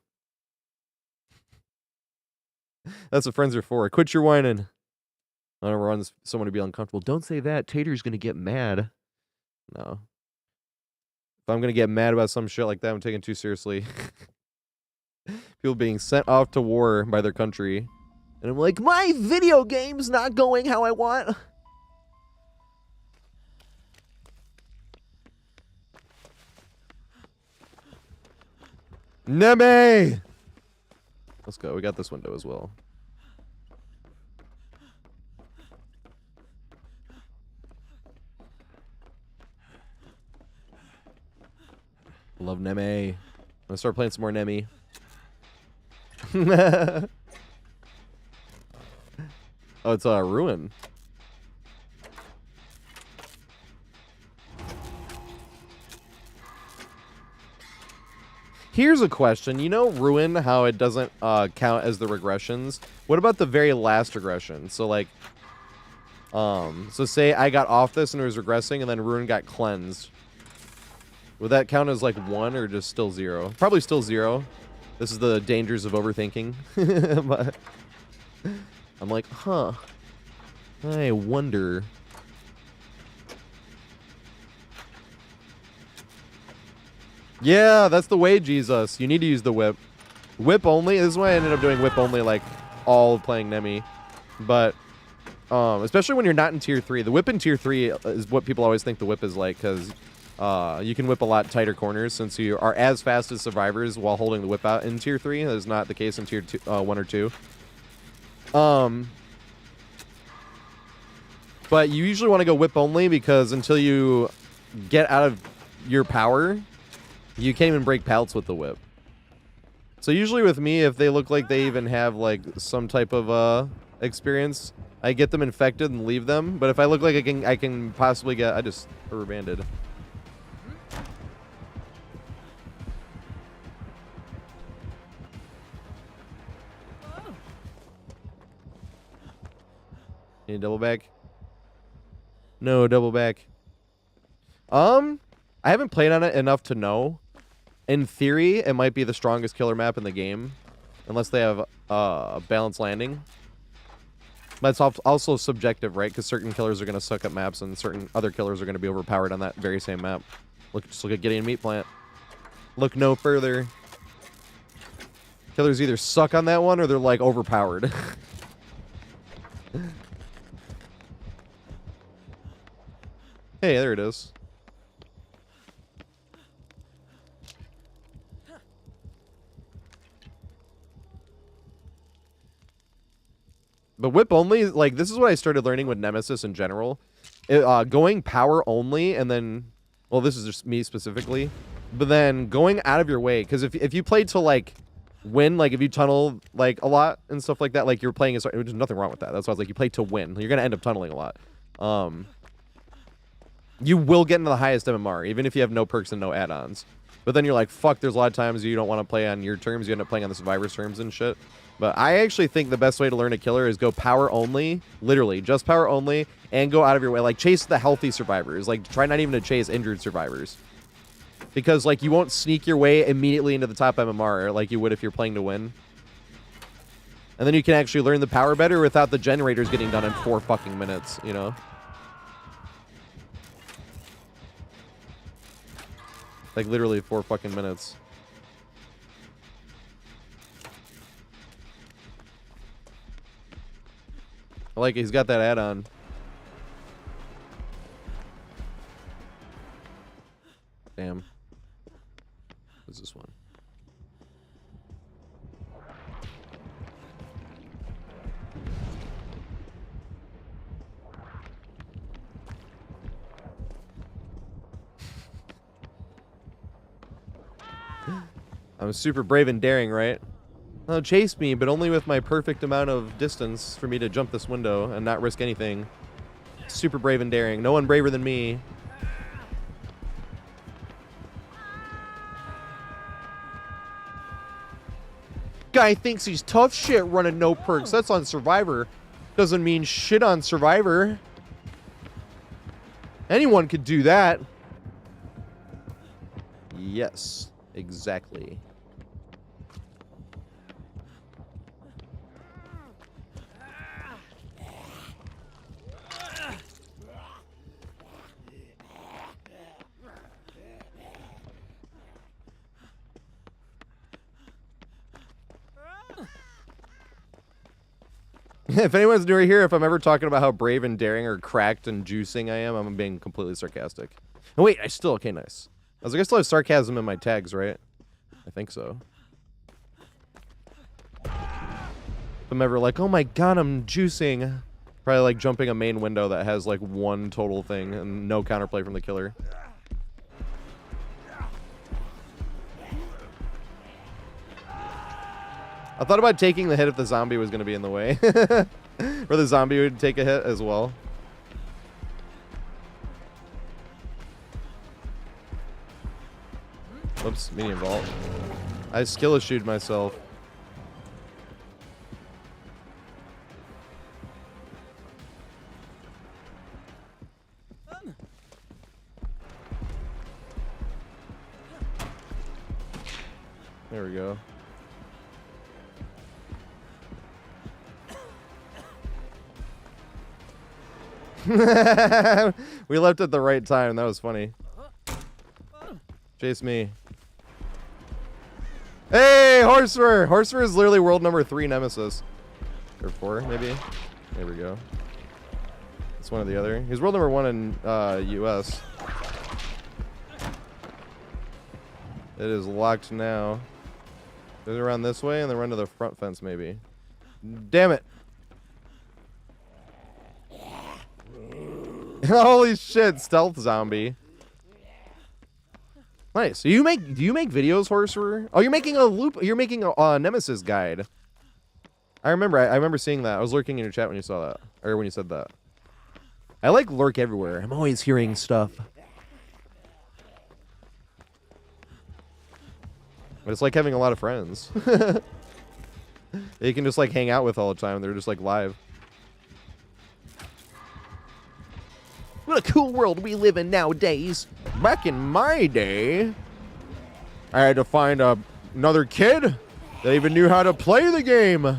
That's what friends are for. Quit your whining. I don't want someone to be uncomfortable. Don't say that. Tater's gonna get mad. No. If I'm gonna get mad about some shit like that, I'm taking it too seriously. People being sent off to war by their country. And I'm like, my video game's not going how I want. Neme! Let's go. We got this window as well. Love Neme. I'm gonna start playing some more Neme. Oh, it's a ruin. Here's a question. You know ruin, how it doesn't count as the regressions? What about the very last regression? So like so say I got off this and it was regressing and then ruin got cleansed. Would that count as like 1 or just still 0? Probably still 0. This is the dangers of overthinking. But I'm like, huh. I wonder. Yeah, that's the way, Jesus. You need to use the whip. Whip only. This is why I ended up doing whip only, like, all playing Nemi. But, especially when you're not in Tier 3. The whip in Tier 3 is what people always think the whip is like, because you can whip a lot tighter corners since you are as fast as survivors while holding the whip out in Tier 3. That is not the case in Tier 1 or 2. But you usually want to go whip only because until you get out of your power, you can't even break pallets with the whip. So usually with me, if they look like they even have like some type of experience, I get them infected and leave them. But if I look like I can possibly get, I just rubber banded. Need a double back? No, double back. I haven't played on it enough to know. In theory, it might be the strongest killer map in the game. Unless they have balanced landing. But it's also subjective, right? Because certain killers are going to suck at maps and certain other killers are going to be overpowered on that very same map. Just look at Gideon Meat Plant. Look no further. Killers either suck on that one or they're like overpowered. Hey, there it is. But whip only, like, this is what I started learning with Nemesis in general. Going power only, and then, well, this is just me specifically, but then going out of your way, because if you play to, like, win, like, if you tunnel, like, a lot and stuff like that, like, you're playing, there's nothing wrong with that. That's why I was like, you play to win. You're going to end up tunneling a lot. You will get into the highest MMR, even if you have no perks and no add-ons. But then you're like, fuck, there's a lot of times you don't want to play on your terms. You end up playing on the survivor's terms and shit. But I actually think the best way to learn a killer is go power only, literally, just power only, and go out of your way. Like, chase the healthy survivors. Like, try not even to chase injured survivors. Because, like, you won't sneak your way immediately into the top MMR like you would if you're playing to win. And then you can actually learn the power better without the generators getting done in 4 fucking minutes, you know? Like, literally 4 fucking minutes. I like it. He's got that add-on. Damn. What's this one? I'm super brave and daring, right? Oh, chase me, but only with my perfect amount of distance for me to jump this window and not risk anything. Super brave and daring. No one braver than me. Guy thinks he's tough shit running no perks. That's on Survivor. Doesn't mean shit on Survivor. Anyone could do that. Yes, exactly. If anyone's new here, if I'm ever talking about how brave and daring or cracked and juicing I am, I'm being completely sarcastic. Oh, wait, okay, nice. I was like, I still have sarcasm in my tags, right? I think so. If I'm ever like, oh my god, I'm juicing. Probably like jumping a main window that has like one total thing and no counterplay from the killer. I thought about taking the hit if the zombie was going to be in the way. Or the zombie would take a hit as well. Whoops, medium vault. I skill issued myself. There we go. We left at the right time. That was funny. Chase me. Hey, Horsefer! Horsefer is literally world number 3 nemesis. Or 4, maybe? There we go. It's one or the other. He's world number 1 in US. It is locked now. Goes around this way and then run to the front fence, maybe. Damn it! Holy shit, stealth zombie. Nice. Do you make videos, Horsefer? Oh, you're making a loop. You're making a Nemesis guide. I remember seeing that. I was lurking in your chat when you saw that, or when you said that. I like lurk everywhere. I'm always hearing stuff. But it's like having a lot of friends. You can just like hang out with all the time. They're just like live. What a cool world we live in nowadays. Back in my day, I had to find another kid that even knew how to play the game.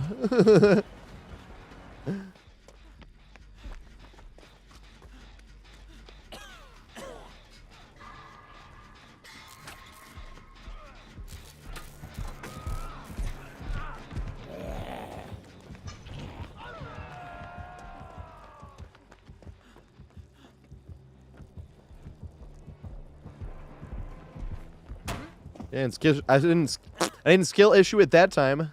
I didn't skill issue at that time.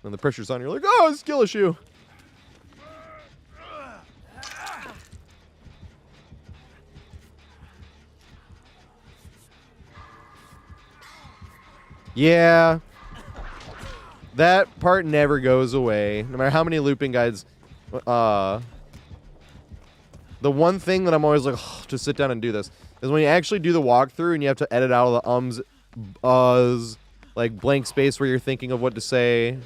When the pressure's on, you're like, oh, skill issue. Yeah. That part never goes away. No matter how many looping guides. The one thing that I'm always like, oh, just sit down and do this, is when you actually do the walkthrough and you have to edit out all the uhs, like blank space where you're thinking of what to say.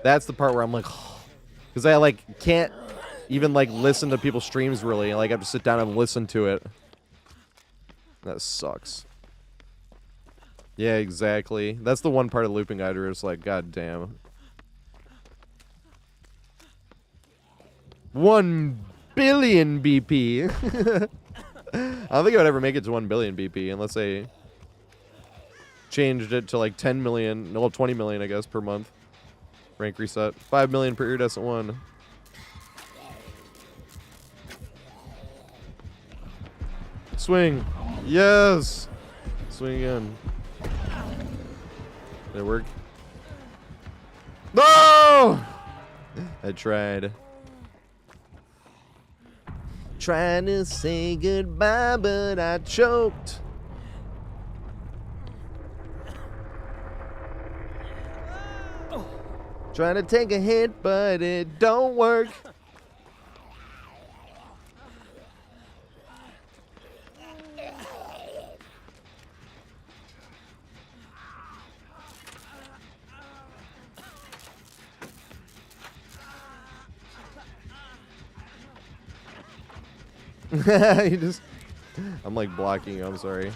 That's the part where I'm like, because I like can't even like listen to people's streams really. Like I have to sit down and listen to it. That sucks. Yeah, exactly. That's the one part of looping guide where it's like, god damn. 1 billion BP. I don't think I would ever make it to 1 billion BP unless they changed it to like 10 million, well 20 million I guess per month. Rank reset. 5 million per iridescent one. Swing. Yes. Swing again. Did it work? No! I tried. Trying to say goodbye, but I choked. Trying to take a hit, but it don't work. You just... I'm like blocking you, I'm sorry.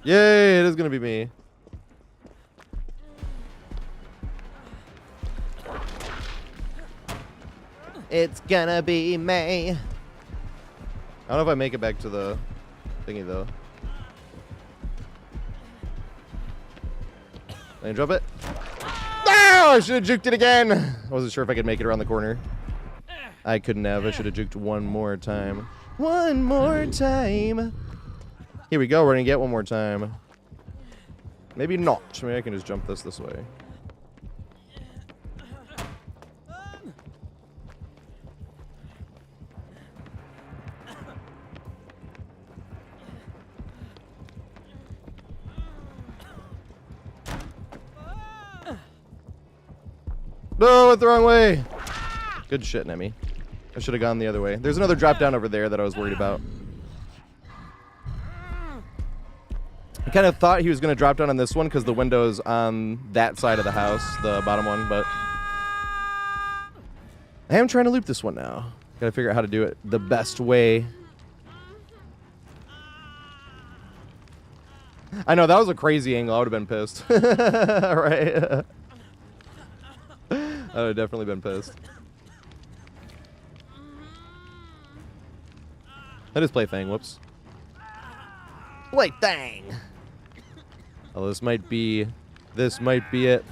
Yay, it is gonna be me. It's gonna be me. I don't know if I make it back to the thingy though. Let me drop it. No, I should have juked it again. I wasn't sure if I could make it around the corner. I couldn't have. I should have juked one more time. One more time. Here we go. We're gonna get one more time. Maybe not. Maybe I can just jump this way. No, went the wrong way. Good shit, Nemi. I should have gone the other way. There's another drop down over there that I was worried about. I kind of thought he was going to drop down on this one because the window's on that side of the house, the bottom one, but I am trying to loop this one now. Got to figure out how to do it the best way. I know, that was a crazy angle. I would have been pissed. Right? I would have definitely been pissed. I just play Thang. Whoops. Play Thang. Oh, this might be it.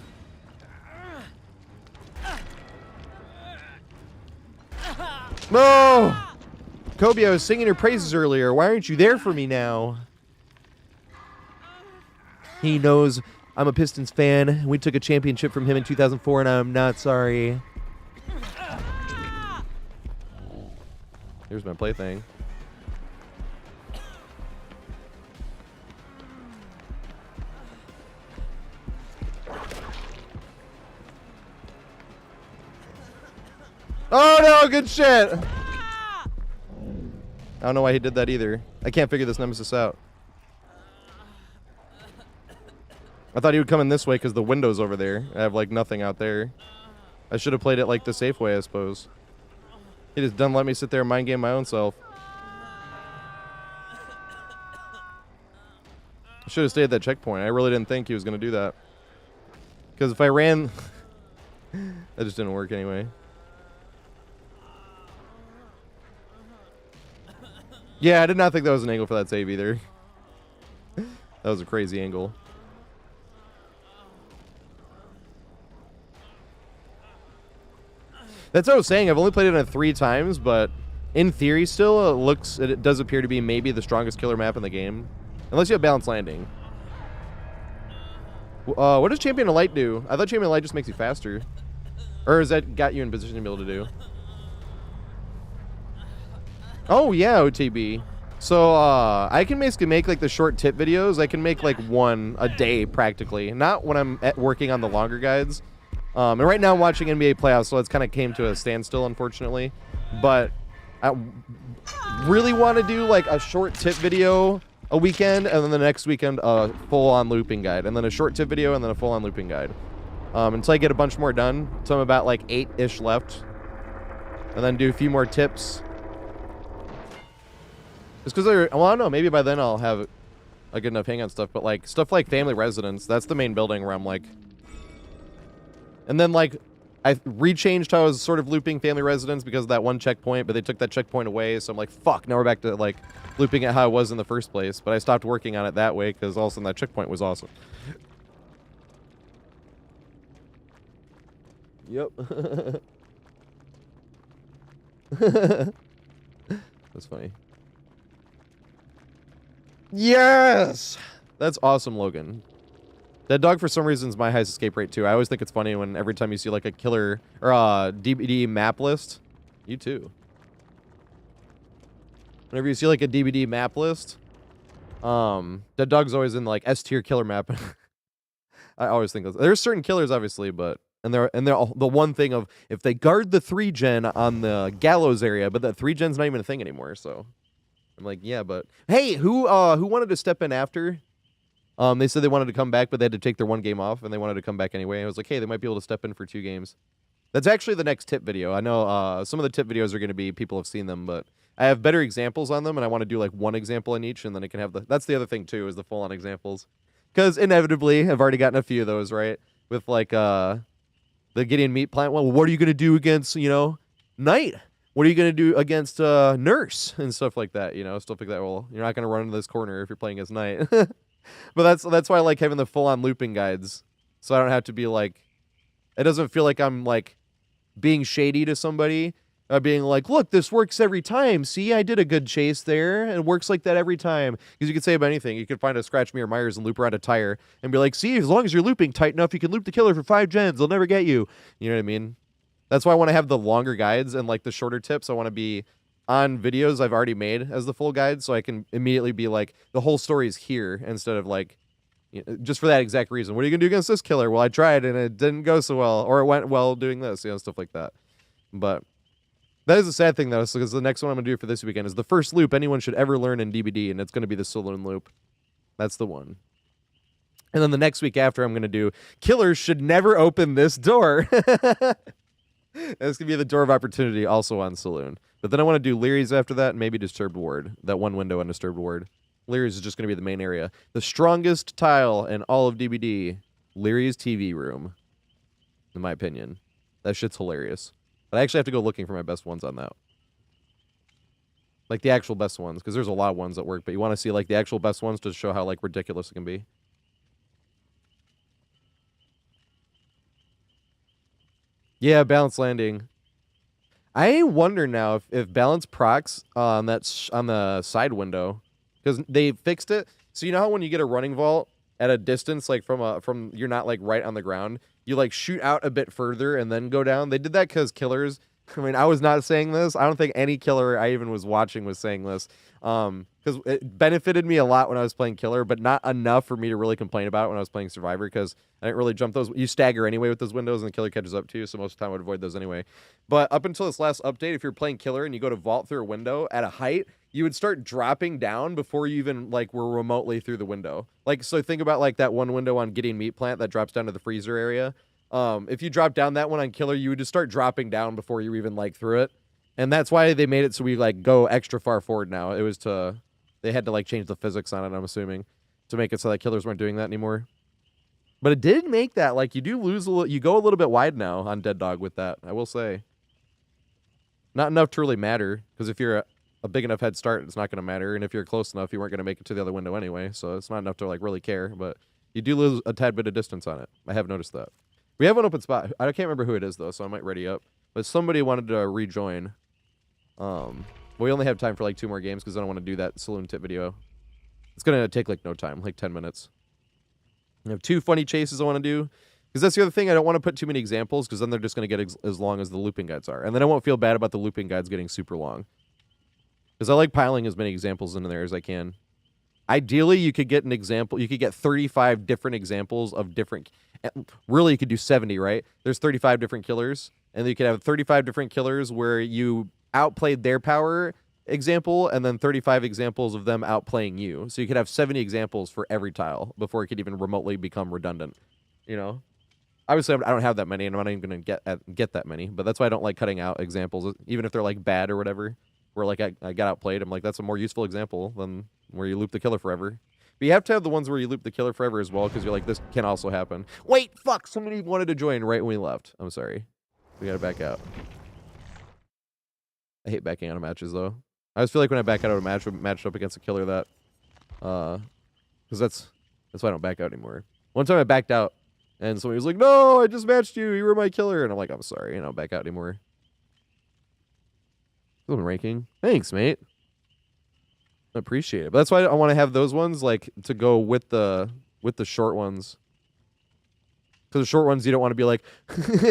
No! Kobe, I was singing your praises earlier. Why aren't you there for me now? He knows I'm a Pistons fan. We took a championship from him in 2004, and I'm not sorry. Here's my plaything. Oh no, good shit! I don't know why he did that either. I can't figure this nemesis out. I thought he would come in this way because the window's over there. I have like nothing out there. I should have played it like the safe way, I suppose. He just doesn't let me sit there and mind game my own self. I should have stayed at that checkpoint. I really didn't think he was going to do that. Because if I ran... that just didn't work anyway. Yeah, I did not think that was an angle for that save either. That was a crazy angle. That's what I was saying. I've only played it 3 times, but in theory still, it does appear to be maybe the strongest killer map in the game. Unless you have balanced landing. What does Champion of Light do? I thought Champion of Light just makes you faster. Or has that got you in position to be able to do? Oh, yeah, OTB. So, I can basically make, like, the short tip videos. I can make, like, one a day, practically. Not when I'm working on the longer guides. And right now I'm watching NBA playoffs, so it's kind of came to a standstill, unfortunately. But I really want to do, like, a short tip video a weekend, and then the next weekend, a full-on looping guide. And then a short tip video, and then a full-on looping guide. Until I get a bunch more done. So I'm about, like, 8-ish left. And then do a few more tips. Just because well, I don't know, maybe by then I'll have a good enough hang on stuff, but like stuff like Family Residence, that's the main building where I'm like, and then like I rechanged how I was sort of looping Family Residence because of that one checkpoint, but they took that checkpoint away, so I'm like, fuck, now we're back to like looping it how I was in the first place, but I stopped working on it that way because all of a sudden that checkpoint was awesome. Yep. That's funny. Yes! That's awesome, Logan. Dead Dog for some reason is my highest escape rate too. I always think it's funny when every time you see like a killer or a DBD map list. You too. Whenever you see like a DBD map list, Dead Dog's always in like S tier killer map. I always think there's certain killers obviously, but they're the one thing of if they guard the 3-gen on the gallows area, but that 3-gen's not even a thing anymore. So I'm like, yeah, but hey, who wanted to step in after? They said they wanted to come back, but they had to take their 1 game off, and they wanted to come back anyway. I was like, hey, they might be able to step in for 2 games. That's actually the next tip video. I know some of the tip videos are going to be people have seen them, but I have better examples on them, and I want to do like 1 example in each, and then it can have the. That's the other thing too, is the full-on examples, because inevitably I've already gotten a few of those right with like the Gideon meat plant. Well, what are you going to do against Knight? What are you going to do against Nurse and stuff like that? Stuff like that. Well, you're not going to run into this corner if you're playing as Knight. But that's why I like having the full-on looping guides, so I don't have to be like, it doesn't feel like I'm like being shady to somebody, being like, look, this works every time. See, I did a good chase there, and it works like that every time. Because you could say about anything. You could find a Scratch Me or Myers and loop around a tire and be like, see, as long as you're looping tight enough, you can loop the killer for 5 gens. They'll never get you. You know what I mean? That's why I want to have the longer guides and like the shorter tips. I want to be on videos I've already made as the full guide, so I can immediately be like, the whole story is here, instead of like, just for that exact reason. What are you gonna do against this killer? Well, I tried and it didn't go so well, or it went well doing this, stuff like that. But that is a sad thing though, because the next one I'm gonna do for this weekend is the first loop anyone should ever learn in DBD, and it's gonna be the saloon loop. That's the one. And then the next week after, I'm gonna do killers should never open this door. That's gonna be the door of opportunity, also on saloon. But then I want to do Leary's after that, and maybe Disturbed Ward. That 1 window on Disturbed Ward. Leary's is just going to be the main area. The strongest tile in all of DBD, Leary's TV room, in my opinion. That shit's hilarious. But I actually have to go looking for my best ones on that. Like the actual best ones, because there's a lot of ones that work, but you want to see like the actual best ones to show how like ridiculous it can be. Yeah, Balanced Landing. I wonder now if balance procs on on the side window, because they fixed it. So you know how when you get a running vault at a distance, like from you're not like right on the ground, you like shoot out a bit further and then go down. They did that because killers. I mean, I was not saying this. I don't think any killer I even was watching was saying this. Because it benefited me a lot when I was playing killer, but not enough for me to really complain about it when I was playing survivor, because I didn't really jump those. You stagger anyway with those windows, and the killer catches up to you, so most of the time I would avoid those anyway. But up until this last update, if you're playing killer and you go to vault through a window at a height, you would start dropping down before you even like were remotely through the window. Like, so think about like that one window on Gideon Meat Plant that drops down to the freezer area. If you drop down that one on killer, you would just start dropping down before you even like through it. And that's why they made it so we like go extra far forward now. It was they had to like change the physics on it, I'm assuming, to make it so that killers weren't doing that anymore. But it did make that like you do lose you go a little bit wide now on Dead Dog with that, I will say. Not enough to really matter, because if you're a big enough head start, it's not going to matter, and if you're close enough, you weren't going to make it to the other window anyway, so it's not enough to like really care. But you do lose a tad bit of distance on it. I have noticed that. We have an open spot. I can't remember who it is though, so I might ready up. But somebody wanted to rejoin. We only have time for like 2 more games, because I don't want to do that saloon tip video. It's gonna take like no time, like 10 minutes. I have 2 funny chases I want to do, because that's the other thing. I don't want to put too many examples, because then they're just gonna get as long as the looping guides are, and then I won't feel bad about the looping guides getting super long, because I like piling as many examples in there as I can. Ideally, you could get an example. You could get 35 different examples of different. Really, you could do 70, right? There's 35 different killers, and you could have 35 different killers where you outplayed their power example, and then 35 examples of them outplaying you. So you could have 70 examples for every tile before it could even remotely become redundant. Obviously I don't have that many, and I'm not even gonna get that many. But that's why I don't like cutting out examples, even if they're like bad or whatever. Where like I got outplayed. I'm like, that's a more useful example than where you loop the killer forever. But you have to have the ones where you loop the killer forever as well, because you're like, this can also happen. Wait, fuck! Somebody wanted to join right when we left. I'm sorry. We gotta back out. I hate backing out of matches though. I always feel like when I back out of a match, I'm matched up against a killer that, because that's why I don't back out anymore. One time I backed out, and somebody was like, "No, I just matched you. You were my killer," and I'm like, "I'm sorry," and I don't back out anymore. Good ranking. Thanks, mate. I appreciate it. But that's why I want to have those ones like to go with the short ones. Because the short ones, you don't want to be like,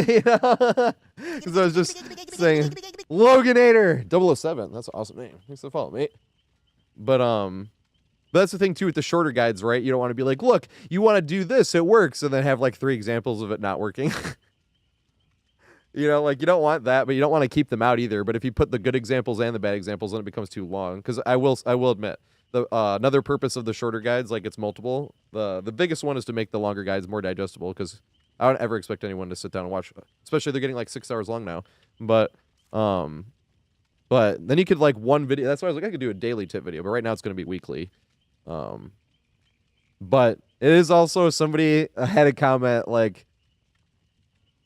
you know? Because I was just saying, Loganator 007. That's an awesome name. Thanks for the follow, mate. But that's the thing too with the shorter guides, right? You don't want to be like, look, you want to do this, it works, and then have like 3 examples of it not working. You know, like you don't want that, but you don't want to keep them out either. But if you put the good examples and the bad examples, then it becomes too long. Because I will admit, the another purpose of the shorter guides, like it's multiple. The biggest one is to make the longer guides more digestible. Because I don't ever expect anyone to sit down and watch, especially they're getting like 6 hours long now. But then you could like one video. That's why I was like, I could do a daily tip video, but right now it's going to be weekly. But it is also somebody had a comment like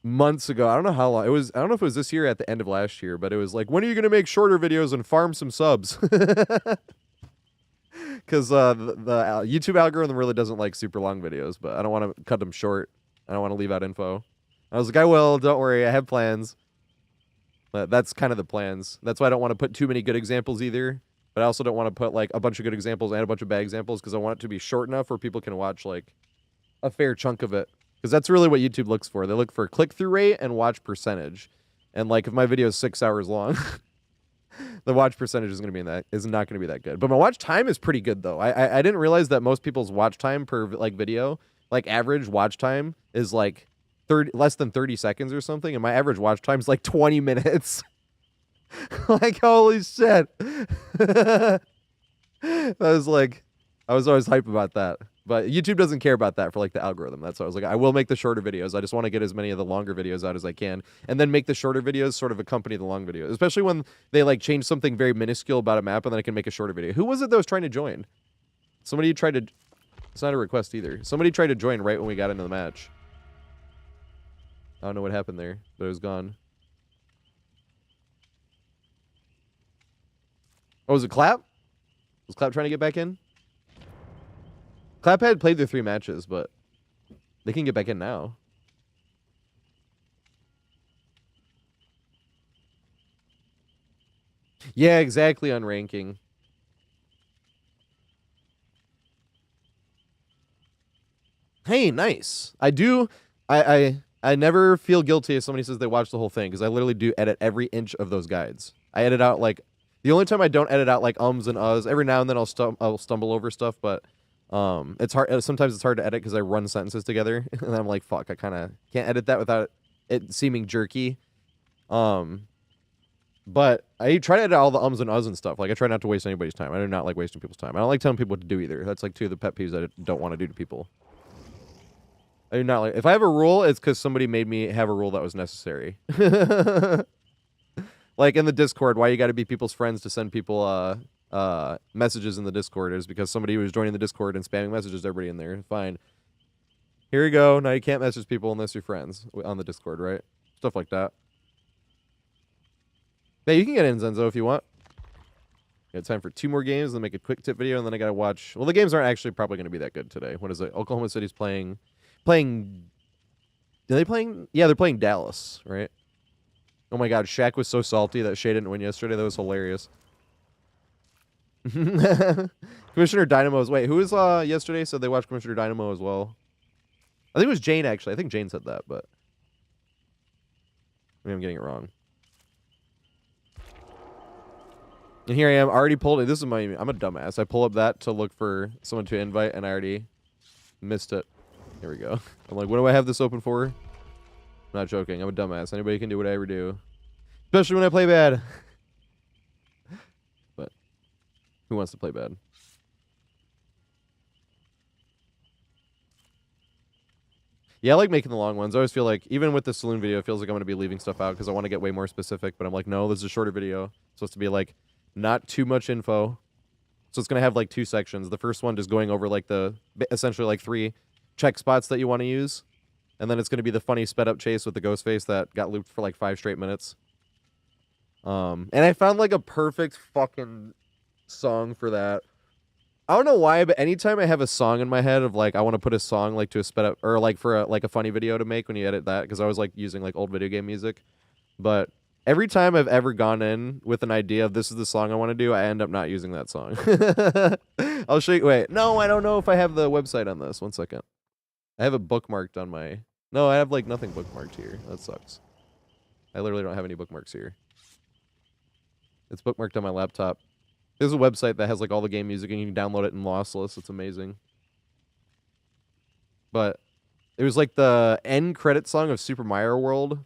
months ago. I don't know how long it was. I don't know if it was this year or at the end of last year, but it was like, when are you going to make shorter videos and farm some subs? Because the YouTube algorithm really doesn't like super long videos, but I don't want to cut them short. I don't want to leave out info. I was like, I will. Don't worry. I have plans. But that's kind of the plans. That's why I don't want to put too many good examples either. But I also don't want to put like a bunch of good examples and a bunch of bad examples, because I want it to be short enough where people can watch like a fair chunk of it. Because that's really what YouTube looks for. They look for click-through rate and watch percentage. And like if my video is 6 hours long, the watch percentage is not going to be that good. But my watch time is pretty good though. I didn't realize that most people's watch time per like video, like average watch time is like less than 30 seconds or something, and my average watch time is like 20 minutes. Like holy shit. I was always hype about that. But YouTube doesn't care about that for like the algorithm. That's why I was like, I will make the shorter videos. I just want to get as many of the longer videos out as I can, and then make the shorter videos sort of accompany the long videos, especially when they like change something very minuscule about a map, and then I can make a shorter video. Who was it that was trying to join? Somebody tried to. It's not a request either. Somebody tried to join right when we got into the match. I don't know what happened there, but it was gone. Oh, was it Clap? Was Clap trying to get back in? Clap had played their 3 matches, but they can get back in now. Yeah, exactly, on ranking. Hey, nice. I never feel guilty if somebody says they watched the whole thing, because I literally do edit every inch of those guides. I edit out like, the only time I don't edit out like ums and uhs, every now and then I'll stumble over stuff, but it's hard. Sometimes it's hard to edit because I run sentences together, and I'm like, fuck, I kind of can't edit that without it seeming jerky. But I try to edit all the ums and uhs and stuff. Like I try not to waste anybody's time. I do not like wasting people's time. I don't like telling people what to do either. That's like 2 of the pet peeves I don't want to do to people. I do not like. If I have a rule, it's because somebody made me have a rule that was necessary. Like in the Discord, why you got to be people's friends to send people messages in the Discord is because somebody was joining the Discord and spamming messages to everybody in there. Fine. Here you go. Now you can't message people unless you're friends on the Discord, right? Stuff like that. Hey, you can get in, Zenzo, if you want. Got time for 2 more games, then make a quick tip video, and then I gotta watch. Well, the games aren't actually probably going to be that good today. What is it? Oklahoma City's playing. Are they playing? Yeah, they're playing Dallas, right? Oh my God, Shaq was so salty that Shea didn't win yesterday. That was hilarious. Commissioner Dynamo's. Wait, who was yesterday? Said they watched Commissioner Dynamo as well. I think it was Jane, actually. I think Jane said that, but maybe I'm getting it wrong. And here I am, already pulled it. This is I'm a dumbass. I pull up that to look for someone to invite, and I already missed it. Here we go. I'm like, what do I have this open for? I'm not joking. I'm a dumbass. Anybody can do what I ever do. Especially when I play bad. But who wants to play bad? Yeah, I like making the long ones. I always feel like, even with the saloon video, it feels like I'm going to be leaving stuff out because I want to get way more specific. But I'm like, no, this is a shorter video. It's supposed to be like not too much info. So it's going to have like 2 sections. The first one just going over like essentially like 3 check spots that you want to use. And then it's going to be the funny sped up chase with the ghost face that got looped for like 5 straight minutes. And I found like a perfect fucking song for that. I don't know why, but anytime I have a song in my head of like, I want to put a song like to a sped up, or like for a funny video to make when you edit that, because I was like using like old video game music. But every time I've ever gone in with an idea of this is the song I want to do, I end up not using that song. I'll show you. Wait, no, I don't know if I have the website on this. 1 second. I have it bookmarked on my... No, I have like nothing bookmarked here. That sucks. I literally don't have any bookmarks here. It's bookmarked on my laptop. There's a website that has like all the game music and you can download it in lossless. It's amazing. But it was like the end credit song of Super Mario World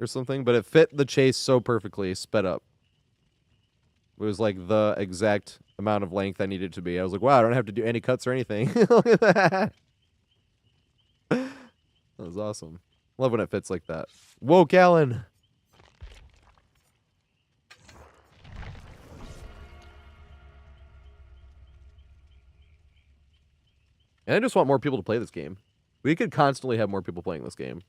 or something, but it fit the chase so perfectly, sped up. It was like the exact amount of length I needed to be. I was like, wow, I don't have to do any cuts or anything. Look at that. That was awesome. Love when it fits like that. Whoa, Callan. And I just want more people to play this game. We could constantly have more people playing this game.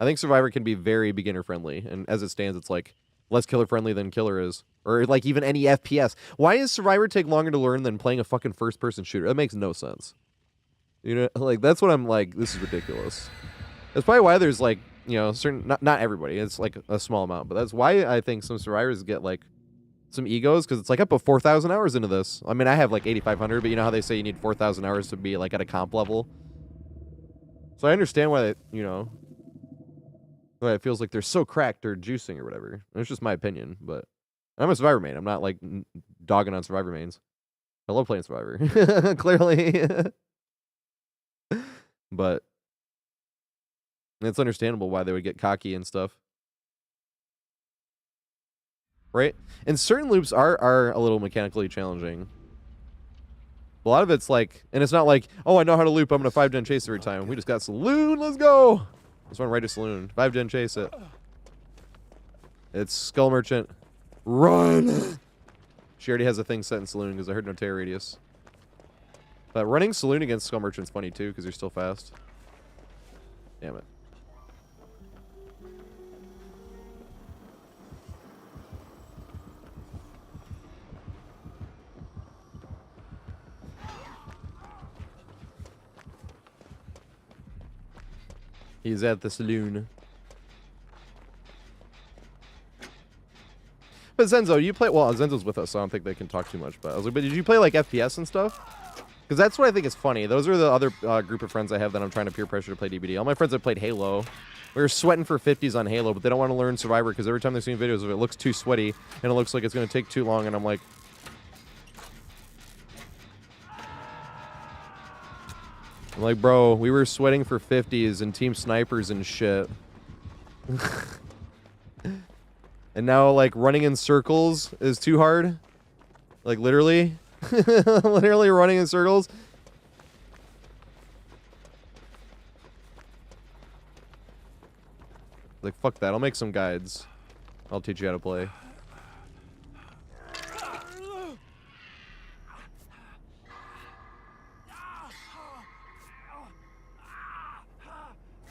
I think Survivor can be very beginner friendly, and as it stands, it's like less killer friendly than Killer is, or like even any FPS. Why does Survivor take longer to learn than playing a fucking first person shooter? That makes no sense. You know, like that's what I'm like. This is ridiculous. That's probably why there's like, you know, certain not everybody. It's like a small amount, but that's why I think some Survivors get like some egos, because it's like up to 4,000 hours into this. I mean, I have like 8,500, but you know how they say you need 4,000 hours to be like at a comp level. So I understand why, you know, why it feels like they're so cracked or juicing or whatever. It's just my opinion, but I'm a Survivor main. I'm not like dogging on Survivor mains. I love playing Survivor, clearly. But it's understandable why they would get cocky and stuff. Right? And certain loops are a little mechanically challenging. A lot of it's like, and it's not like, oh, I know how to loop, I'm going to 5-gen chase every time. We just got Saloon, let's go! Just went right to Saloon. 5-gen chase it. It's Skull Merchant. Run! She already has a thing set in Saloon because I heard no tear radius. But running Saloon against Skull Merchant's funny too because you're still fast. Damn it. He's at the saloon. But Zenzo, you play... Well, Zenzo's with us, so I don't think they can talk too much. But I was like, but did you play, like, FPS and stuff? Because that's what I think is funny. Those are the other group of friends I have that I'm trying to peer pressure to play DBD. All my friends that played Halo, we were sweating for 50s on Halo, but they don't want to learn Survivor because every time they've seen videos of it, it looks too sweaty, and it looks like it's going to take too long, and I'm like... bro, we were sweating for 50s and team snipers and shit. And now, like, running in circles is too hard. Like, literally. Literally running in circles. Like, fuck that. I'll make some guides. I'll teach you how to play.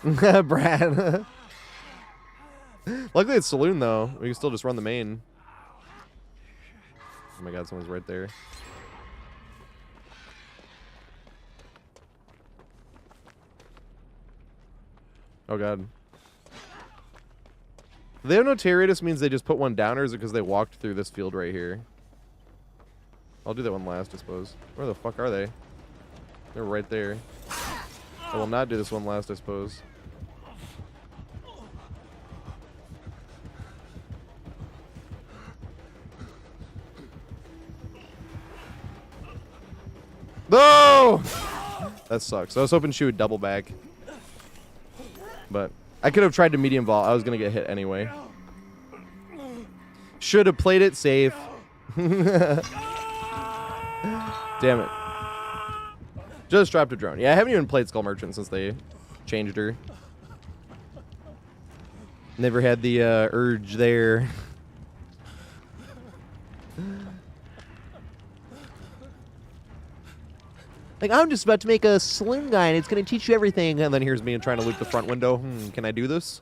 Brad. Luckily it's Saloon though. We can still just run the main. Oh my god, someone's right there. Oh god. They have no tear radius means they just put one down, or is it because they walked through this field right here? I'll do that one last, I suppose. Where the fuck are they? They're right there. I will not do this one last, I suppose. No! That sucks. I was hoping she would double back. But I could have tried to medium vault. I was going to get hit anyway. Should have played it safe. Damn it. Just dropped a drone. Yeah, I haven't even played Skull Merchant since they changed her. Never had the urge there. Like, I'm just about to make a saloon guy, and it's going to teach you everything. And then here's me trying to loop the front window. Can I do this?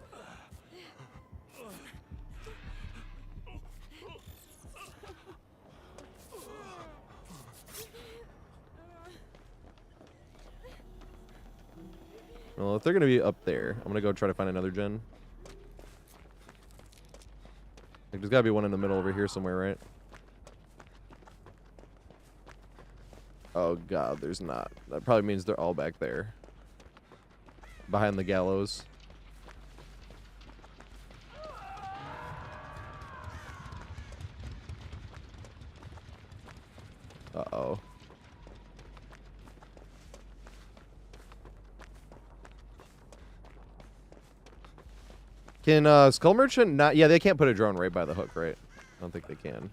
Well, if they're going to be up there, I'm going to go try to find another gen. Like, there's got to be one in the middle over here somewhere, right? Oh god, there's not. That probably means they're all back there. behind the gallows. Uh-oh. Can Skull Merchant not... Yeah, they can't put a drone right by the hook, right? I don't think they can.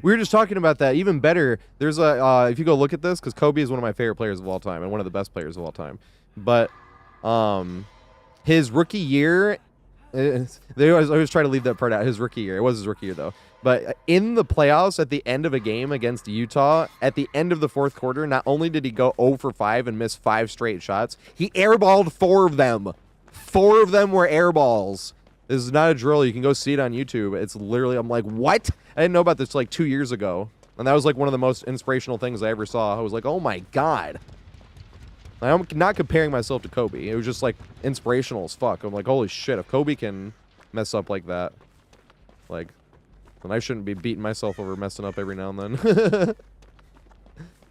We were just talking about that. Even better, there's a... if you go look at this, because Kobe is one of my favorite players of all time and one of the best players of all time. But his rookie year... They always try to leave that part out. His rookie year. It was his rookie year, though. But in the playoffs, at the end of a game against Utah, at the end of the fourth quarter, not only did he go 0 for 5 and miss 5 straight shots, he airballed 4 of them. 4 of them were airballs. This is not a drill. You can go see it on YouTube. It's literally, I'm like, what? I didn't know about this like 2 years ago. And that was like one of the most inspirational things I ever saw. I was like, oh my God. I'm not comparing myself to Kobe. It was just like inspirational as fuck. I'm like, holy shit, if Kobe can mess up like that, like, then I shouldn't be beating myself over messing up every now and then.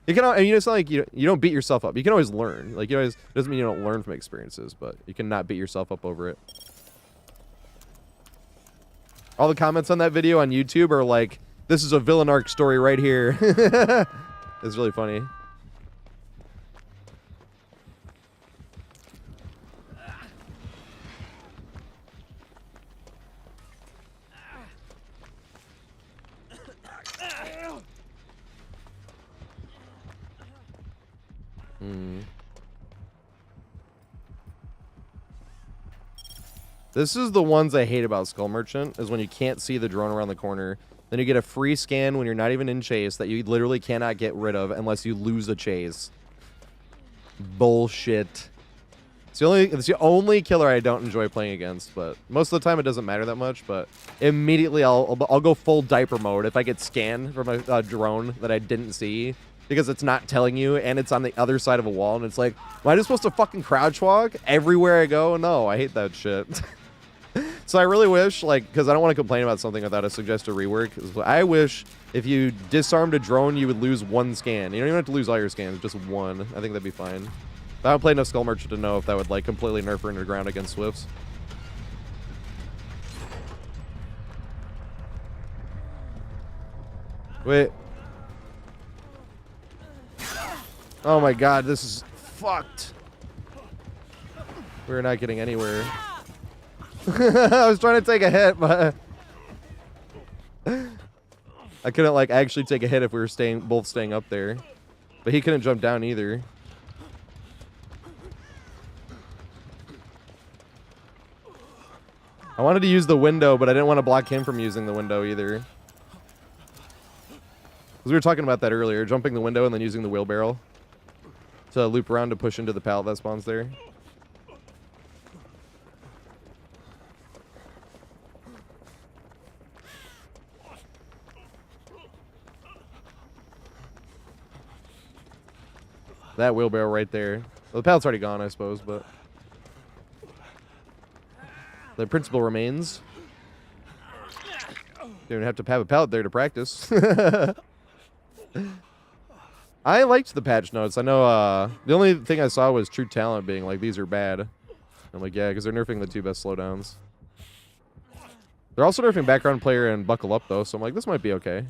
You can, and it's not like you don't beat yourself up. You can always learn. Like, you always, doesn't mean you don't learn from experiences, but you can not beat yourself up over it. All the comments on that video on YouTube are like, this is a villain arc story right here. It's really funny. This is the ones I hate about Skull Merchant, is when you can't see the drone around the corner. Then you get a free scan when you're not even in chase that you literally cannot get rid of unless you lose a chase. Bullshit. It's the only killer I don't enjoy playing against, but most of the time it doesn't matter that much, but immediately I'll go full diaper mode if I get scanned from a drone that I didn't see. Because it's not telling you, and it's on the other side of a wall, and it's like, am I just supposed to fucking crouch walk everywhere I go? No, I hate that shit. So I really wish, like, because I don't want to complain about something without a suggested rework. I wish if you disarmed a drone, you would lose 1 scan. You don't even have to lose all your scans, just 1. I think that'd be fine. I haven't played enough Skull Merchant to know if that would, like, completely nerf her underground against Swifts. Wait. Oh my God, this is fucked. We're not getting anywhere. I was trying to take a hit, but I couldn't like actually take a hit if we were both staying up there. But he couldn't jump down either. I wanted to use the window, but I didn't want to block him from using the window either. Because we were talking about that earlier, jumping the window and then using the wheelbarrow to loop around to push into the pallet that spawns there. That wheelbarrow right there. Well, the pallet's already gone, I suppose, but the principle remains. You don't have to have a pallet there to practice. I liked the patch notes. I know the only thing I saw was True Talent being like, these are bad. I'm like, yeah, because they're nerfing the 2 best slowdowns. They're also nerfing Background Player and Buckle Up, though, so I'm like, this might be okay.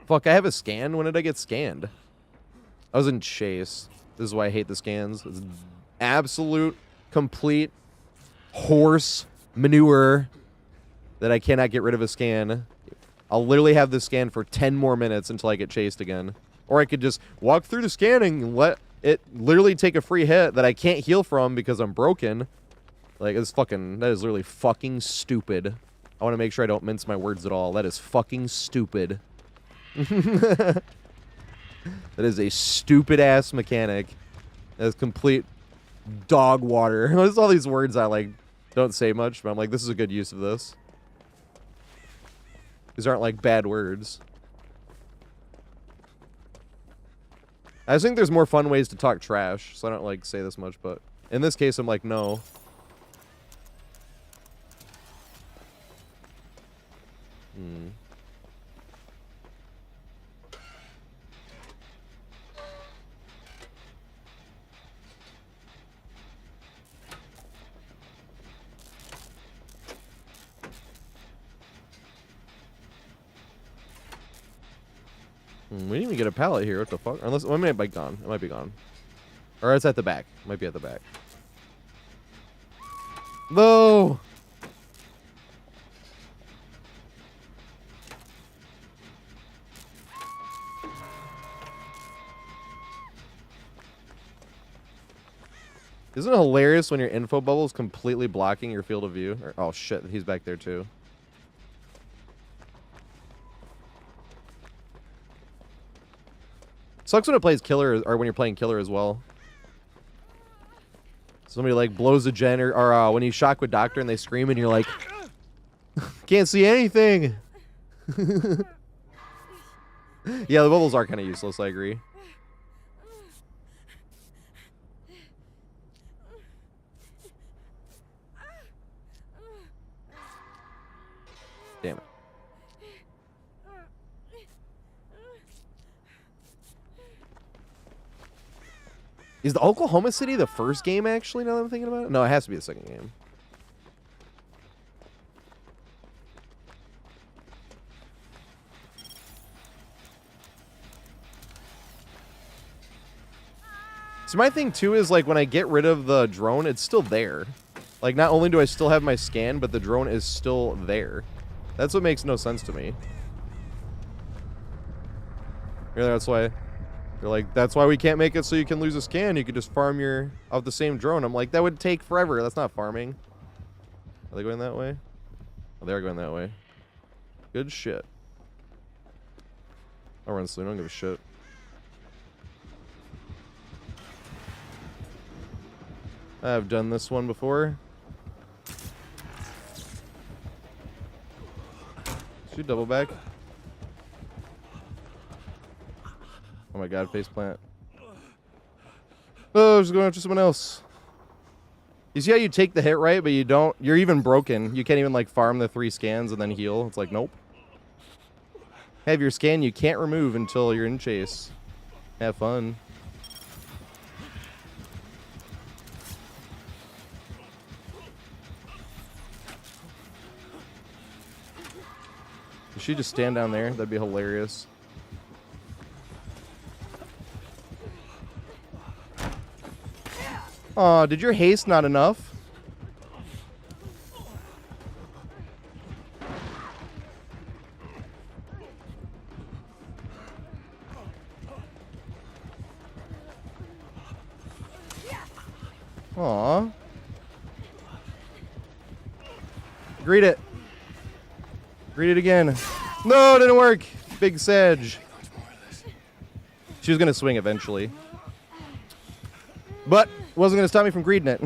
Fuck, I have a scan? When did I get scanned? I was in Chase. This is why I hate the scans. It's absolute, complete horse manure that I cannot get rid of a scan. I'll literally have this scan for 10 more minutes until I get chased again. Or I could just walk through the scanning and let it literally take a free hit that I can't heal from because I'm broken. Like, it's fucking, that is literally fucking stupid. I want to make sure I don't mince my words at all. That is fucking stupid. That is a stupid-ass mechanic. That is complete dog water. There's all these words I, like, don't say much, but I'm like, this is a good use of this. These aren't, like, bad words. I just think there's more fun ways to talk trash, so I don't, like, say this much, but in this case, I'm like, no. We didn't even get a pallet here. What the fuck? Unless it might be gone. It might be gone. Or it's at the back. It might be at the back. No. Isn't it hilarious when your info bubble is completely blocking your field of view? Or, oh shit, he's back there too. Sucks when it plays killer, or when you're playing killer as well. Somebody like blows a gen, or when you shock with doctor and they scream and you're like, can't see anything. Yeah, the bubbles are kind of useless, I agree. Damn it. Is the Oklahoma City the first game, actually, now that I'm thinking about it? No, it has to be the second game. So my thing, too, is, like, when I get rid of the drone, it's still there. Like, not only do I still have my scan, but the drone is still there. That's what makes no sense to me. Yeah, that's why... They're like, that's why we can't make it so you can lose a scan. You could just farm your off the same drone. I'm like, that would take forever. That's not farming. Are they going that way? Oh, they are going that way. Good shit. I'll run soon. I don't give a shit. I've done this one before. Shoot double back. Oh my god, faceplant. Oh, just going after someone else. You see how you take the hit right, but you don't? You're even broken. You can't even, like, farm the 3 scans and then heal. It's like, nope. Have your scan you can't remove until you're in chase. Have fun. Does she just stand down there? That'd be hilarious. Aw, did your haste not enough? Aw. Greet it. Greet it again. No, it didn't work. Big Sedge. She was going to swing eventually. But wasn't going to stop me from greeting it.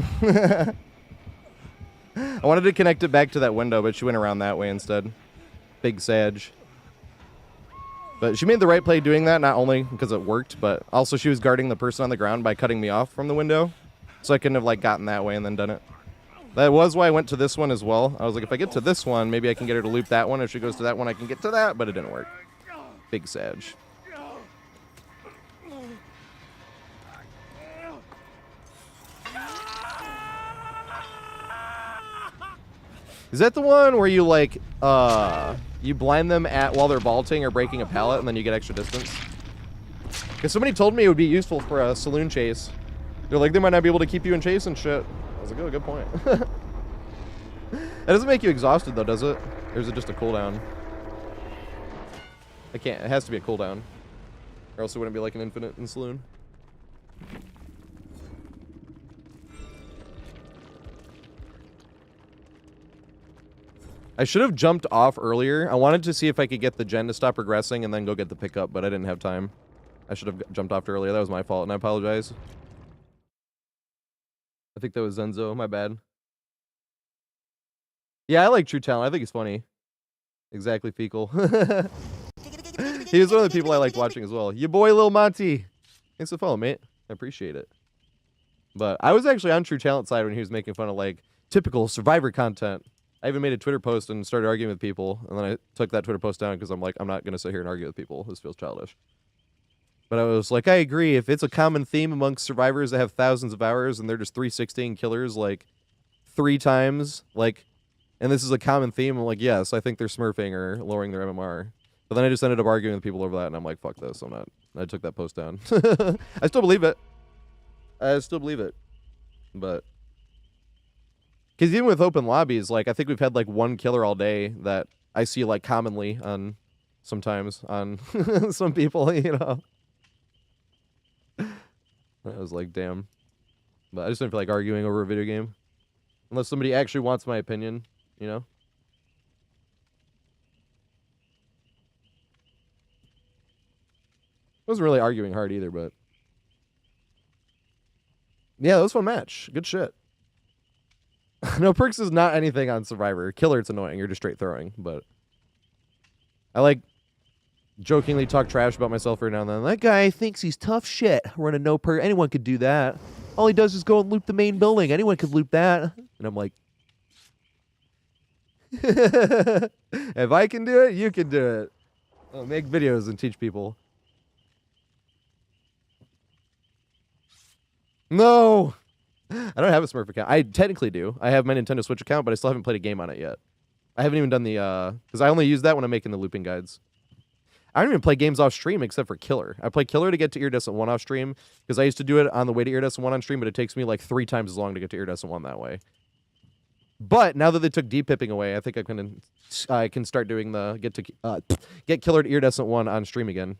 I wanted to connect it back to that window, but she went around that way instead. Big Sedge. But she made the right play doing that, not only because it worked, but also she was guarding the person on the ground by cutting me off from the window. So I couldn't have, like, gotten that way and then done it. That was why I went to this one as well. I was like, if I get to this one, maybe I can get her to loop that one. If she goes to that one, I can get to that, but it didn't work. Big Sedge. Is that the one where you, like, you blind them at while they're vaulting or breaking a pallet and then you get extra distance? Because somebody told me it would be useful for a saloon chase. They're like, they might not be able to keep you in chase and shit. I was like, oh, good point. That doesn't make you exhausted, though, does it? Or is it just a cooldown? I can't. It has to be a cooldown. Or else it wouldn't be like an infinite in saloon. I should have jumped off earlier. I wanted to see if I could get the gen to stop progressing and then go get the pickup, but I didn't have time. I should have jumped off earlier. That was my fault, and I apologize. I think that was Zenzo. My bad. Yeah, I like True Talent. I think he's funny. Exactly, Fecal. He was one of the people I liked watching as well. Your boy, Lil Monty. Thanks for the follow, mate. I appreciate it. But I was actually on True Talent side when he was making fun of, like, typical Survivor content. I even made a Twitter post and started arguing with people, and then I took that Twitter post down because I'm like, I'm not going to sit here and argue with people. This feels childish. But I was like, I agree. If it's a common theme amongst survivors that have thousands of hours and they're just 316 killers, like, 3 times, like, and this is a common theme, I'm like, yes, I think they're smurfing or lowering their MMR. But then I just ended up arguing with people over that, and I'm like, fuck this, I'm not. I took that post down. I still believe it. I still believe it. But because even with open lobbies, like, I think we've had like one killer all day that I see like commonly on sometimes on some people, you know. I was like, damn. But I just don't feel like arguing over a video game. Unless somebody actually wants my opinion, you know? Wasn't really arguing hard either, but... Yeah, that was a fun match. Good shit. No perks is not anything on Survivor. Killer, it's annoying. You're just straight throwing, but... I like... jokingly talk trash about myself every now and then. That guy thinks he's tough shit. Running no perk. Anyone could do that. All he does is go and loot the main building. Anyone could loot that. And I'm like... if I can do it, you can do it. I'll make videos and teach people. No! I don't have a Smurf account. I technically do. I have my Nintendo Switch account, but I still haven't played a game on it yet. I haven't even done the, because I only use that when I'm making the looping guides. I don't even play games off stream except for Killer. I play Killer to get to Iridescent 1 off stream, because I used to do it on the way to Iridescent 1 on stream, but it takes me like 3 times as long to get to Iridescent 1 that way. But now that they took depipping away, I think I can start doing the get Killer to Iridescent 1 on stream again.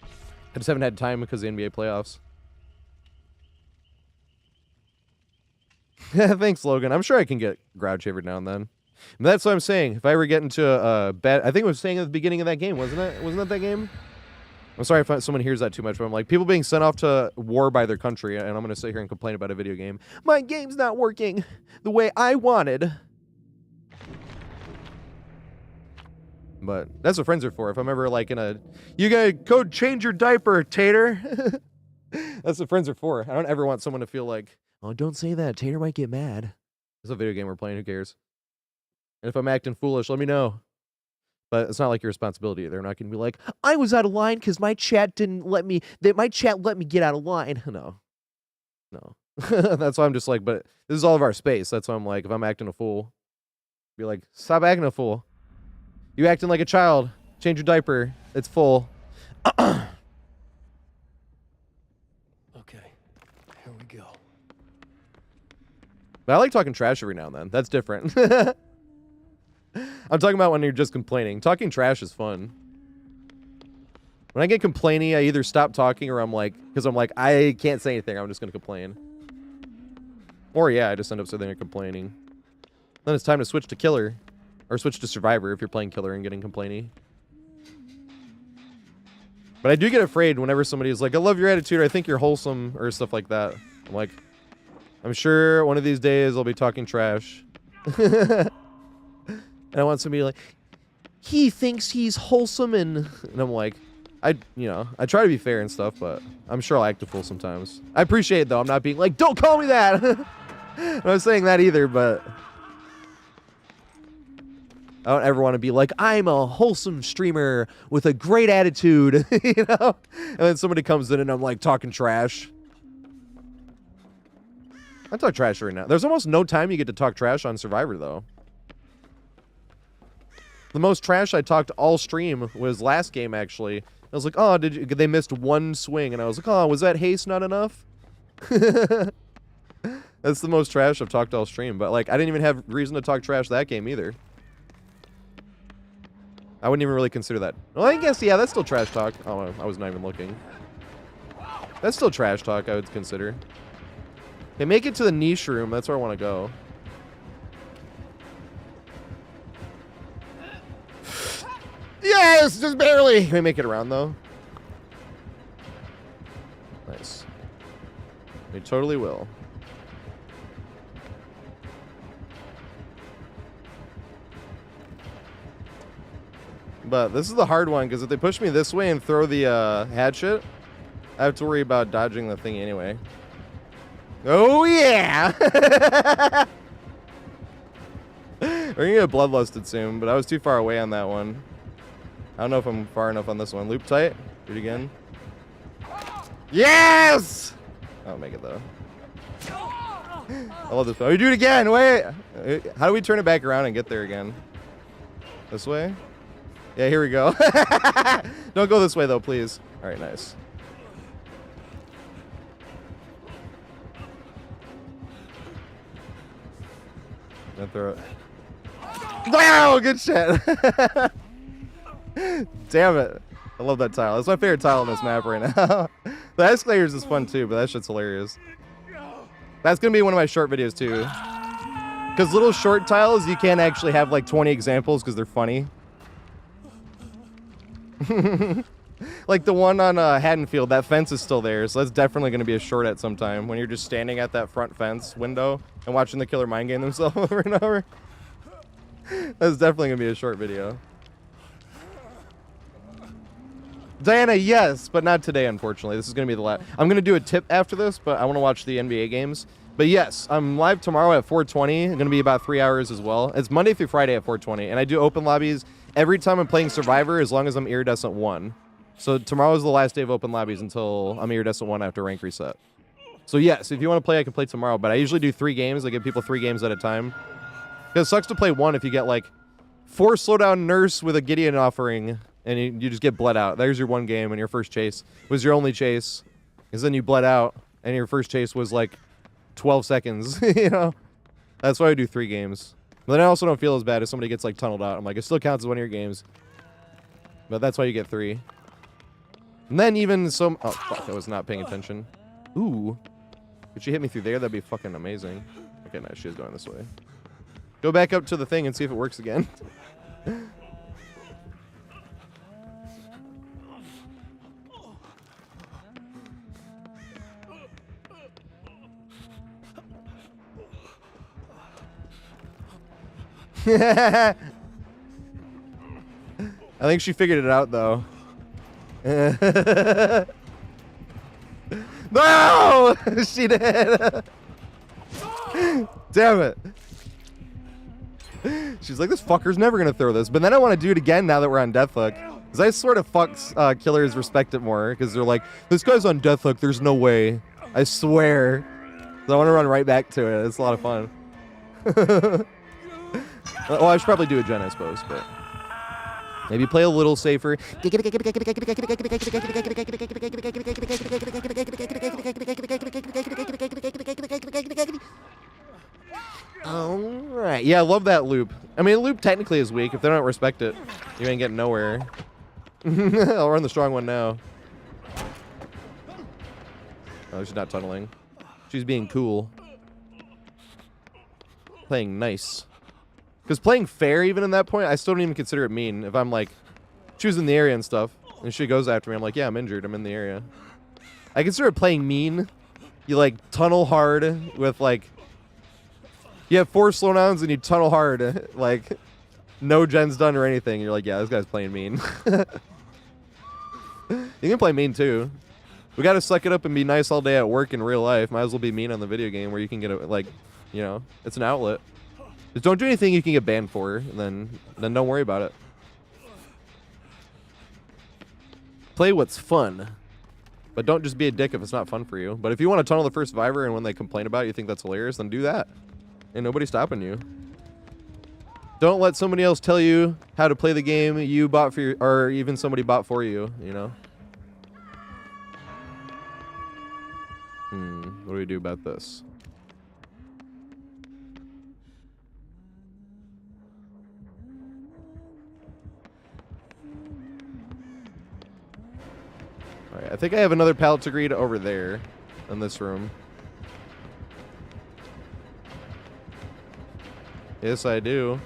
I just haven't had time because of the NBA playoffs. Thanks, Logan. I'm sure I can get Grouch every now and then. And that's what I'm saying. If I ever get into a bad... I think I was saying at the beginning of that game, wasn't it? Wasn't that game? I'm sorry if someone hears that too much, but I'm like, people being sent off to war by their country, and I'm going to sit here and complain about a video game. My game's not working the way I wanted. But that's what friends are for. If I'm ever like in a... You gotta code change your diaper, Tater. That's what friends are for. I don't ever want someone to feel like... Oh, don't say that. Tater might get mad. It's a video game we're playing. Who cares? And if I'm acting foolish, let me know. But it's not like your responsibility. They're not going to be like, I was out of line because my chat didn't let me... my chat let me get out of line. No. No. That's why I'm just like, but this is all of our space. That's why I'm like, if I'm acting a fool, be like, stop acting a fool. You acting like a child. Change your diaper. It's full. Okay. Here we go. But I like talking trash every now and then. That's different. I'm talking about when you're just complaining. Talking trash is fun. When I get complainy, I either stop talking or I'm like... Because I'm like, I can't say anything. I'm just going to complain. Or yeah, I just end up sitting there complaining. Then it's time to switch to Killer. Or switch to Survivor if you're playing Killer and getting complainy. But I do get afraid whenever somebody is like, I love your attitude, or I think you're wholesome, or stuff like that. I'm like... I'm sure one of these days I'll be talking trash. And I want somebody like, he thinks he's wholesome, and I'm like, I try to be fair and stuff, but I'm sure I'll act a fool sometimes. I appreciate it, though. I'm not being like, don't call me that. I'm not saying that either, but I don't ever want to be like, I'm a wholesome streamer with a great attitude, you know? And then somebody comes in and I'm like talking trash. I talk trash right now. There's almost no time you get to talk trash on Survivor, though. The most trash I talked all stream was last game, actually. I was like, oh, they missed one swing. And I was like, oh, was that haste not enough? That's the most trash I've talked all stream. But, like, I didn't even have reason to talk trash that game, either. I wouldn't even really consider that. Well, I guess, yeah, that's still trash talk. Oh, I was not even looking. That's still trash talk, I would consider. Okay, make it to the niche room. That's where I want to go. Yes, just barely. Can we make it around, though? Nice. We totally will. But this is the hard one, because if they push me this way and throw the hatchet, I have to worry about dodging the thing anyway. Oh, yeah! We're gonna get bloodlusted soon, but I was too far away on that one. I don't know if I'm far enough on this one. Loop tight. Do it again. Yes! I'll make it, though. I love this. Oh, you do it again! Wait! How do we turn it back around and get there again? This way? Yeah, here we go. Don't go this way, though, please. All right, nice. Gonna throw it. Wow, good shit. Damn it. I love that tile. That's my favorite tile on this map right now. The escalators is fun, too, but that shit's hilarious. That's going to be one of my short videos, too. Because little short tiles, you can't actually have, like, 20 examples because they're funny. Like the one on Haddonfield, that fence is still there, so that's definitely going to be a short at some time when you're just standing at that front fence window and watching the killer mind game themselves over and over. That's definitely going to be a short video. Diana, yes, but not today, unfortunately. This is going to be the last. I'm going to do a tip after this, but I want to watch the NBA games. But yes, I'm live tomorrow at 4:20. I'm going to be about 3 hours as well. It's Monday through Friday at 4:20, and I do open lobbies every time I'm playing Survivor as long as I'm Iridescent 1. So tomorrow is the last day of open lobbies until I'm Iridescent 1 after rank reset. So yes, if you want to play, I can play tomorrow, but I usually do 3 games. I give people 3 games at a time. Because it sucks to play 1 if you get like 4 slowdown nurse with a Gideon offering, and you just get bled out. There's your 1 game, and your first chase was your only chase. Because then you bled out, and your first chase was like 12 seconds, you know? That's why I do 3 games. But then I also don't feel as bad if somebody gets like tunneled out. I'm like, it still counts as one of your games. But that's why you get 3. And then even some... Oh, fuck, I was not paying attention. Ooh. Could she hit me through there? That'd be fucking amazing. Okay, nice. She's going this way. Go back up to the thing and see if it works again. I think she figured it out, though. No! She did! Damn it. She's like, this fucker's never gonna throw this. But then I want to do it again now that we're on Deathhook. Because I sort of fucks killers respect it more. Because they're like, this guy's on Deathhook, there's no way. I swear. So I want to run right back to it. It's a lot of fun. Well, I should probably do a gen, I suppose, but maybe play a little safer. Alright, yeah, I love that loop. I mean, loop technically is weak. If they don't respect it, you ain't getting nowhere. I'll run the strong one now. Oh, she's not tunneling. She's being cool. Playing nice. Because playing fair, even in that point, I still don't even consider it mean. If I'm, like, choosing the area and stuff, and she goes after me, I'm like, yeah, I'm injured. I'm in the area. I consider it playing mean. You, like, tunnel hard with, like... You have 4 slowdowns and you tunnel hard. Like, no gens done or anything. You're like, yeah, this guy's playing mean. You can play mean, too. We gotta suck it up and be nice all day at work in real life. Might as well be mean on the video game where you can get, like, you know, it's an outlet. Just don't do anything you can get banned for, and then don't worry about it. Play what's fun. But don't just be a dick if it's not fun for you. But if you want to tunnel the first survivor and when they complain about it, you think that's hilarious, then do that. Ain't nobody stopping you. Don't let somebody else tell you how to play the game you bought for your, or even somebody bought for you, you know? What do we do about this? Alright, I think I have another pallet to greet over there in this room. Yes, I do.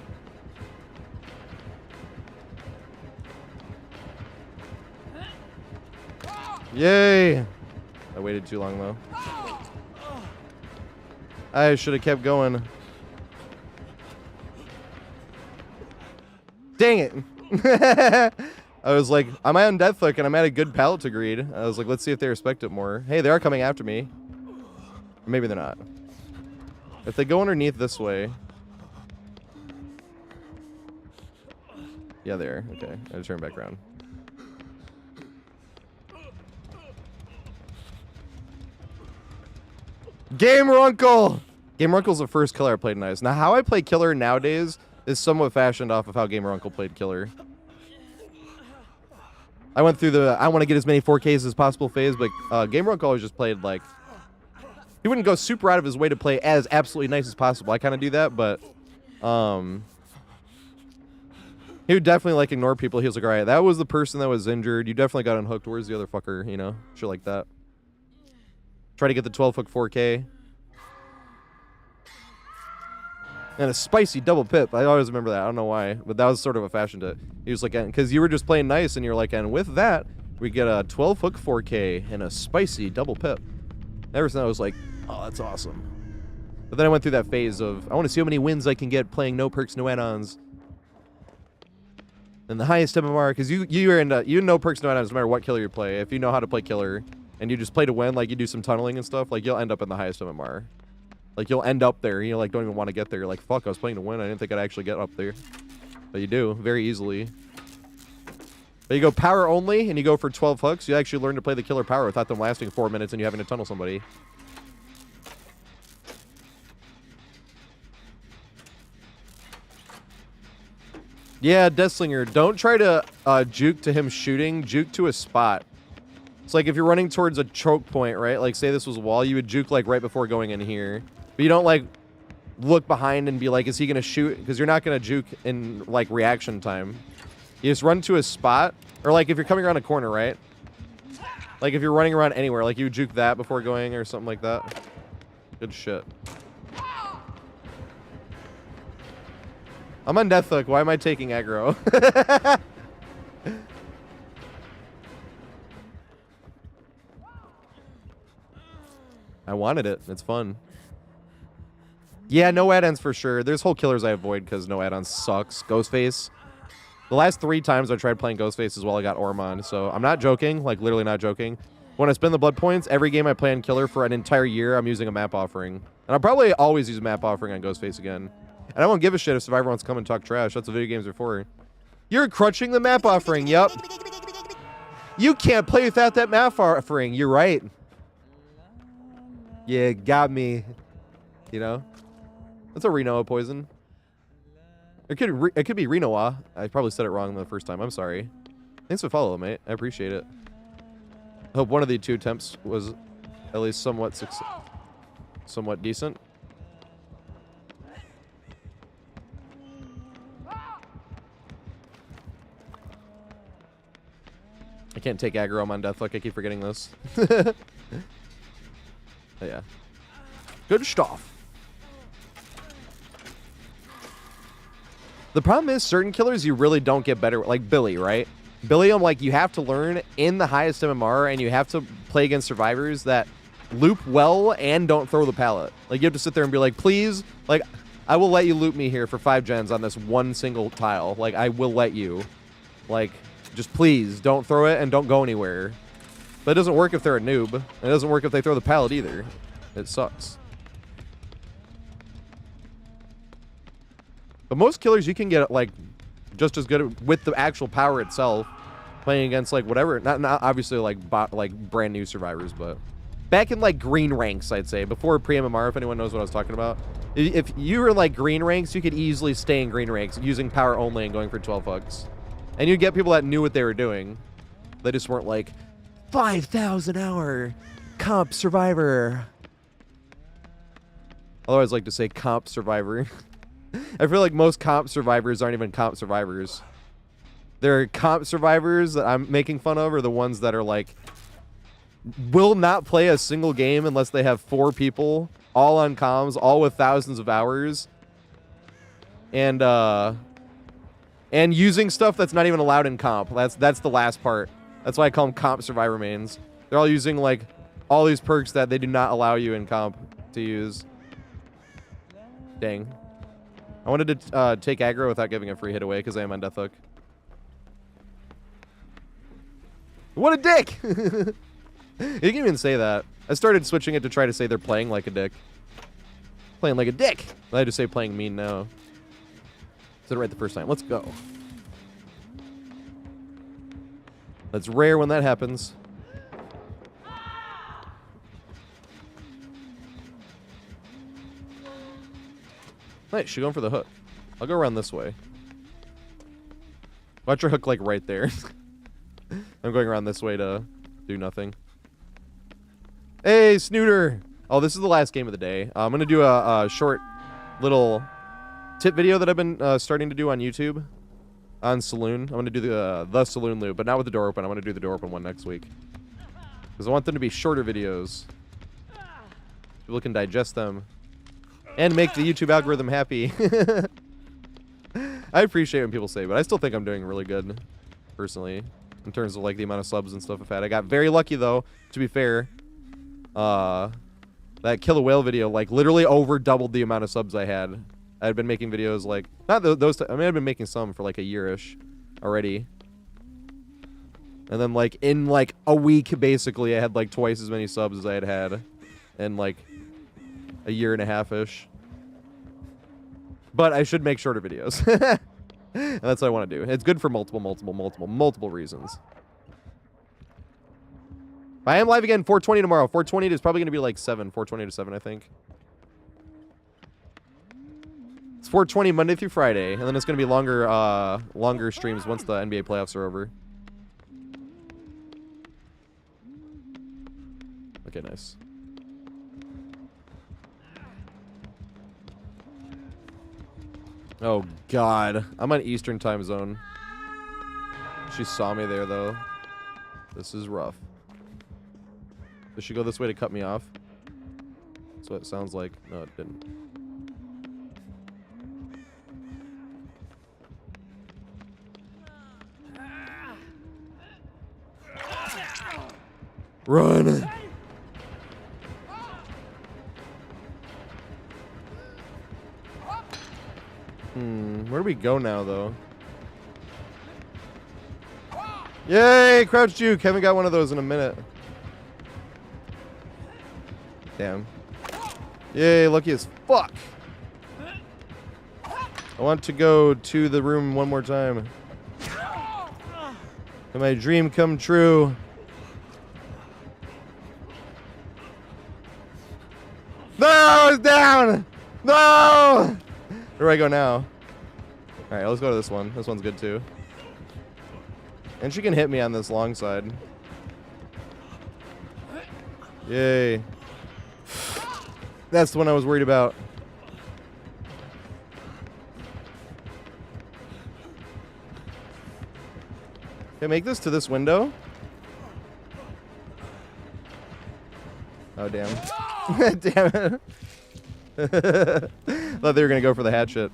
Yay! I waited too long, though. I should have kept going. Dang it! I was like, am I on Deathhook and I'm at a good pallet to greet? I was like, let's see if they respect it more. Hey, they are coming after me. Or maybe they're not. If they go underneath this way... Yeah, they are. Okay, I just turn back around. Gamer Uncle! Gamer Uncle's the first killer I played nice. Now, how I play killer nowadays is somewhat fashioned off of how Gamer Uncle played killer. I went through the I want to get as many 4Ks as possible phase, but Game Rock always just played like he wouldn't go super out of his way to play as absolutely nice as possible. I kind of do that, but he would definitely like ignore people. He was like, all right, that was the person that was injured. You definitely got unhooked. Where's the other fucker? You know, shit like that. Try to get the 12-hook 4K. And a spicy double pip. I always remember that. I don't know why, but that was sort of a fashion to. He was like, because you were just playing nice, and you're like, and with that, we get a 12-hook 4K and a spicy double pip. Ever since I was like, oh, that's awesome. But then I went through that phase of I want to see how many wins I can get playing no perks, no add-ons. And the highest MMR, because you know perks, no add-ons no matter what killer you play. If you know how to play killer and you just play to win, like you do some tunneling and stuff, like you'll end up in the highest MMR. Like, you'll end up there. You like, don't even want to get there. You're like, fuck, I was playing to win. I didn't think I'd actually get up there. But you do, very easily. But you go power only, and you go for 12 hooks. You actually learn to play the killer power without them lasting 4 minutes and you having to tunnel somebody. Yeah, Deathslinger, don't try to juke to him shooting. Juke to a spot. It's like if you're running towards a choke point, right? Like, say this was a wall, you would juke, like, right before going in here. But you don't, like, look behind and be like, is he going to shoot? Because you're not going to juke in, like, reaction time. You just run to a spot. Or, like, if you're coming around a corner, right? Like, if you're running around anywhere, like, you would juke that before going or something like that. Good shit. I'm on Deathhook. Why am I taking aggro? I wanted it. It's fun. Yeah, no add-ons for sure. There's whole killers I avoid because no add-ons sucks. Ghostface. The last 3 times I tried playing Ghostface as well, I got Ormond. So I'm not joking. Like, literally not joking. When I spend the blood points, every game I play on killer for an entire year, I'm using a map offering. And I'll probably always use a map offering on Ghostface again. And I won't give a shit if Survivor wants to come and talk trash. That's what video games are for. You're crutching the map offering. Yup. You can't play without that map offering. You're right. Yeah, got me. You know? That's a Renoa poison. It could be Renoa. I probably said it wrong the first time. I'm sorry. Thanks for following, mate. I appreciate it. I hope one of the 2 attempts was at least somewhat decent. I can't take aggro. I'm on Deathlock. I keep forgetting this. Oh, yeah. Good stuff. The problem is certain killers you really don't get better. Like Billy, right? Billy, I'm like, you have to learn in the highest MMR and you have to play against survivors that loop well and don't throw the pallet. Like, you have to sit there and be like, please, like, I will let you loop me here for 5 gens on this one single tile. Like, I will let you. Like, just please don't throw it and don't go anywhere. But it doesn't work if they're a noob. It doesn't work if they throw the pallet either. It sucks. But most killers you can get, like, just as good with the actual power itself. Playing against, like, whatever. Not obviously, like, brand new survivors, but back in, like, green ranks, I'd say. Before pre-MMR, if anyone knows what I was talking about. If you were, like, green ranks, you could easily stay in green ranks using power only and going for 12 hooks. And you'd get people that knew what they were doing. They just weren't, like, 5,000 hour comp survivor. Although I'd like to say comp survivor. I feel like most comp survivors aren't even comp survivors. They're comp survivors that I'm making fun of are the ones that are like, will not play a single game unless they have 4 people, all on comms, all with thousands of hours. And using stuff that's not even allowed in comp. That's the last part. That's why I call them comp survivor mains. They're all using like all these perks that they do not allow you in comp to use. Dang. I wanted to take aggro without giving a free hit away because I am on Deathhook. What a dick! You can even say that. I started switching it to try to say they're playing like a dick. Playing like a dick! I just say playing mean now. Said it right the first time. Let's go. That's rare when that happens. Nice, she's going for the hook. I'll go around this way. Watch her hook, like, right there. I'm going around this way to do nothing. Hey, Snooter! Oh, this is the last game of the day. I'm gonna do a short little tip video that I've been starting to do on YouTube on Saloon. I'm gonna do the Saloon loop, but not with the door open. I'm gonna do the door open one next week because I want them to be shorter videos. People can digest them and make the YouTube algorithm happy. I appreciate when people say, but I still think I'm doing really good, personally, in terms of like the amount of subs and stuff I've had. I got very lucky though, to be fair. That Kill a Whale video like literally over doubled the amount of subs I had. I had been making videos like not those. I mean, I've been making some for like a year-ish already, and then like in like a week, basically, I had like twice as many subs as I had in like a year and a half-ish. But I should make shorter videos. And that's what I want to do. It's good for multiple reasons. I am live again 4:20 tomorrow. 4:20 is probably going to be like 4:20 to 7, I think. It's 4:20 Monday through Friday, and then it's going to be longer streams once the NBA playoffs are over. Okay, nice. Oh, God. I'm on Eastern time zone. She saw me there, though. This is rough. Does she go this way to cut me off? That's what it sounds like. No, it didn't. Run! Where do we go now, though? Yay! Crouch juke! Haven't got one of those in a minute. Damn. Yay, lucky as fuck. I want to go to the room one more time. Can my dream come true? No! It's down! No! Where do I go now? Alright, let's go to this one. This one's good too. And she can hit me on this long side. Yay. That's the one I was worried about. Can I make this to this window? Oh, damn. Damn it. Thought they were going to go for the hatchet.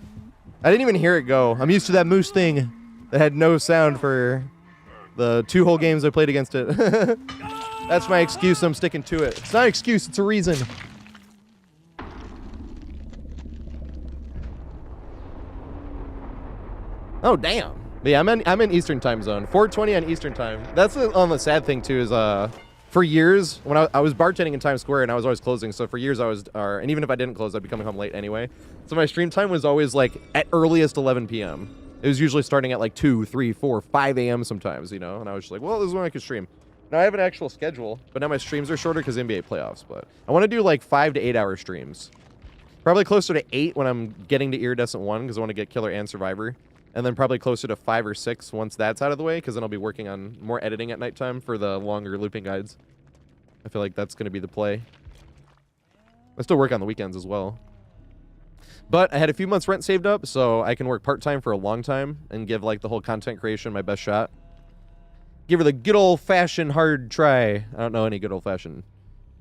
I didn't even hear it go. I'm used to that moose thing that had no sound for the 2 whole games I played against it. That's my excuse. I'm sticking to it. It's not an excuse. It's a reason. Oh, damn. But yeah, I'm in Eastern time zone. 4:20 on Eastern time. That's the sad thing, too, is for years, when I was bartending in Times Square and I was always closing, so for years I was, and even if I didn't close, I'd be coming home late anyway. So my stream time was always like at earliest 11 p.m. It was usually starting at like 2, 3, 4, 5 a.m. sometimes, you know, and I was just like, well, this is when I could stream. Now I have an actual schedule, but now my streams are shorter because NBA playoffs, but I want to do like 5 to 8 hour streams. Probably closer to 8 when I'm getting to Iridescent 1 because I want to get Killer and Survivor. And then probably closer to 5 or 6 once that's out of the way, because then I'll be working on more editing at nighttime for the longer looping guides. I feel like that's going to be the play. I still work on the weekends as well. But I had a few months rent saved up, so I can work part-time for a long time and give like the whole content creation my best shot. Give her the good old-fashioned hard try. I don't know any good old-fashioned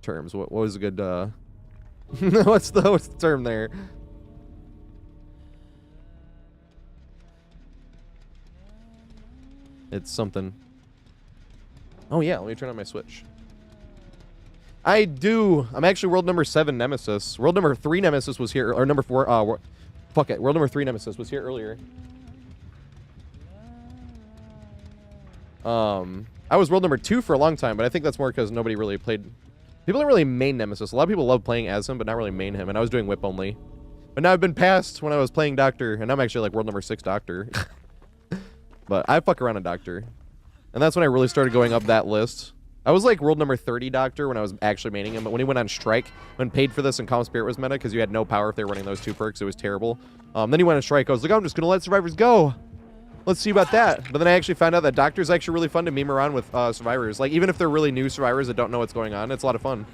terms. What was a good, what's the term there? It's something. Oh yeah, let me turn on my Switch. I do. I'm actually world number 7 Nemesis. World number 3 Nemesis was here, or number 4. Fuck it. World number 3 Nemesis was here earlier. I was world number 2 for a long time, but I think that's more because nobody really played. People don't really main Nemesis. A lot of people love playing as him, but not really main him. And I was doing whip only. But now I've been passed when I was playing Doctor, and I'm actually like world number 6 Doctor. But I fuck around a Doctor. And that's when I really started going up that list. I was like world number 30 Doctor when I was actually maining him, but when he went on strike, when paid for this and Calm Spirit was meta, because you had no power if they were running those 2 perks, it was terrible. Then he went on strike, I was like, I'm just going to let survivors go. let's see about that. But then I actually found out that Doctor's actually really fun to meme around with survivors. Like, even if they're really new survivors that don't know what's going on, it's a lot of fun.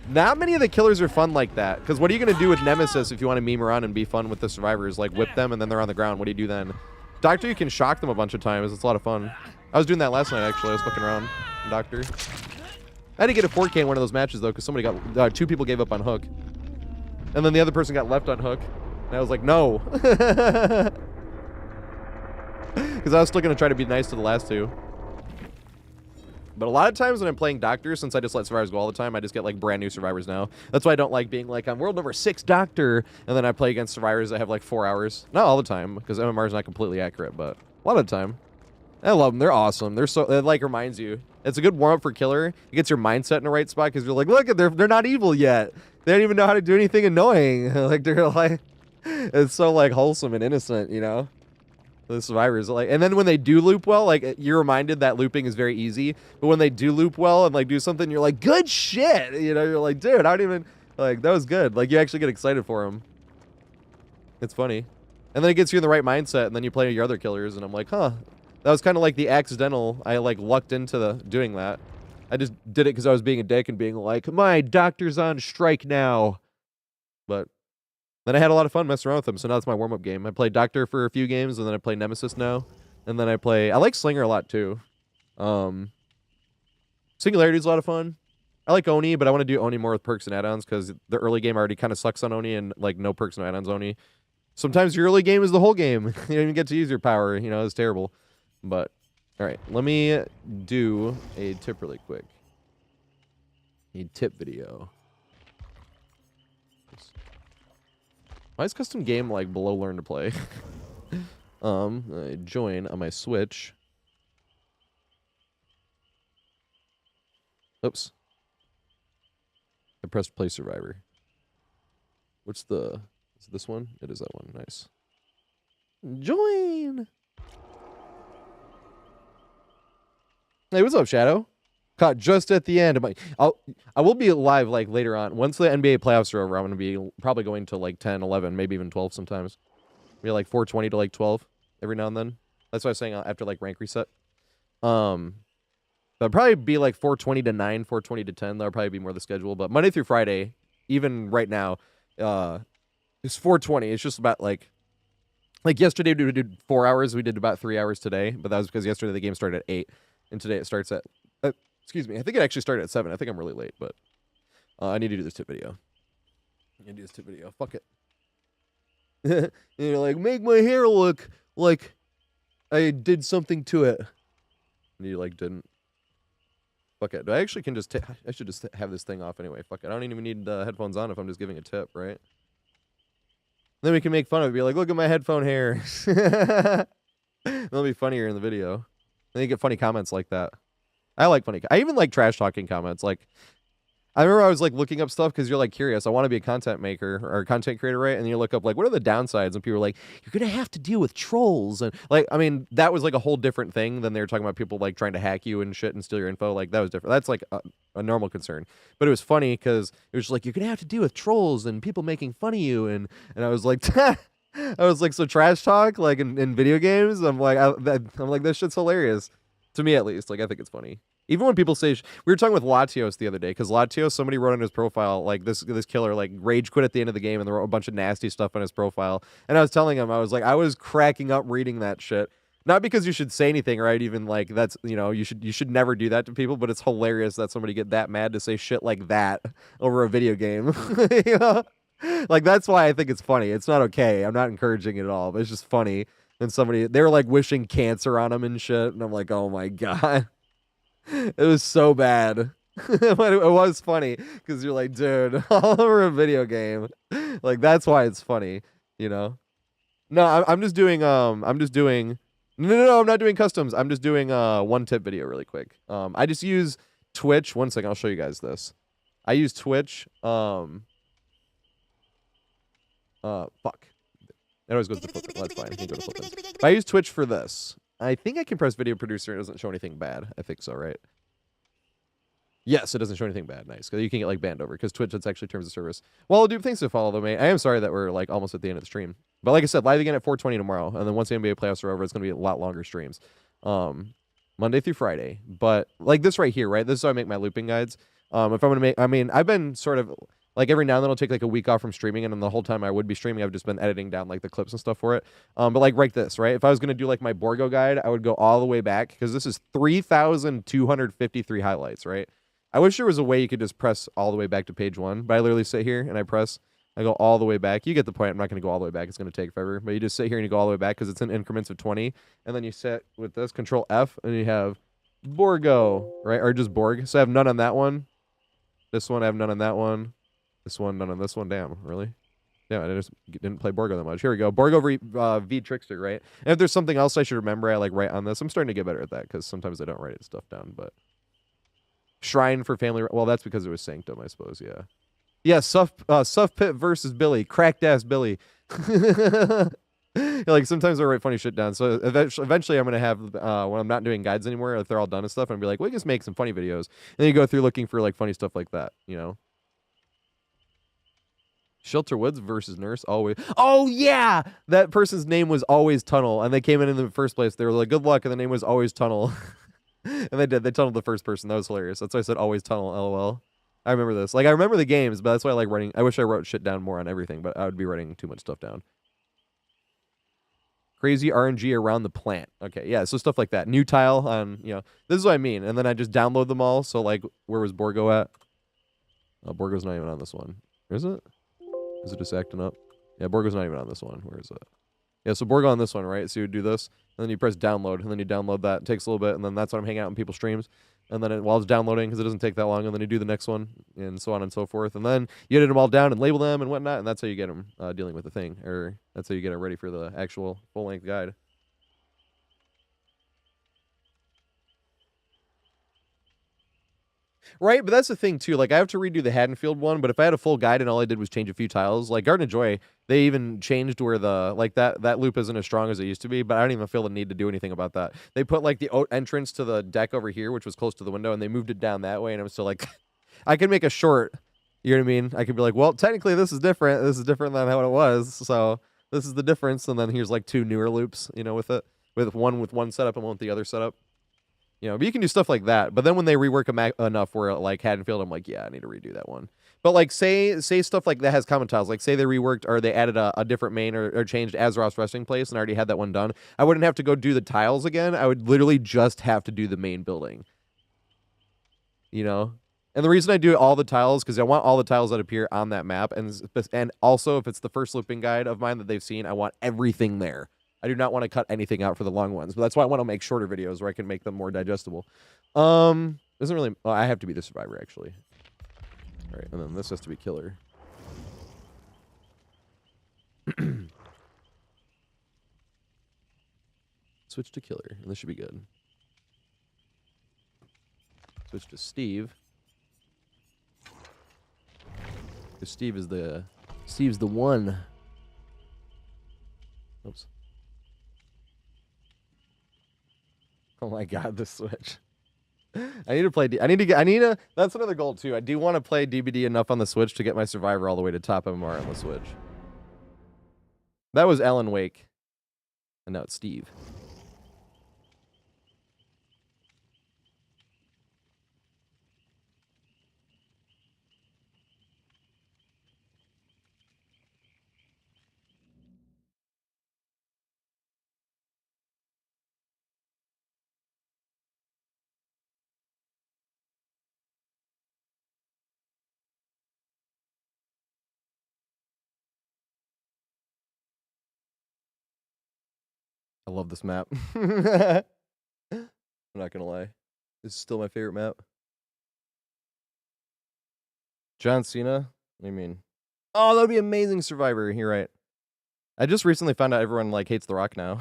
Not many of the killers are fun like that. Because what are you going to do with Nemesis if you want to meme around and be fun with the survivors? Like, whip them and then they're on the ground. What do you do then? Doctor, you can shock them a bunch of times. It's a lot of fun. I was doing that last night, actually. I was fucking around Doctor. I had to get a 4K in one of those matches, though, because somebody got... 2 people gave up on Hook. And then the other person got left on Hook. And I was like, no. Because I was still going to try to be nice to the last 2. But a lot of times when I'm playing Doctor, since I just let survivors go all the time, I just get, like, brand new survivors now. That's why I don't like being, like, I'm world number 6 Doctor, and then I play against survivors that have, like, 4 hours. Not all the time, because MMR is not completely accurate, but a lot of the time. I love them. They're awesome. They're so... It, like, reminds you. It's a good warm-up for Killer. It gets your mindset in the right spot, because you're like, look, they're not evil yet. They don't even know how to do anything annoying. Like, they're, like... It's so, like, wholesome and innocent, you know? The survivors, like, and then when they do loop well, like, you're reminded that looping is very easy. But when they do loop well and like do something, you're like, good shit, you know. You're like, dude, I don't even like that was good. Like, you actually get excited for them. It's funny, and then it gets you in the right mindset, and then you play your other killers, and I'm like, huh, that was kind of like the accidental. I like lucked into the doing that. I just did it because I was being a dick and being like, my Doctor's on strike now, but. Then I had a lot of fun messing around with them, so now it's my warm-up game. I play Doctor for a few games, and then I play Nemesis now. And then I like Slinger a lot, too. Singularity is a lot of fun. I like Oni, but I want to do Oni more with perks and add-ons, because the early game already kind of sucks on Oni, and, like, no perks and add-ons Oni. Sometimes your early game is the whole game. You don't even get to use your power, you know, it's terrible. But, alright, let me do a tip really quick. A tip video. Why is custom game like below learn to play? I join on my Switch. Oops. I pressed play survivor. What's the... Is it this one? It is that one. Nice. Join! Hey, what's up, Shadow? Caught just at the end of my... I will be live, like, later on. Once the NBA playoffs are over, I'm going to be probably going to, like, 10, 11, maybe even 12 sometimes. Maybe, like, 420 to, like, 12 every now and then. That's what I was saying after, like, rank reset. That'll probably be, like, 420 to 9, 420 to 10. That'll probably be more the schedule. But Monday through Friday, even right now, it's 420. It's just about, like yesterday we did 4 hours. We did about 3 hours today. But that was because yesterday the game started at 8. And today it starts at... excuse me. I think it actually started at 7. I think I'm really late, but I need to do this tip video. I need to do this tip video. Fuck it. You're like, make my hair look like I did something to it. And you, like, didn't. Fuck it. I actually can just... I should just have this thing off anyway. Fuck it. I don't even need headphones on if I'm just giving a tip, right? Then we can make fun of it. Be like, look at my headphone hair. That'll be funnier in the video. Then you get funny comments like that. I like funny... I even like trash talking comments. Like, I remember I was, like, looking up stuff because you're, like, curious. I want to be a content maker or a content creator, right? And then you look up, like, what are the downsides? And people are like, you're going to have to deal with trolls. And, like, I mean, that was, like, a whole different thing than they were talking about people, like, trying to hack you and shit and steal your info. Like, that was different. That's, like, a normal concern. But it was funny because it was just like, you're going to have to deal with trolls and people making fun of you. And I was like... I was like, so trash talk, like, in video games? I'm like, I'm like, this shit's hilarious. To me, at least. Like, I think it's funny. Even when people say... We were talking with Latios the other day, because Latios, somebody wrote on his profile, like, this killer, like, rage quit at the end of the game, and they wrote a bunch of nasty stuff on his profile. And I was telling him, I was like, I was cracking up reading that shit. Not because you should say anything, right? Even, like, that's, you know, you should never do that to people, but it's hilarious that somebody get that mad to say shit like that over a video game. You know? Like, that's why I think it's funny. It's not okay. I'm not encouraging it at all, but it's just funny. And they were, like, wishing cancer on him and shit, and I'm like, oh my god. It was so bad. But it was funny, because you're like, dude, all over a video game. Like, that's why it's funny, you know? No, I'm just doing, No, I'm not doing customs. I'm just doing one tip video really quick. I just use Twitch. One second, I'll show you guys this. I use Twitch, fuck. It always goes to flip it. That's fine. You can go to flip it. If I use Twitch for this, I think I can press video producer. It doesn't show anything bad. I think so, right? Yes, it doesn't show anything bad. Nice. Because you can get like banned over. Because Twitch, it's actually terms of service. Well, dude, thanks to follow though, mate. I am sorry that we're like almost at the end of the stream. But like I said, live again at 4:20 tomorrow. And then once the NBA playoffs are over, it's going to be a lot longer streams. Monday through Friday. But like this right here, right? This is how I make my looping guides. If I'm going to make, I mean, I've been sort of like every now and then I'll take like a week off from streaming. And then the whole time I would be streaming, I've just been editing down like the clips and stuff for it. But like right this, right? If I was going to do like my Borgo guide, I would go all the way back because this is 3,253 highlights, right? I wish there was a way you could just press all the way back to page 1, but I literally sit here and I go all the way back. You get the point. I'm not going to go all the way back. It's going to take forever. But you just sit here and you go all the way back because it's in increments of 20. And then you sit with this, Control F, and you have Borgo, right? Or just Borg. So I have none on that one. This one, I have none on that one. This one, none on this one. Damn, really? Yeah, I just didn't play Borgo that much. Here we go. Borgo V Trickster, right? And if there's something else I should remember, I like write on this. I'm starting to get better at that because sometimes I don't write stuff down, but... Shrine for family. Well, that's because it was Sanctum, I suppose. Yeah. Yeah. Suff Pit versus Billy. Cracked ass Billy. Like sometimes I write funny shit down. So eventually I'm gonna have when I'm not doing guides anymore, if they're all done and stuff, I'm gonna be like, we just make some funny videos. And then you go through looking for like funny stuff like that. You know. Shelter Woods versus Nurse always. Oh yeah, that person's name was always Tunnel, and they came in the first place. They were like, good luck, and the name was always Tunnel. And they did. They tunneled the first person. That was hilarious. That's why I said always tunnel, LOL. I remember this. Like, I remember the games, but that's why I like writing. I wish I wrote shit down more on everything, but I would be writing too much stuff down. Crazy RNG around the plant. Okay, yeah, so stuff like that. New tile on, you know, this is what I mean. And then I just download them all. So, like, where was Borgo at? Oh, Borgo's not even on this one. Is it? Is it just acting up? Yeah, Borgo's not even on this one. Where is it? Yeah, so Borgo on this one, right? So you would do this, and then you press download, and then you download that. It takes a little bit, and then that's when I'm hanging out in people's streams. And then while it's downloading, because it doesn't take that long, and then you do the next one, and so on and so forth. And then you edit them all down and label them and whatnot, and that's how you get them dealing with the thing. Or that's how you get it ready for the actual full-length guide. Right, but that's the thing too. Like, I have to redo the Haddonfield one, but if I had a full guide and all I did was change a few tiles, like Garden of Joy, they even changed where the like that loop isn't as strong as it used to be. But I don't even feel the need to do anything about that. They put like the entrance to the deck over here, which was close to the window, and they moved it down that way. And I'm still like, I can make a short. You know what I mean? I could be like, well, technically this is different. This is different than how it was. So this is the difference. And then here's like 2 newer loops, you know, with it, with one setup and one with the other setup. You know, but you can do stuff like that. But then when they rework them enough where like Haddonfield, I'm like, yeah, I need to redo that one. But like say stuff like that has common tiles. Like say they reworked or they added a different main or changed Azeroth's resting place and I already had that one done. I wouldn't have to go do the tiles again. I would literally just have to do the main building. You know? And the reason I do all the tiles because I want all the tiles that appear on that map. And also if it's the first looping guide of mine that they've seen, I want everything there. I do not want to cut anything out for the long ones, but that's why I want to make shorter videos where I can make them more digestible. Doesn't really... Well, I have to be the survivor, actually. All right, and then this has to be killer. Switch to killer, and this should be good. Switch to Steve. Because Steve's the one. Oops. Oh my god, the Switch. I need to play that's another goal too. I do want to play DBD enough on the Switch to get my Survivor all the way to top MMR on the Switch. That was Alan Wake. And now it's Steve. I love this map. I'm not gonna lie. This is still my favorite map. John Cena? What do you mean? Oh, that would be amazing, Survivor. You're right. I just recently found out everyone like hates The Rock now.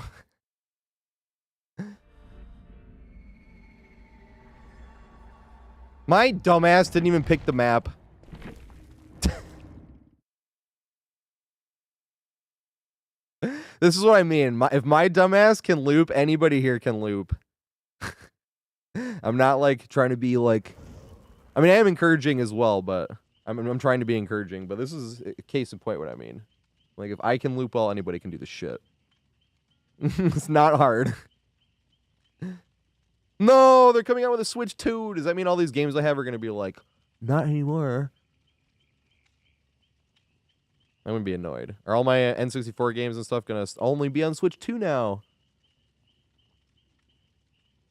My dumbass didn't even pick the map. This is what I mean. If my dumbass can loop, anybody here can loop. I'm not like trying to be like I mean, I am encouraging as well, but I'm trying to be encouraging. But this is a case in point what I mean. Like, if I can loop well, anybody can do this shit. It's not hard. No, they're coming out with a Switch 2. Does that mean all these games I have are going to be like, not anymore? I'm going to be annoyed. Are all my N64 games and stuff going to only be on Switch 2 now?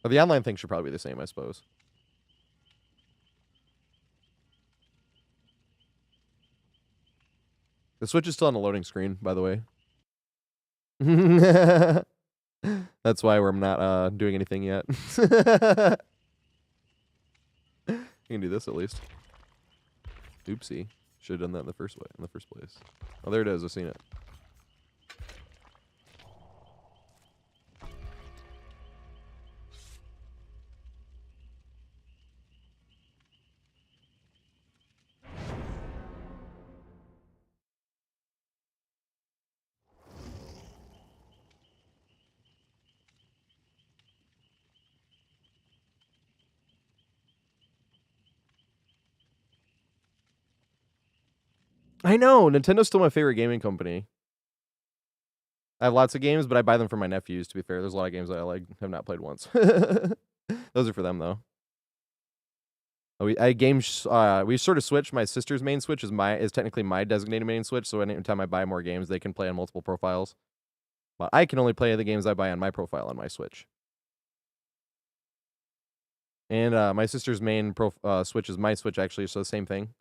Or the online thing should probably be the same, I suppose. The Switch is still on the loading screen, by the way. That's why I'm not doing anything yet. You can do this at least. Oopsie. Should have done that in the first place. Oh, there it is. I've seen it. I know. Nintendo's still my favorite gaming company. I have lots of games, but I buy them for my nephews, to be fair. There's a lot of games that I have not played once. Those are for them, though. We sort of switch. My sister's main Switch is technically my designated main Switch, so anytime I buy more games, they can play on multiple profiles. But I can only play the games I buy on my profile on my Switch. And my sister's main Switch is my Switch, actually, so the same thing.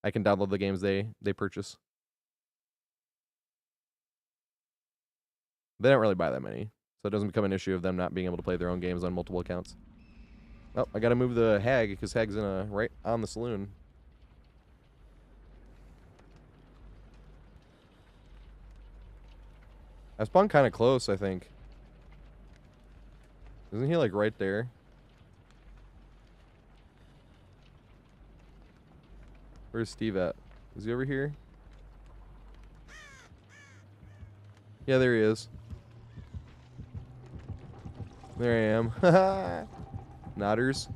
I can download the games they purchase. They don't really buy that many, so it doesn't become an issue of them not being able to play their own games on multiple accounts. Oh, I gotta move the hag, because hag's right on the saloon. I spawned kind of close, I think. Isn't he, like, right there? Where's Steve at? Is he over here? Yeah, there he is. There I am. Nodders.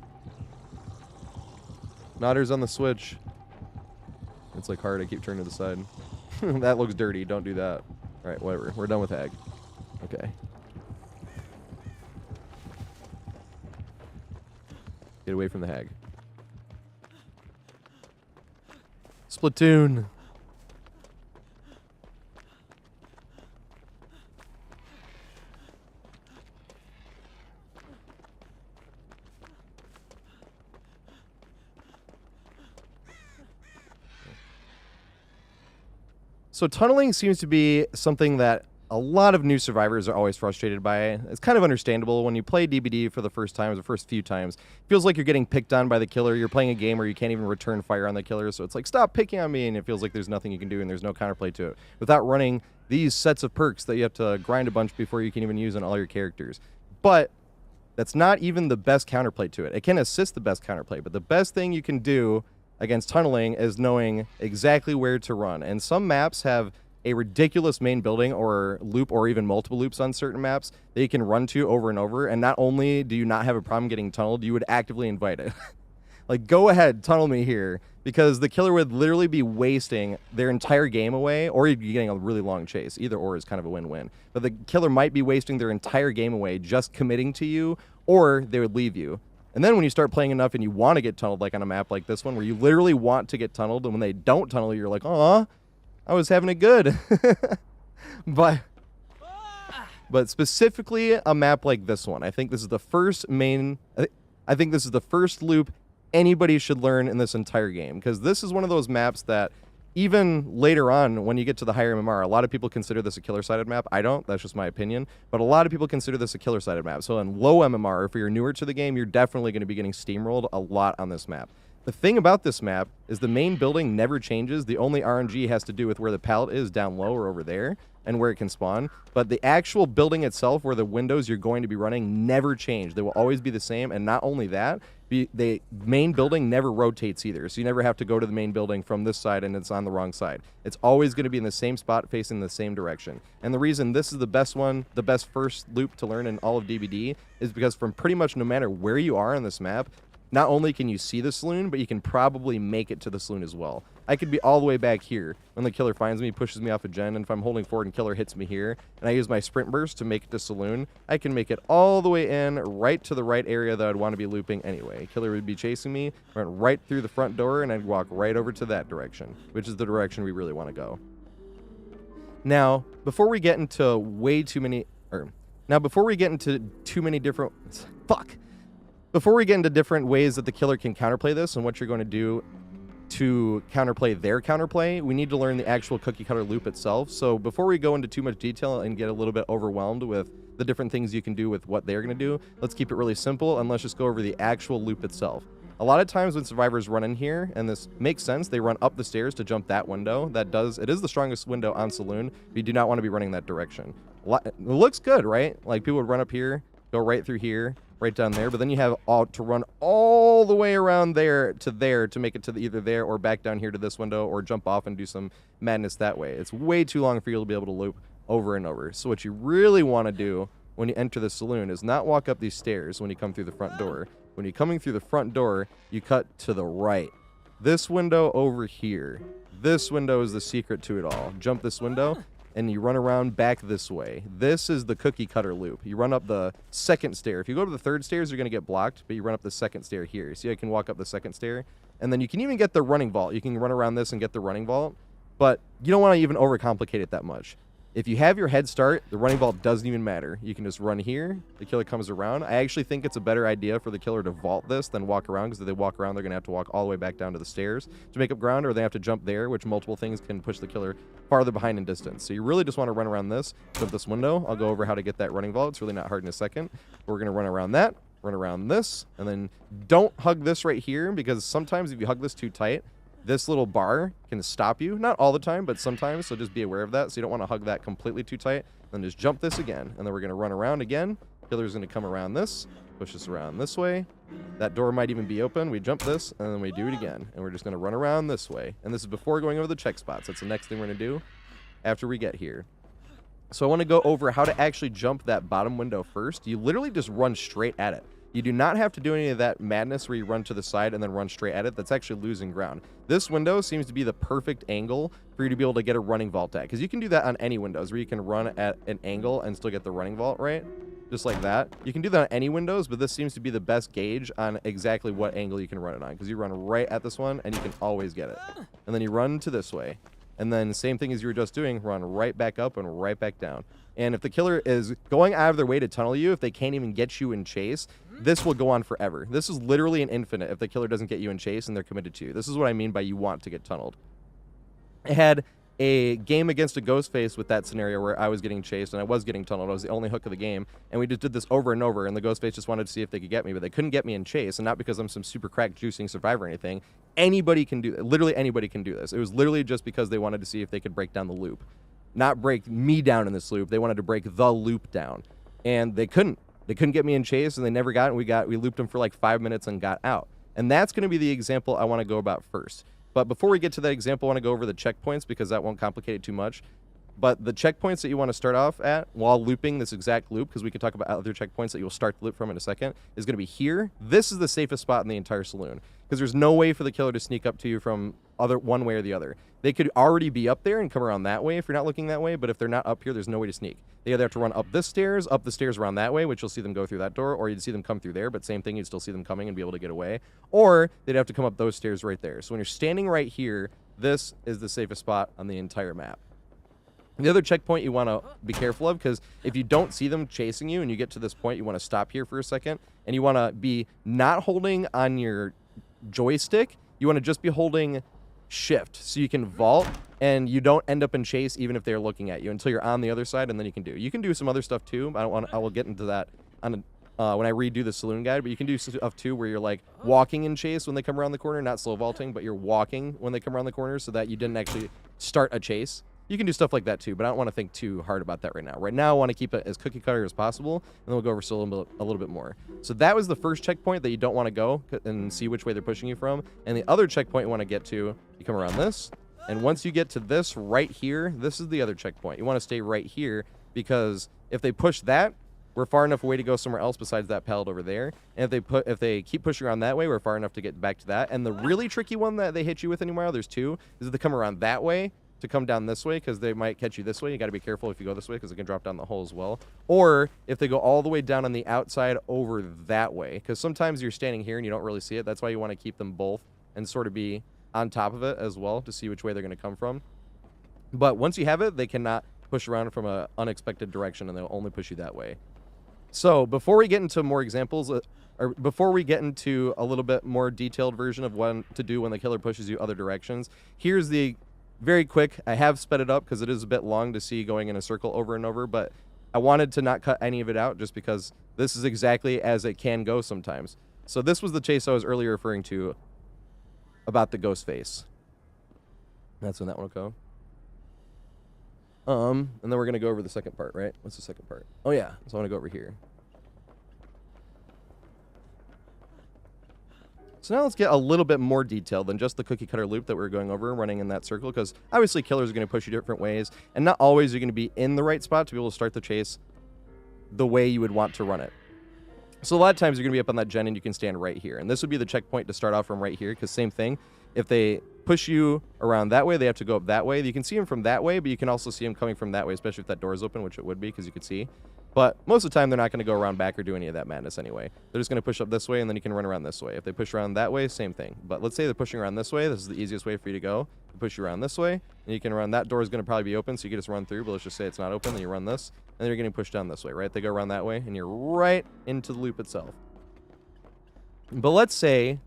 Nodders on the Switch. It's like hard. I keep turning to the side. That looks dirty. Don't do that. Alright, whatever. We're done with hag. Okay. Get away from the hag. Splatoon. So tunneling seems to be something that a lot of new survivors are always frustrated by. It's kind of understandable. When you play DBD for the first time, or the first few times, it feels like you're getting picked on by the killer. You're playing a game where you can't even return fire on the killer, so it's like, stop picking on me, and it feels like there's nothing you can do and there's no counterplay to it without running these sets of perks that you have to grind a bunch before you can even use on all your characters. But that's not even the best counterplay to it. It can assist the best counterplay, but the best thing you can do against tunneling is knowing exactly where to run. And some maps have a ridiculous main building or loop, or even multiple loops on certain maps that you can run to over and over, and not only do you not have a problem getting tunneled, you would actively invite it. Like, go ahead, tunnel me here, because the killer would literally be wasting their entire game away, or you'd be getting a really long chase. Either or is kind of a win-win. But the killer might be wasting their entire game away just committing to you, or they would leave you. And then when you start playing enough and you want to get tunneled, like on a map like this one, where you literally want to get tunneled, and when they don't tunnel you, you're like, aw, I was having it good. But specifically a map like this one, I think this is the first I think this is the first loop anybody should learn in this entire game, because this is one of those maps that even later on, when you get to the higher MMR, a lot of people consider this a killer-sided map. I don't. That's just my opinion. But a lot of people consider this a killer-sided map. So in low MMR, if you're newer to the game, you're definitely going to be getting steamrolled a lot on this map. The thing about this map is the main building never changes. The only RNG has to do with where the pallet is down low or over there and where it can spawn. But the actual building itself, where the windows you're going to be running, never change. They will always be the same. And not only that, the main building never rotates either. So you never have to go to the main building from this side and it's on the wrong side. It's always going to be in the same spot facing the same direction. And the reason this is the best one, the best first loop to learn in all of DBD, is because from pretty much no matter where you are on this map, not only can you see the saloon, but you can probably make it to the saloon as well. I could be all the way back here. When the killer finds me, pushes me off a gen, and if I'm holding forward and killer hits me here, and I use my sprint burst to make it to saloon, I can make it all the way in, right to the right area that I'd want to be looping anyway. Killer would be chasing me, run right through the front door, and I'd walk right over to that direction, which is the direction we really want to go. Now, before we get into before we get into different ways that the killer can counterplay this and what you're going to do to counterplay their counterplay, we need to learn the actual cookie cutter loop itself. So before we go into too much detail and get a little bit overwhelmed with the different things you can do with what they're going to do, let's keep it really simple and let's just go over the actual loop itself. A lot of times when survivors run in here, and this makes sense, they run up the stairs to jump that window. It is the strongest window on Saloon, but you do not want to be running that direction. It looks good, right? Like people would run up here, go right through here, right down there, but then you have to run all the way around there to make it to either there or back down here to this window, or jump off and do some madness that way. It's way too long for you to be able to loop over and over. So what you really want to do when you enter the saloon is not walk up these stairs when you come through the front door. When you're coming through the front door, you cut to the right. This window over here. This window is the secret to it all. Jump this window, and you run around back this way. This is the cookie cutter loop. You run up the second stair. If you go to the third stairs, you're going to get blocked, but you run up the second stair here. See, I can walk up the second stair, and then you can even get the running vault. You can run around this and get the running vault, but you don't want to even overcomplicate it that much. If you have your head start, the running vault doesn't even matter. You can just run here. The killer comes around. I actually think it's a better idea for the killer to vault this than walk around, because if they walk around, they're going to have to walk all the way back down to the stairs to make up ground, or they have to jump there, which multiple things can push the killer farther behind in distance. So you really just want to run around this, jump this window. I'll go over how to get that running vault. It's really not hard in a second. We're going to run around that, run around this, and then don't hug this right here, because sometimes if you hug this too tight, this little bar can stop you. Not all the time, but sometimes, so just be aware of that. So you don't want to hug that completely too tight. Then just jump this again, and then we're going to run around again. Killer's going to come around this, push us around this way. That door might even be open. We jump this, and then we do it again. And we're just going to run around this way. And this is before going over the check spots. That's the next thing we're going to do after we get here. So I want to go over how to actually jump that bottom window first. You literally just run straight at it. You do not have to do any of that madness where you run to the side and then run straight at it. That's actually losing ground. This window seems to be the perfect angle for you to be able to get a running vault at, because you can do that on any windows where you can run at an angle and still get the running vault, right? Just like that. You can do that on any windows, but this seems to be the best gauge on exactly what angle you can run it on, because you run right at this one and you can always get it. And then you run to this way. And then same thing as you were just doing, run right back up and right back down. And if the killer is going out of their way to tunnel you, if they can't even get you in chase, this will go on forever. This is literally an infinite if the killer doesn't get you in chase and they're committed to you. This is what I mean by you want to get tunneled. I had a game against a ghost face with that scenario where I was getting chased and I was getting tunneled. I was the only hook of the game, and we just did this over and over, and the ghost face just wanted to see if they could get me, but they couldn't get me in chase, and not because I'm some super cracked juicing survivor or anything. Anybody can do it. Literally anybody can do this. It was literally just because they wanted to see if they could break down the loop. Not break me down in this loop. They wanted to break the loop down, and they couldn't. They couldn't get me in chase, and they never got it. We looped them for like 5 minutes and got out. And that's going to be the example I want to go about first. But before we get to that example, I want to go over the checkpoints, because that won't complicate it too much. But the checkpoints that you want to start off at while looping this exact loop, because we can talk about other checkpoints that you'll start the loop from in a second, is going to be here. This is the safest spot in the entire saloon, because there's no way for the killer to sneak up to you from one way or the other. They could already be up there and come around that way if you're not looking that way, but if they're not up here, there's no way to sneak. They either have to run up the stairs around that way, which you'll see them go through that door, or you'd see them come through there, but same thing, you'd still see them coming and be able to get away. Or they'd have to come up those stairs right there. So when you're standing right here, this is the safest spot on the entire map. The other checkpoint you want to be careful of, because if you don't see them chasing you and you get to this point, you want to stop here for a second, and you want to be not holding on your joystick. You want to just be holding shift, so you can vault and you don't end up in chase even if they're looking at you until you're on the other side, and then you can do some other stuff too. I will get into that on when I redo the saloon guide, but you can do stuff too where you're like walking in chase when they come around the corner, not slow vaulting, but you're walking when they come around the corner so that you didn't actually start a chase. You can do stuff like that too, but I don't want to think too hard about that right now. Right now, I want to keep it as cookie cutter as possible, and then we'll go over a little bit more. So that was the first checkpoint that you don't want to go and see which way they're pushing you from. And the other checkpoint you want to get to, you come around this, and once you get to this right here, this is the other checkpoint. You want to stay right here, because if they push that, we're far enough away to go somewhere else besides that pallet over there. And if they keep pushing around that way, we're far enough to get back to that. And the really tricky one that they hit you with anymore, there's two, is if they come around that way to come down this way, because they might catch you this way. You got to be careful if you go this way, because it can drop down the hole as well. Or if they go all the way down on the outside over that way, because sometimes you're standing here and you don't really see it. That's why you want to keep them both and sort of be on top of it as well to see which way they're going to come from. But once you have it, they cannot push around from an unexpected direction, and they'll only push you that way. So before we get into more examples, or before we get into a little bit more detailed version of what to do when the killer pushes you other directions, here's the very quick. I have sped it up because it is a bit long to see going in a circle over and over, but I wanted to not cut any of it out just because this is exactly as it can go sometimes. So this was the chase I was earlier referring to about the ghost face. That's when that one will go. And then we're going to go over the second part, right? What's the second part? Oh, yeah. So I want to go over here. So now let's get a little bit more detailed than just the cookie cutter loop that we're going over, running in that circle, because obviously killers are going to push you different ways, and not always you're going to be in the right spot to be able to start the chase the way you would want to run it. So a lot of times you're going to be up on that gen and you can stand right here. And this would be the checkpoint to start off from right here, because same thing. If they push you around that way, they have to go up that way. You can see them from that way, but you can also see them coming from that way, especially if that door is open, which it would be because you could see. But most of the time, they're not going to go around back or do any of that madness anyway. They're just going to push up this way, and then you can run around this way. If they push around that way, same thing. But let's say they're pushing around this way. This is the easiest way for you to go. They push you around this way, and you can run. That door is going to probably be open, so you can just run through. But let's just say it's not open, then you run this, and then you're getting pushed down this way, right? They go around that way, and you're right into the loop itself. But let's say,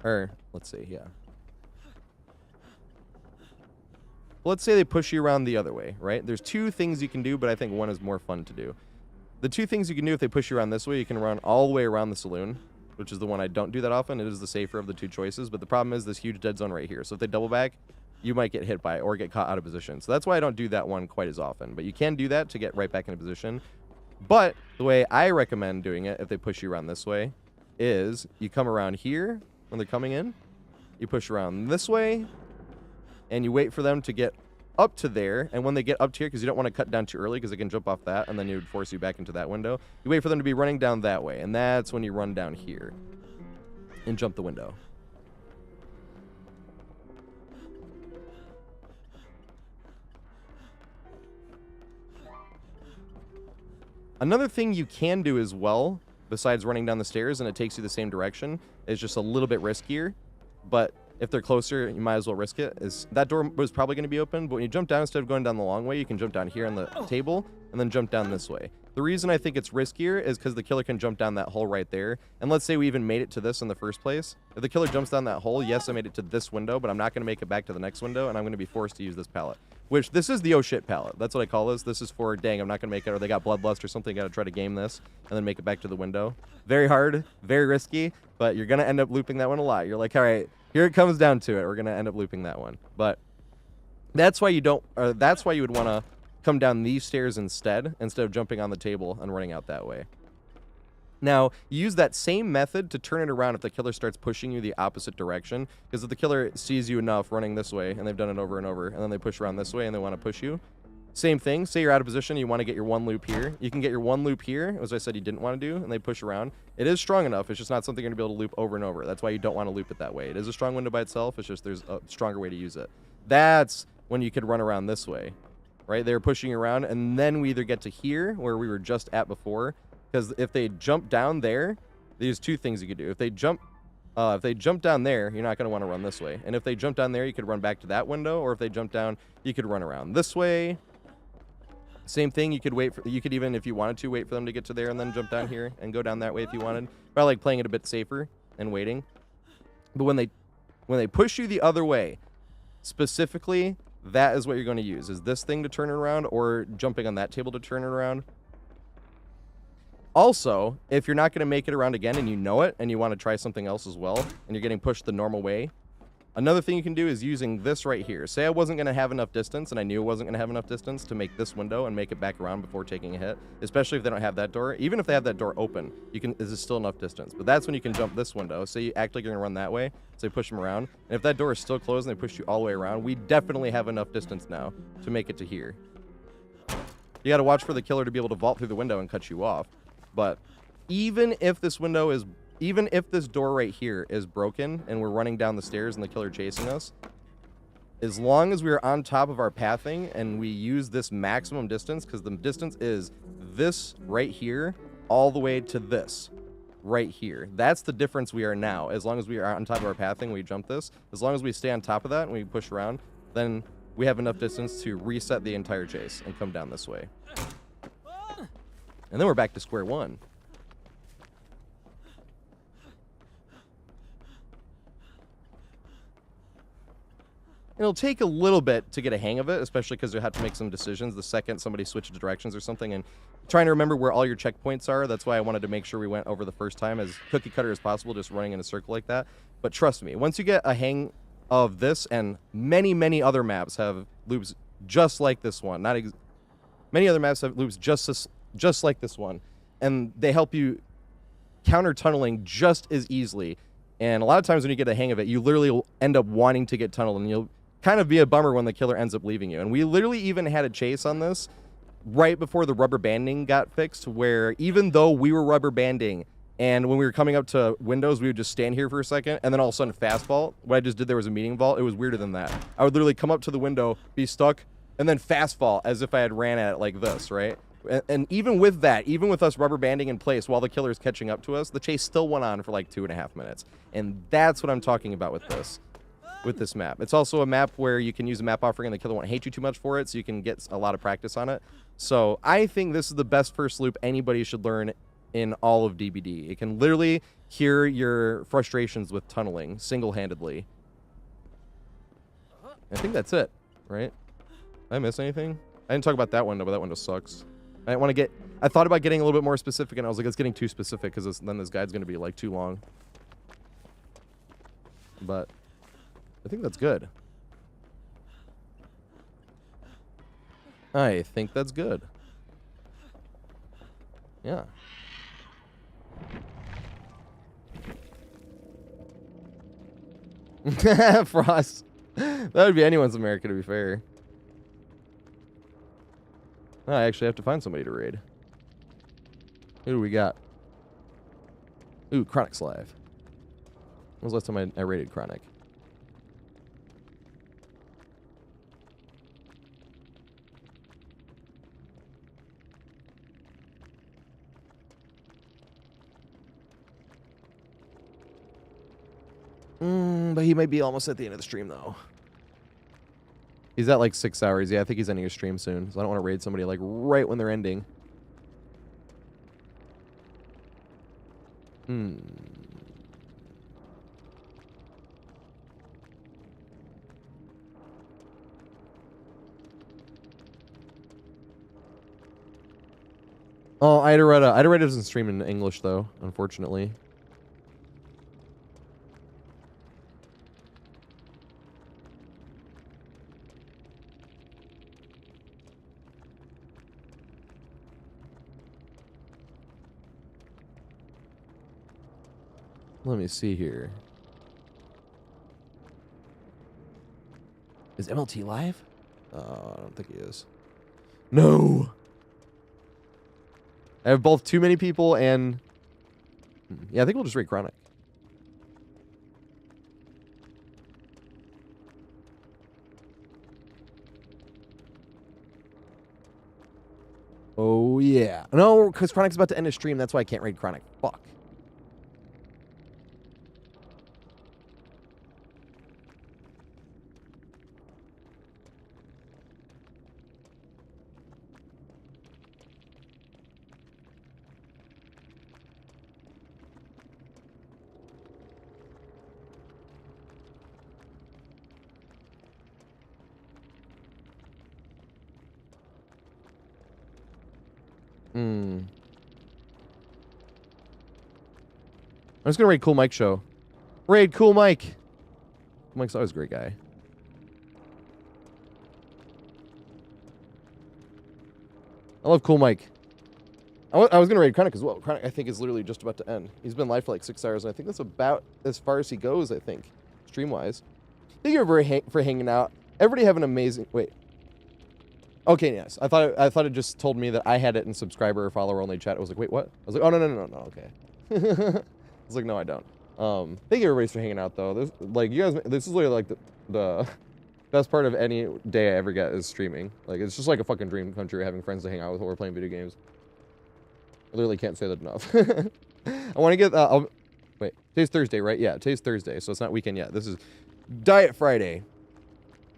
yeah. Let's say they push you around the other way, right? There's two things you can do, but I think one is more fun to do. The two things you can do if they push you around this way, you can run all the way around the saloon, which is the one I don't do that often. It is the safer of the two choices, but the problem is this huge dead zone right here. So if they double back, you might get hit by it or get caught out of position. So that's why I don't do that one quite as often. But you can do that to get right back into position. But the way I recommend doing it, if they push you around this way, is you come around here when they're coming in, you push around this way, and you wait for them to get up to there. And when they get up to here, because you don't want to cut down too early because they can jump off that, and then it would force you back into that window. You wait for them to be running down that way, and that's when you run down here and jump the window. Another thing you can do as well, besides running down the stairs and it takes you the same direction, is just a little bit riskier, but if they're closer, you might as well risk it, is that door was probably going to be open, but when you jump down, instead of going down the long way, you can jump down here on the table and then jump down this way. The reason I think it's riskier is because the killer can jump down that hole right there, and let's say we even made it to this in the first place. If the killer jumps down that hole, yes, I made it to this window, but I'm not going to make it back to the next window, and I'm going to be forced to use this pallet. Which, this is the oh shit pallet. That's what I call this. This is for, dang, I'm not going to make it, or they got bloodlust or something, got to try to game this, and then make it back to the window. Very hard, very risky, but you're going to end up looping that one a lot. You're like, all right, here it comes down to it. We're going to end up looping that one. But that's why you don't, or that's why you would want to come down these stairs instead of jumping on the table and running out that way. Now, you use that same method to turn it around if the killer starts pushing you the opposite direction, because if the killer sees you enough running this way, and they've done it over and over, and then they push around this way and they want to push you, same thing. Say you're out of position, you want to get your one loop here. You can get your one loop here, as I said you didn't want to do, and they push around. It is strong enough. It's just not something you're going to be able to loop over and over. That's why you don't want to loop it that way. It is a strong window by itself. It's just there's a stronger way to use it. That's when you could run around this way, right? They're pushing you around, and then we either get to here, where we were just at before, because if they jump down there, there's two things you could do. If they jump down there, you're not going to want to run this way. And if they jump down there, you could run back to that window, or if they jump down, you could run around this way. Same thing, you could wait for, you could even, if you wanted to, wait for them to get to there and then jump down here and go down that way if you wanted. But I like playing it a bit safer and waiting. But when they push you the other way, specifically, that is what you're going to use, is this thing to turn it around or jumping on that table to turn it around. Also, if you're not going to make it around again and you know it and you want to try something else as well and you're getting pushed the normal way, another thing you can do is using this right here. Say I wasn't going to have enough distance, and I knew I wasn't going to have enough distance to make this window and make it back around before taking a hit, especially if they don't have that door. Even if they have that door open, this is still enough distance. But that's when you can jump this window. Say you act like you're going to run that way, so you push them around. And if that door is still closed and they push you all the way around, we definitely have enough distance now to make it to here. You got to watch for the killer to be able to vault through the window and cut you off. But even if this door right here is broken and we're running down the stairs and the killer chasing us, as long as we are on top of our pathing and we use this maximum distance, because the distance is this right here all the way to this right here. That's the difference we are now. As long as we are on top of our pathing, we jump this. As long as we stay on top of that and we push around, then we have enough distance to reset the entire chase and come down this way. And then we're back to square one. It'll take a little bit to get a hang of it, especially because you have to make some decisions the second somebody switches directions or something, and trying to remember where all your checkpoints are. That's why I wanted to make sure we went over the first time as cookie cutter as possible, just running in a circle like that. But trust me, once you get a hang of this, and many, many other maps have loops just like this one. Many other maps have loops just like this one, and they help you counter tunneling just as easily. And a lot of times when you get a hang of it, you literally will end up wanting to get tunneled, and you'll kind of be a bummer when the killer ends up leaving you. And we literally even had a chase on this right before the rubber banding got fixed, where even though we were rubber banding, and when we were coming up to windows, we would just stand here for a second, and then all of a sudden fast vault. What I just did there was a meeting vault. It was weirder than that. I would literally come up to the window, be stuck, and then fast vault as if I had ran at it like this, right? And even with that, even with us rubber banding in place while the killer is catching up to us, the chase still went on for like 2.5 minutes. And that's what I'm talking about with this map. It's also a map where you can use a map offering and the killer won't hate you too much for it, so you can get a lot of practice on it. So I think this is the best first loop anybody should learn in all of DBD. It can literally cure your frustrations with tunneling single-handedly. I think that's it, right? Did I miss anything? I didn't talk about that window, but that window sucks. I thought about getting a little bit more specific, and I was like, it's getting too specific because then this guide's going to be like too long. But I think that's good. I think that's good. Yeah. Frost. That would be anyone's America, to be fair. I actually have to find somebody to raid. Who do we got? Ooh, Chronic's live. When was the last time I raided Chronic? But he might be almost at the end of the stream, though. He's at like 6 hours. Yeah, I think he's ending his stream soon. So I don't want to raid somebody like right when they're ending. Oh, Idaretta. Idaretta doesn't stream in English, though, unfortunately. Let me see here. Is MLT live? I don't think he is. No! I have both too many people and... Yeah, I think we'll just raid Chronic. Oh, yeah. No, because Chronic's about to end his stream. That's why I can't raid Chronic. Fuck. I'm just gonna raid Cool Mike show. Raid Cool Mike. Mike's always a great guy. I love Cool Mike. I was gonna raid Chronic as well. Chronic, I think, is literally just about to end. He's been live for like 6 hours, and I think that's about as far as he goes, I think, stream-wise. Thank you for hanging out. Everybody have an amazing... Wait. Okay, yes. I thought it just told me that I had it in subscriber or follower only chat. I was like, wait, what? I was like, oh no. Okay. I was like, no, I don't. Thank you everybody for hanging out though. This, like, you guys, this is literally like the best part of any day I ever get is streaming. Like, it's just like a fucking dream come true having friends to hang out with while we're playing video games. I literally can't say that enough. I want to get. Wait, today's Thursday, right? Yeah, today's Thursday, so it's not weekend yet. This is Diet Friday.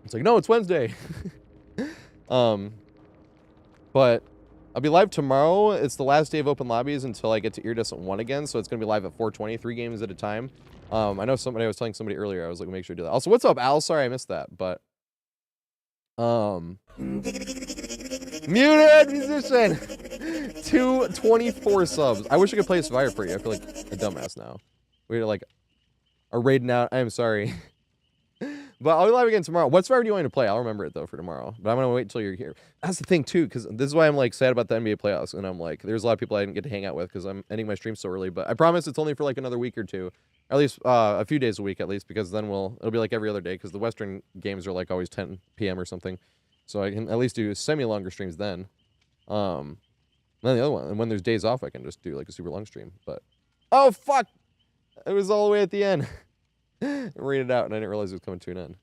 It's like, no, it's Wednesday. But I'll be live tomorrow. It's the last day of open lobbies until I get to Iridescent 1 again, so it's going to be live at 4:20, 3 games at a time. I know I was telling somebody earlier, I was like, make sure to do that. Also, what's up, Al? Sorry I missed that, but... Muted musician! 224 subs. I wish I could play Survivor for you. I feel like a dumbass now. We're like... are raiding out. I'm sorry. But I'll be live again tomorrow. What Survivor do you want me to play? I'll remember it, though, for tomorrow. But I'm going to wait until you're here. That's the thing, too, because this is why I'm, like, sad about the NBA playoffs. And I'm like, there's a lot of people I didn't get to hang out with because I'm ending my stream so early. But I promise it's only for, like, another week or two. Or at least a few days a week, at least, because then it'll be, like, every other day. Because the Western games are, like, always 10 p.m. or something. So I can at least do semi-longer streams then. Then the other one. And when there's days off, I can just do, like, a super long stream. But, oh, fuck! It was all the way at the end. I read it out, and I didn't realize it was coming to an end.